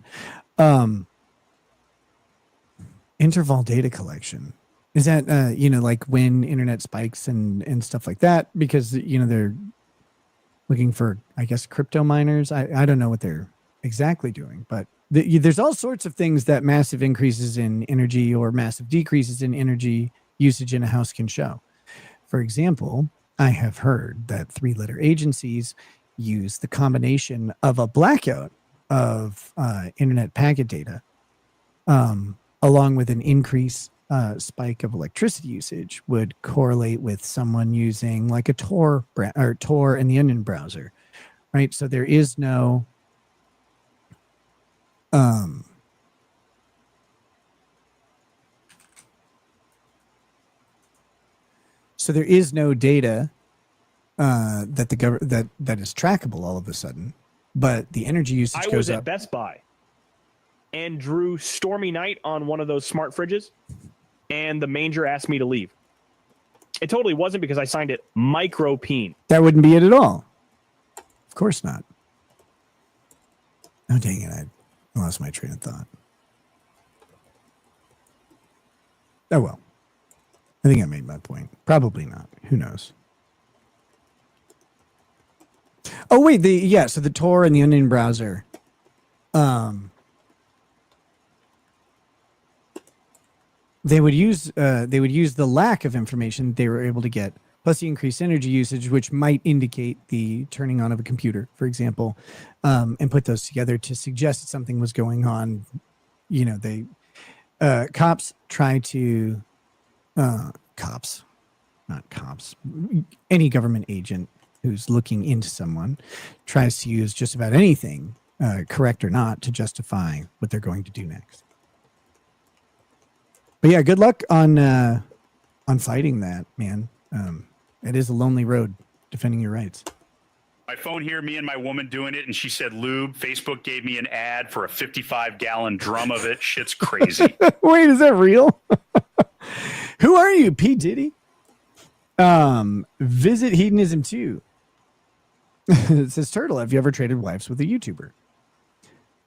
Interval data collection. Is that, like when internet spikes and stuff like that, because, they're looking for, I guess, crypto miners. I don't know what they're exactly doing, but there's all sorts of things that massive increases in energy or massive decreases in energy usage in a house can show. For example, I have heard that 3-letter agencies use the combination of a blackout of internet packet data along with an increase spike of electricity usage would correlate with someone using like a Tor and the Onion browser, right? So there is no data that that is trackable all of a sudden, but the energy usage goes up. I was at Best Buy and drew Stormy Night on one of those smart fridges, and the manger asked me to leave. It totally wasn't because I signed it micropeen. That wouldn't be it at all. Of course not. Oh, dang it. I lost my train of thought. Oh, well. I think I made my point. Probably not. Who knows? Oh, wait. So the Tor and the Onion browser. They would use the lack of information they were able to get plus the increased energy usage, which might indicate the turning on of a computer, for example, and put those together to suggest that something was going on. You know, they cops try to cops, not cops, any government agent who's looking into someone tries to use just about anything, correct or not, to justify what they're going to do next. But yeah, good luck on fighting that, man. It is a lonely road defending your rights. My phone here, me and my woman doing it, and she said lube. Facebook gave me an ad for a 55-gallon drum of it. Shit's crazy. Wait, is that real? Who are you, P. Diddy? Visit Hedonism 2. It says, Turtle, have you ever traded wives with a YouTuber?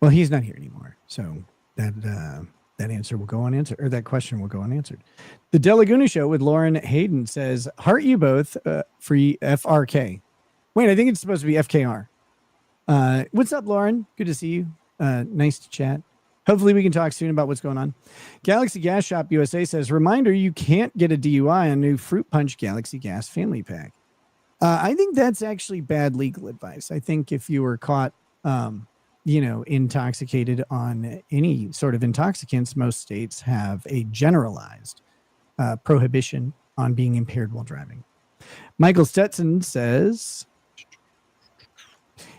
Well, he's not here anymore, so that answer will go unanswered, or that question will go unanswered. The Delaguna Show with Lauren Hayden says, heart you both, free FRK. Wait, I think it's supposed to be FKR. What's up, Lauren? Good to see you. Nice to chat. Hopefully we can talk soon about what's going on. Galaxy Gas Shop USA says, reminder, you can't get a DUI on new Fruit Punch Galaxy Gas family pack. I think that's actually bad legal advice. I think if you were caught, intoxicated on any sort of intoxicants, most states have a generalized prohibition on being impaired while driving. Michael Stetson says,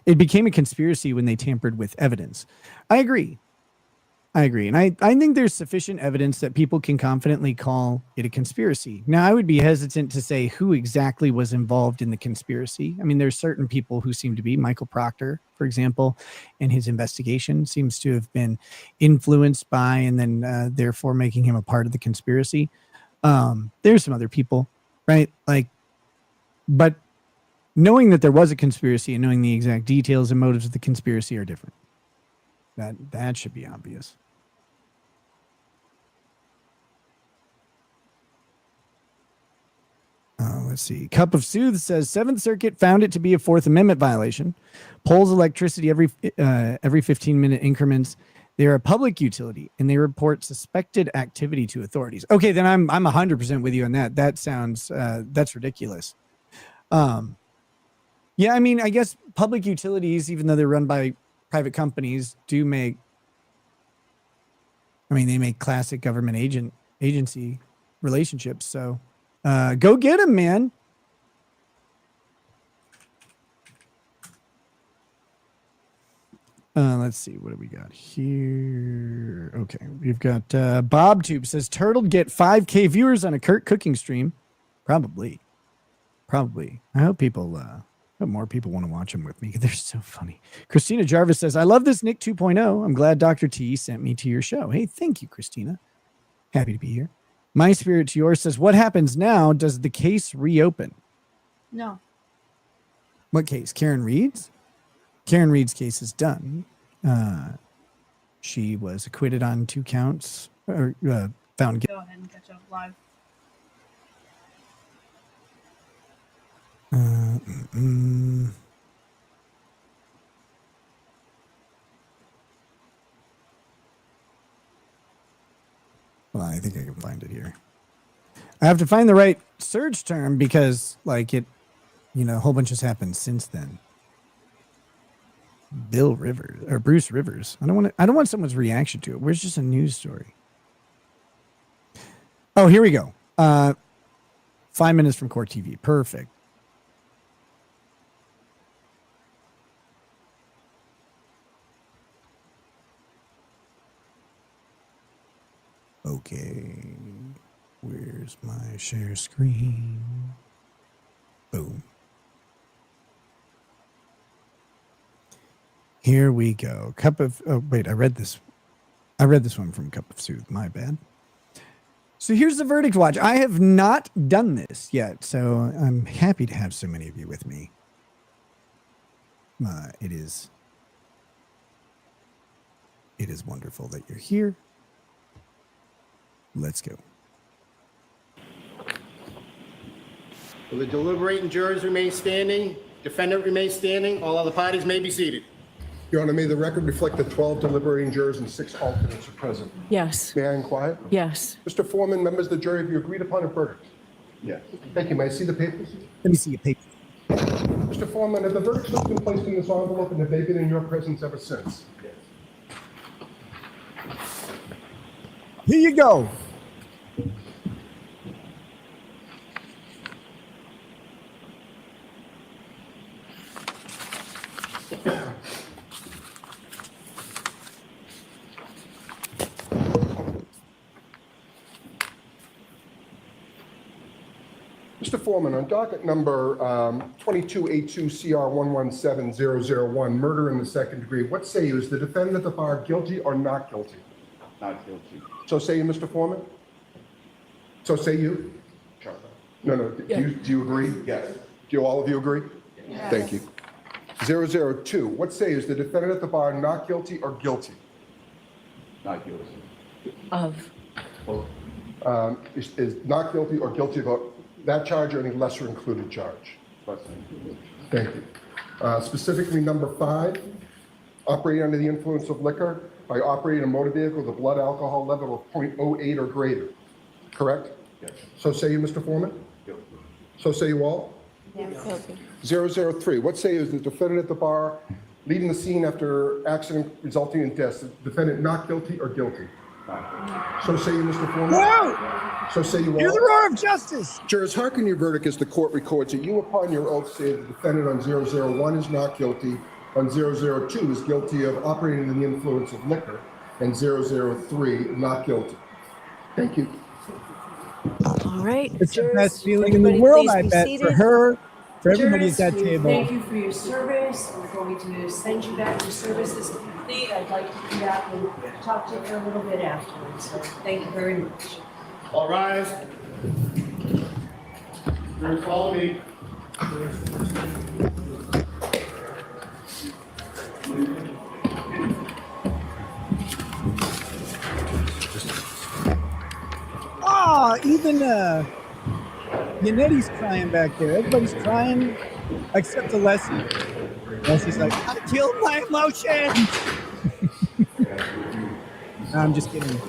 it became a conspiracy when they tampered with evidence. I agree. And I think there's sufficient evidence that people can confidently call it a conspiracy. Now, I would be hesitant to say who exactly was involved in the conspiracy. I mean, there's certain people who seem to be. Michael Proctor, for example, in his investigation seems to have been influenced by and then therefore making him a part of the conspiracy. There's some other people, right? But knowing that there was a conspiracy and knowing the exact details and motives of the conspiracy are different. That should be obvious. Let's see. Cup of Sooth says 7th Circuit found it to be a 4th Amendment violation. Pulls electricity every 15-minute increments. They're a public utility and they report suspected activity to authorities. Okay, then I'm 100% with you on that. That sounds that's ridiculous. Yeah, I mean, I guess public utilities, even though they're run by private companies, they make classic government agency relationships. So go get them, man. Let's see. What do we got here? Okay. We've got BobTube says, Turtle get 5K viewers on a Kurt cooking stream. Probably. I hope more people want to watch them with me. They're so funny. Christina Jarvis says, I love this Nick 2.0. I'm glad Dr. T sent me to your show. Hey, thank you, Christina. Happy to be here. My Spirit to Yours says, what happens now? Does the case reopen? No. What case? Karen Reed's? Karen Reed's case is done. She was acquitted on 2 counts, or found guilty. Go ahead and catch up live. Well, I think I can find it here. I have to find the right search term because, a whole bunch has happened since then. Bill Rivers or Bruce Rivers. I don't want someone's reaction to it. Where's just a news story? Oh, here we go. 5 minutes from Court TV. Perfect. Okay, where's my share screen? Boom. Here we go. I read this one from Cup of Sooth. My bad. So here's the verdict watch. I have not done this yet, so I'm happy to have so many of you with me. It is wonderful that you're here. Let's go. Will the deliberating jurors remain standing? Defendant remains standing. All other parties may be seated. Your Honor, may the record reflect that 12 deliberating jurors and 6 alternates are present. Yes. May I inquire? Yes. Mr. Foreman, members of the jury, have you agreed upon a verdict? Yes. Thank you. May I see the papers? Let me see your paper. Mr. Foreman, have the verdicts been placed in this envelope and have they been in your presence ever since? Yes. Here you go. Mr. Foreman, on docket number 2282CR117001, murder in the second degree, what say you? Is the defendant at the bar guilty or not guilty? Not guilty. So say you, Mr. Foreman? So say you? No. Yes. Do you agree? Yes. Do all of you agree? Yes. Thank you. 002, what say you? Is the defendant at the bar not guilty or guilty? Not guilty. Of. Is not guilty or guilty of that charge or any lesser included charge? Thank you. Specifically, number 5, operating under the influence of liquor by operating a motor vehicle with a blood alcohol level of 0.08 or greater. Correct? Yes. So say you, Mr. Foreman? Guilty. So say you all? Yes. Guilty. 003, what say you? Is the defendant at the bar leaving the scene after accident resulting in death? Is the defendant not guilty or guilty? Not guilty. So say you, Mr. Foreman? Whoa! So say you all? Hear the roar of justice. Jurors, hearken your verdict as the court records that you upon your oath say the defendant on 001 is not guilty, on 002 is guilty of operating under the influence of liquor, and 003 not guilty. Thank you. All right. It's the best feeling in the world, I bet, for her, for everybody at that table. Thank you for your service. We're going to send you back. Your service is complete. I'd like to come back and talk to you for a little bit afterwards. So thank you very much. All rise. Jurors, follow me. Even Yanetti's crying back there. Everybody's crying except for Leslie. Leslie's like, I killed my emotions. No, I'm just kidding.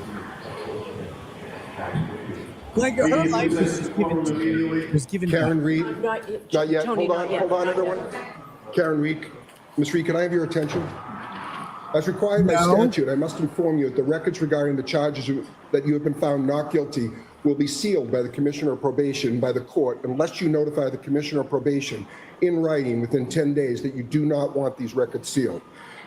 Like her life was just given Karen Reed. Not yet. Tony, Hold on, everyone. Karen Reed. Ms. Reed, can I have your attention? As required by statute, I must inform you that the records regarding the charges that you have been found not guilty will be sealed by the Commissioner of Probation by the court unless you notify the Commissioner of Probation in writing within 10 days that you do not want these records sealed.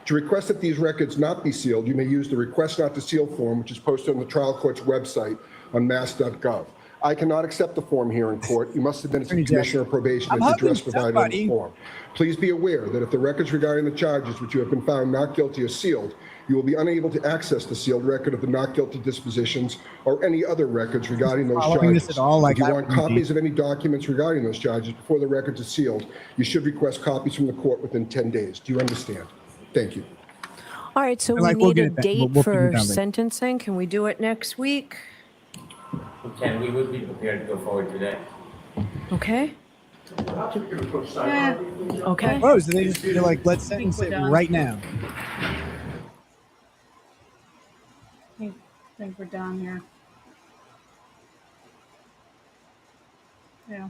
To request that these records not be sealed, you may use the Request Not to Seal form, which is posted on the trial court's website on mass.gov. I cannot accept the form here in court. You must submit it to the Commissioner of Probation at the address provided on the form. Please be aware that if the records regarding the charges which you have been found not guilty are sealed, you will be unable to access the sealed record of the not guilty dispositions or any other records regarding those charges. If you want copies of any documents regarding those charges before the records are sealed, you should request copies from the court within 10 days. Do you understand? Thank you. All right, so we need a date for sentencing. Can we do it next week? We would be prepared to go forward today. Okay. Okay. Oh, so they're like, let's sentence it right now. I think we're done here. Yeah.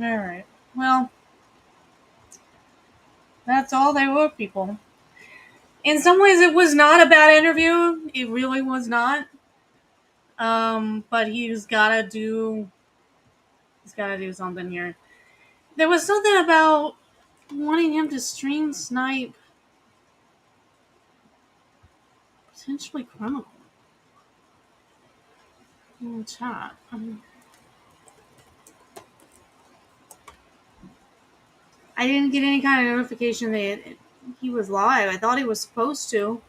All right. Well, that's all they were, people. In some ways, it was not a bad interview. It really was not. But he's gotta do something here. There was something about wanting him to stream snipe potentially criminal. Chat. I didn't get any kind of notification that he was live. I thought he was supposed to.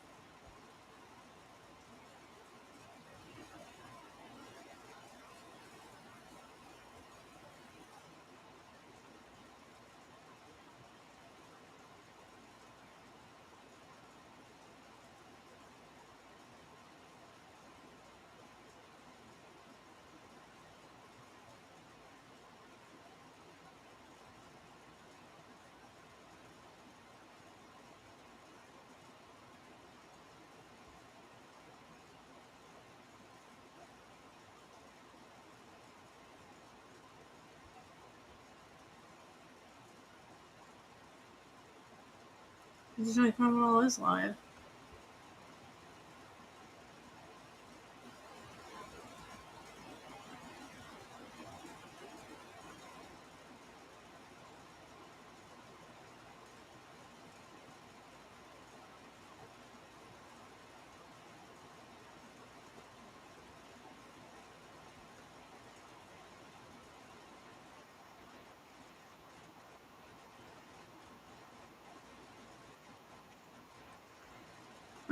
Usually Criminal is live.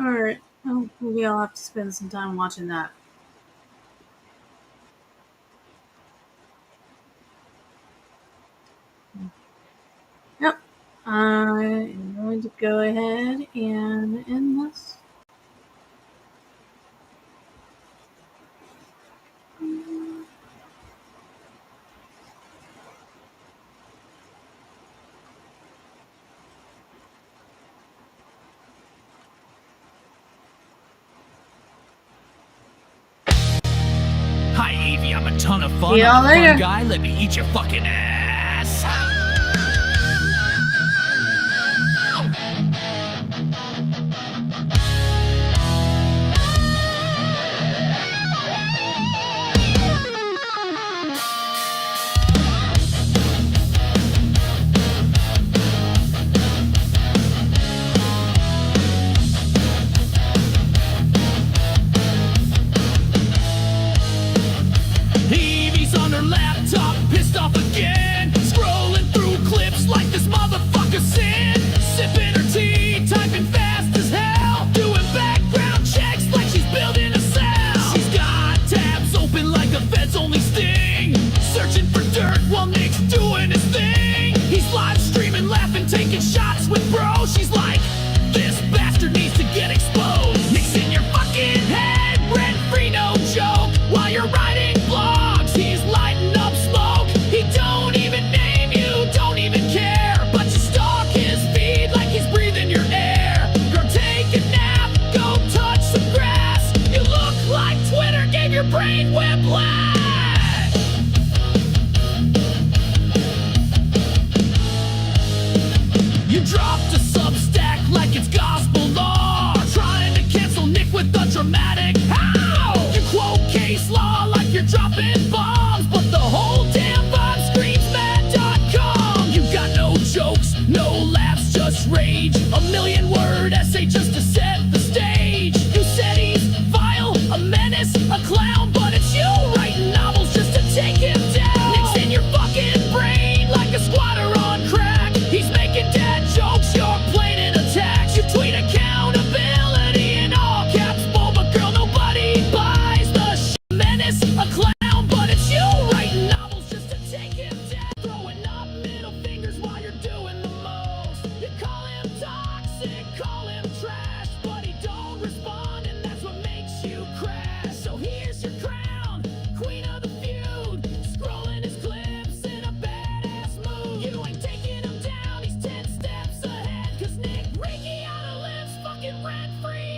Alright. Oh, maybe I'll have to spend some time watching that. Yep. I'm going to go ahead and end this. Hi, Evie. I'm a ton of fun. See y'all I'm a fun later. guy. Let me eat your fucking ass. Evie's on her laptop, pissed off again. Scrolling through clips like this motherfucker sin. Sipping her tea, typing fast as hell. Doing background checks like she's building a cell. She's got tabs open like a Fed's only sting. Searching for dirt while Nick's doing his thing. He's live streaming, laughing, taking shots with bro. She's like, this bastard needs to get exposed. Nick's in your fucking head, rent free, no joke. While you're writing blogs, he's lighting up smoke. He don't even name you, don't even care. But you stalk his feed like he's breathing your air. Go take a nap, go touch some grass. You look like Twitter gave your brain whiplash. You dropped a Substack like it's gospel law. Trying to cancel Nick with the dramatic how. You quote case law like you're dropping bombs. But the whole damn vibe screams mad.com. You got no jokes, no laughs, just rage. A 1,000,000-word essay just to set the stage. You said he's vile, a menace, a clown. But it's you writing novels just to take him down. Nick's in your fucking brain like a squatter on crack. He's making dad jokes, you're planning attacks. You tweet accountability in all caps, but girl, nobody buys the menace, a clown. But it's you writing novels just to take him down. Throwing up middle fingers while you're doing the most. You call him toxic, call him trash, but he don't respond, and that's what makes you crash. So here's your crown, queen of the feud, scrolling his clips in a badass mood. You ain't taking him down, he's 10 steps ahead, cause Nick Rekieta lives fucking rent free